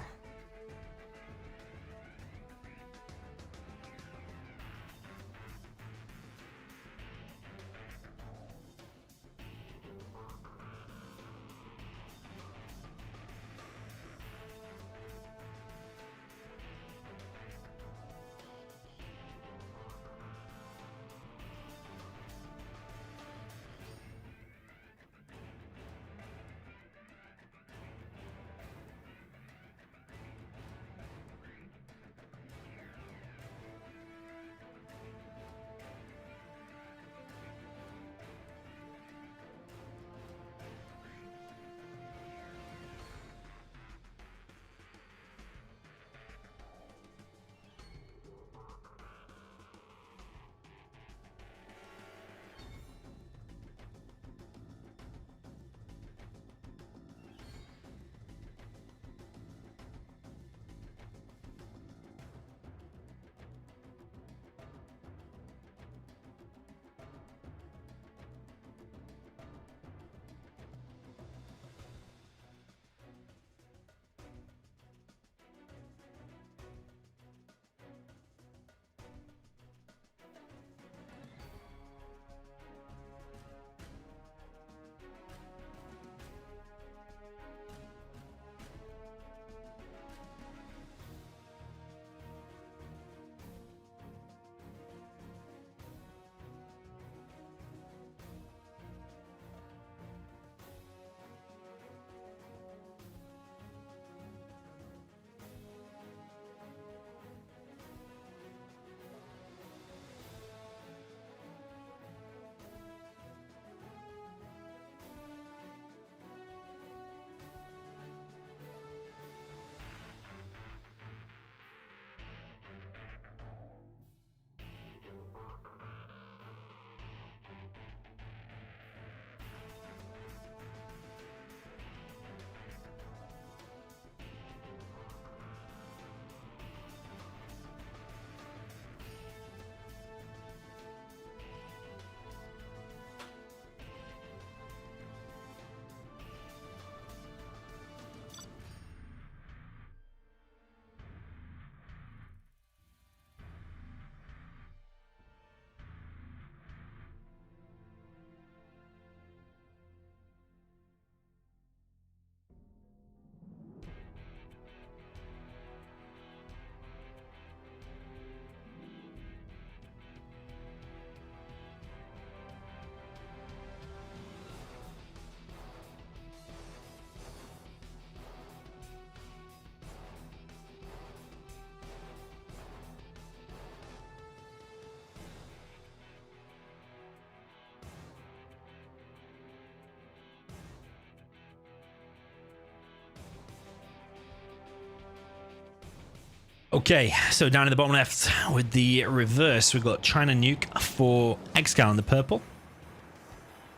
Okay, so down in the bottom left with the reverse, we've got China Nuke for ExCaL in the purple.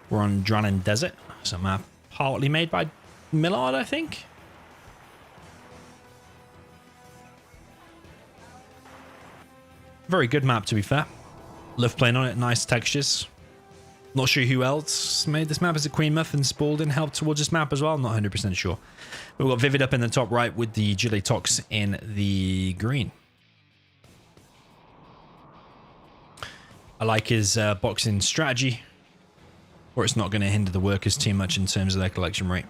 We're on Dranin Desert, so map partly made by Millard, I think. Very good map, to be fair. Love playing on it, nice textures. Not sure who else made this map. Is it Queen Muff and Spalding helped towards this map as well? I'm not 100% sure. We've got ViViD up in the top right with the Gile Tox in the green. I like his boxing strategy, or it's not going to hinder the workers too much in terms of their collection rate.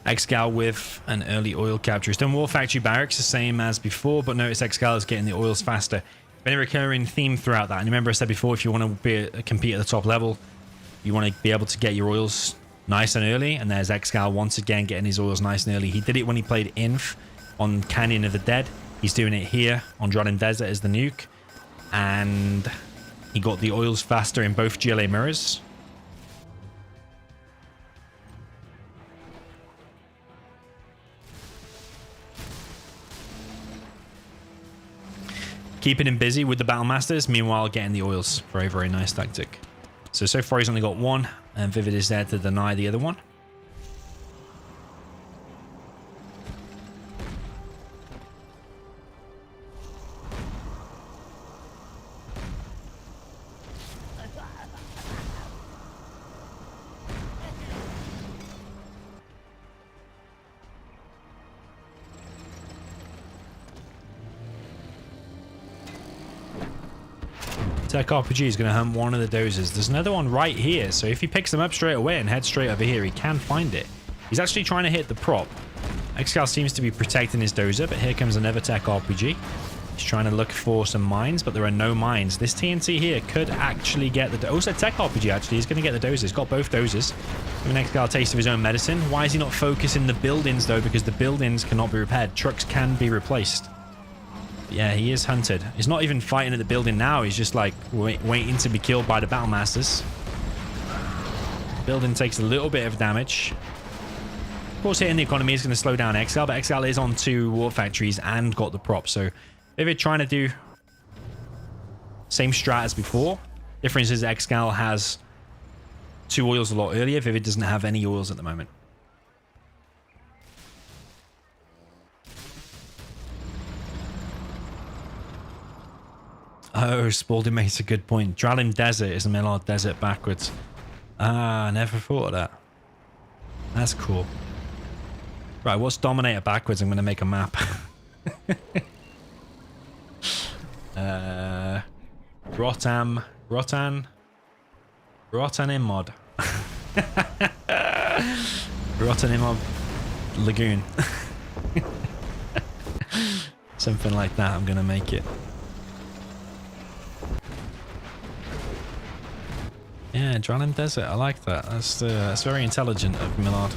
ExCaL with an early oil capture. It's done War Factory Barracks, the same as before, but notice ExCaL is getting the oils faster. Been a recurring theme throughout that. And remember I said before, if you want to compete at the top level, you want to be able to get your oils nice and early. And there's ExCaL once again getting his oils nice and early. He did it when he played Inf on Canyon of the Dead. He's doing it here on Dranin Desert as the nuke. And he got the oils faster in both GLA mirrors. Keeping him busy with the Battle Masters, meanwhile getting the oils. Very, very nice tactic. So far he's only got one, and ViViD is there to deny the other one. Tech RPG is going to hunt one of the dozers. There's another one right here, so if he picks them up straight away and heads straight over here, he can find it. He's actually trying to hit the prop. ExCaL seems to be protecting his dozer, but here comes another Tech RPG. He's trying to look for some mines, but there are no mines. This TNT here could actually get the... Also, Tech RPG actually is going to get the dozers. He's got both dozers. Giving ExCaL a taste of his own medicine. Why is he not focusing the buildings, though? Because the buildings cannot be repaired. Trucks can be replaced. Yeah, he is hunted. He's not even fighting at the building now. He's just like waiting to be killed by the Battle Masters. The building takes a little bit of damage. Of course, hitting the economy is going to slow down ExCaL, but ExCaL is on 2 war factories and got the prop. So ViViD trying to do same strat as before. Difference is ExCaL has 2 oils a lot earlier. ViViD doesn't have any oils at the moment. Oh, Spalding makes a good point. Dranin Desert is a Millard Desert backwards. Ah, I never thought of that. That's cool. Right, what's Dominator backwards? I'm going to make a map. Rotan Immod. Rotan Immod Lagoon. Something like that, I'm going to make it. Yeah, Dranin Desert. I like that. That's very intelligent of Millard.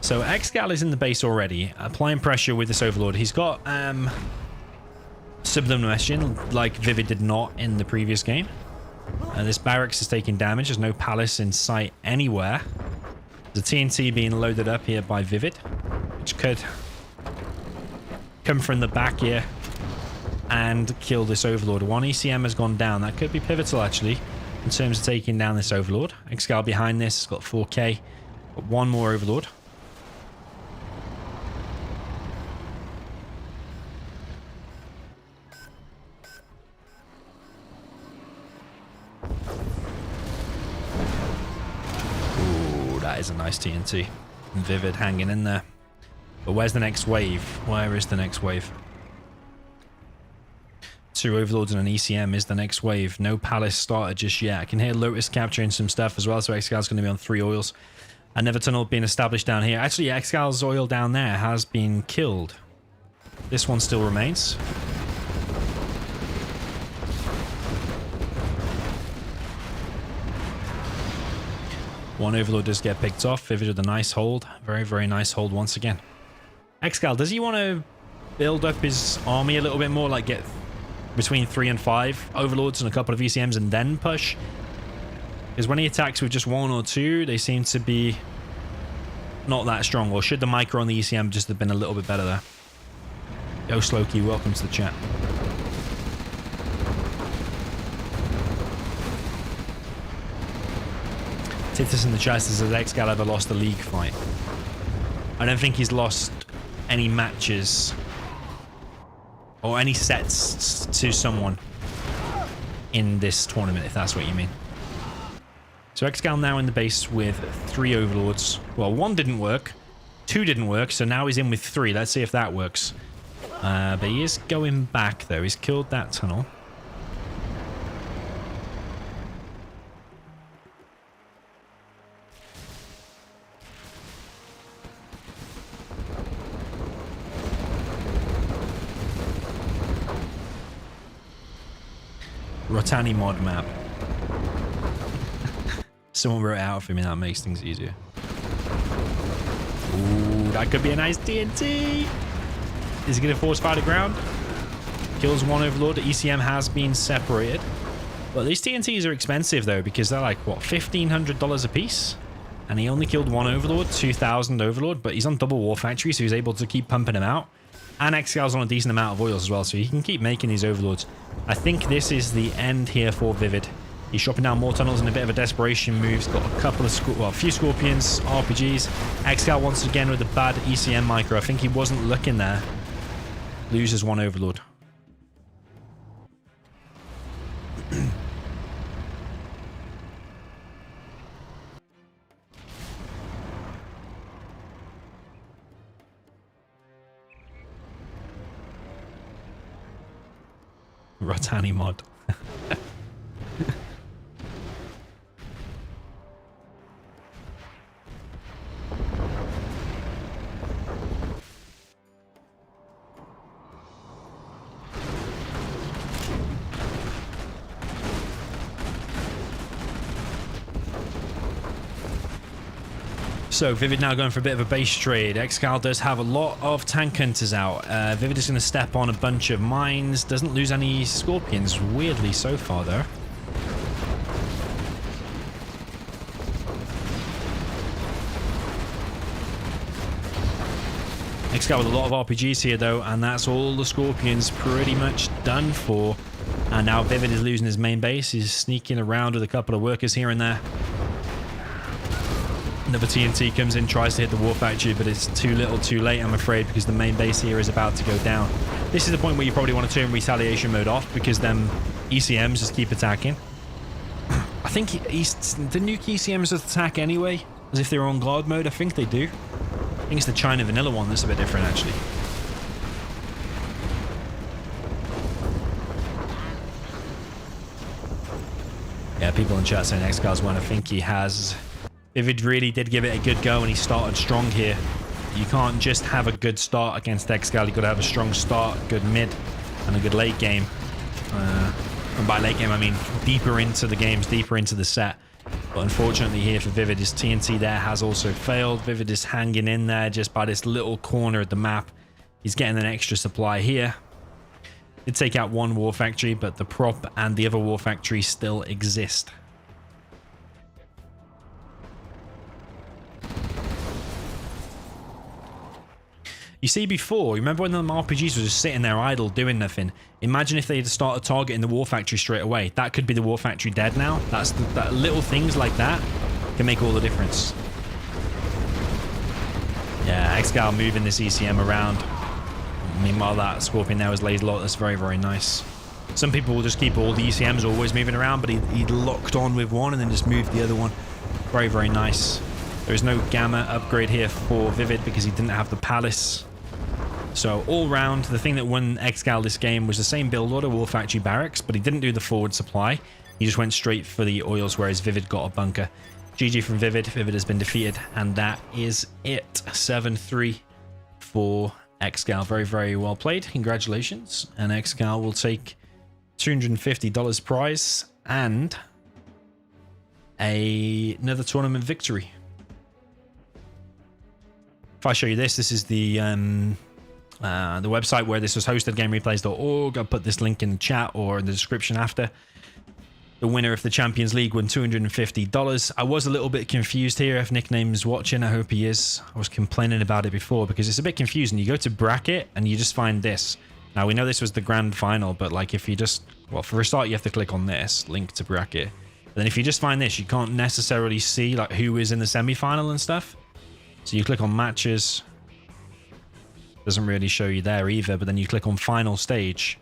So ExCaL is in the base already, applying pressure with this Overlord. He's got Subliminal Messaging, like ViViD did not in the previous game. This barracks is taking damage. There's no palace in sight anywhere. The TNT being loaded up here by ViViD, which could come from the back here and kill this Overlord. 1 ECM has gone down. That could be pivotal, actually, in terms of taking down this Overlord. ExCaL behind this has got 4K. Got 1 more Overlord. That is a nice TNT. And ViViD hanging in there. But where's the next wave? Where is the next wave? 2 Overlords and an ECM is the next wave. No Palace started just yet. I can hear Lotus capturing some stuff as well, so ExCaL's going to be on 3 oils. Another tunnel being established down here. Actually, ExCaL's oil down there has been killed. This one still remains. One Overlord does get picked off. ViViD with a nice hold. Very, very nice hold once again. ExCaL, does he want to build up his army a little bit more? Like get between 3 and 5 Overlords and a couple of ECMs and then push? Because when he attacks with just 1 or 2, they seem to be not that strong. Or should the micro on the ECM just have been a little bit better there? Yo, Slowkey, welcome to the chat. Titus in the chat says, has ExCaL ever lost a league fight? I don't think he's lost any matches or any sets to someone in this tournament, if that's what you mean. So ExCaL now in the base with 3 Overlords. Well, 1 didn't work, 2 didn't work, so now he's in with 3. Let's see if that works. But he is going back, though. He's killed that tunnel. Rotani mod map. Someone wrote it out for me, that makes things easier. Ooh, that could be a nice TNT. Is he going to force fire to ground? Kills 1 Overlord. The ECM has been separated. But these TNTs are expensive though, because they're like, what, $1,500 a piece? And he only killed 1 Overlord, 2,000 Overlord, but he's on double War Factory, so he's able to keep pumping them out. And ExCaL's on a decent amount of oils as well, so he can keep making these Overlords. I think this is the end here for ViViD. He's chopping down more tunnels in a bit of a desperation move. He's got a couple of, a few Scorpions, RPGs. ExCaL once again with a bad ECM micro. I think he wasn't looking there. Loses 1 Overlord. Rotani mod. So ViViD now going for a bit of a base trade. ExCaL does have a lot of tank hunters out. ViViD is going to step on a bunch of mines. Doesn't lose any Scorpions, weirdly, so far, though. ExCaL with a lot of RPGs here, though, and that's all the Scorpions pretty much done for. And now ViViD is losing his main base. He's sneaking around with a couple of workers here and there. Another TNT comes in, tries to hit the War Factory, but it's too little too late, I'm afraid, because the main base here is about to go down. This is the point where you probably want to turn retaliation mode off, because them ECMs just keep attacking. I think the nuke ECMs just attack anyway, as if they were on guard mode. I think they do. I think it's the China vanilla one that's a bit different, actually. Yeah, people in chat saying ExCaL's won. I think he has. ViViD really did give it a good go and he started strong here. You can't just have a good start against ExCaL. You've got to have a strong start, good mid, and a good late game. And by late game, I mean deeper into the games, deeper into the set. But unfortunately here for ViViD, his TNT there has also failed. ViViD is hanging in there just by this little corner of the map. He's getting an extra supply here. Did take out 1 War Factory, but the prop and the other War Factory still exist. You see before, remember when the RPGs were just sitting there idle doing nothing? Imagine if they had started targeting the War Factory straight away. That could be the War Factory dead now. That little things like that can make all the difference. Yeah, ExCaL moving this ECM around. Meanwhile, that Scorpion there was laid low. That's very, very nice. Some people will just keep all the ECMs always moving around, but he locked on with one and then just moved the other one. Very, very nice. There is no Gamma upgrade here for ViViD because he didn't have the Palace. So all round, the thing that won ExCaL this game was the same build order, War Factory Barracks, but he didn't do the forward supply. He just went straight for the oils, whereas ViViD got a bunker. GG from ViViD. ViViD has been defeated, and that is it. 7-3 for ExCaL. Very, very well played. Congratulations. And ExCaL will take $250 prize and another tournament victory. If I show you this, this is the website where this was hosted, gamereplays.org. I'll put this link in the chat or in the description after. The winner of the Champions League won $250. I was a little bit confused here. If Nickname's watching, I hope he is. I was complaining about it before because it's a bit confusing. You go to bracket and you just find this. Now, we know this was the grand final, but like if you just... Well, for a start, you have to click on this, link to bracket. But then if you just find this, you can't necessarily see like who is in the semi-final and stuff. So you click on matches. Doesn't really show you there either, but then you click on final stage.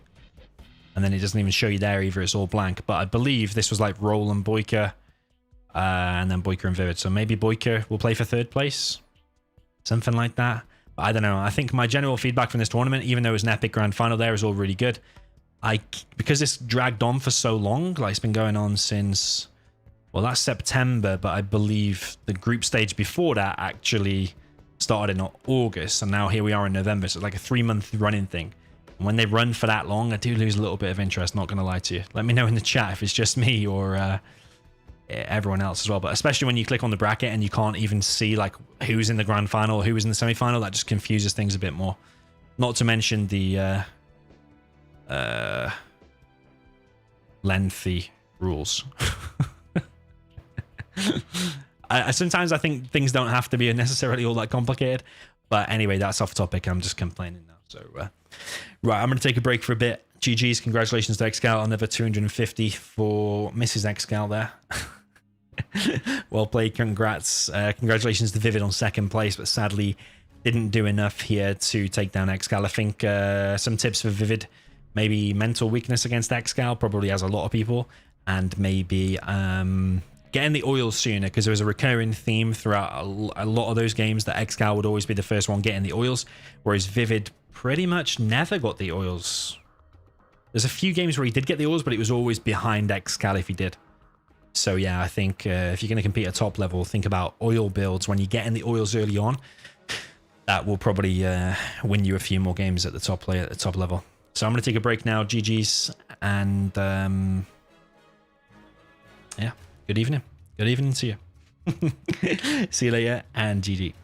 And then it doesn't even show you there either. It's all blank. But I believe this was like Roll and Boyka. And then Boyka and ViViD. So maybe Boyka will play for third place. Something like that. But I don't know. I think my general feedback from this tournament, even though it was an epic grand final there, is all really good. Because this dragged on for so long, like it's been going on since, well, that's September. But I believe the group stage before that actually started in August. And now here we are in November. So it's like a 3-month running thing. When they run for that long, I do lose a little bit of interest, not going to lie to you. Let me know in the chat if it's just me or everyone else as well. But especially when you click on the bracket and you can't even see like who's in the grand final, who is in the semi-final, that just confuses things a bit more. Not to mention the lengthy rules. Sometimes I think things don't have to be necessarily all that complicated. But anyway, that's off topic. I'm just complaining now. So, right, I'm going to take a break for a bit. GG's, congratulations to ExCaL. Another 250 for Mrs. ExCaL there. Well played, congrats. Congratulations to ViViD on second place, but sadly didn't do enough here to take down ExCaL. I think some tips for ViViD, maybe mental weakness against ExCaL, probably has a lot of people, and maybe getting the oils sooner, because there was a recurring theme throughout a lot of those games that ExCaL would always be the first one getting the oils, whereas ViViD pretty much never got the oils. There's a few games where he did get the oils, but it was always behind ExCaL if he did. So yeah, I think if you're going to compete at top level, think about oil builds when you get in the oils early on. That will probably win you a few more games at the top level. So I'm going to take a break now. GG's, and yeah, good evening. Good evening to you. See you later, and GG.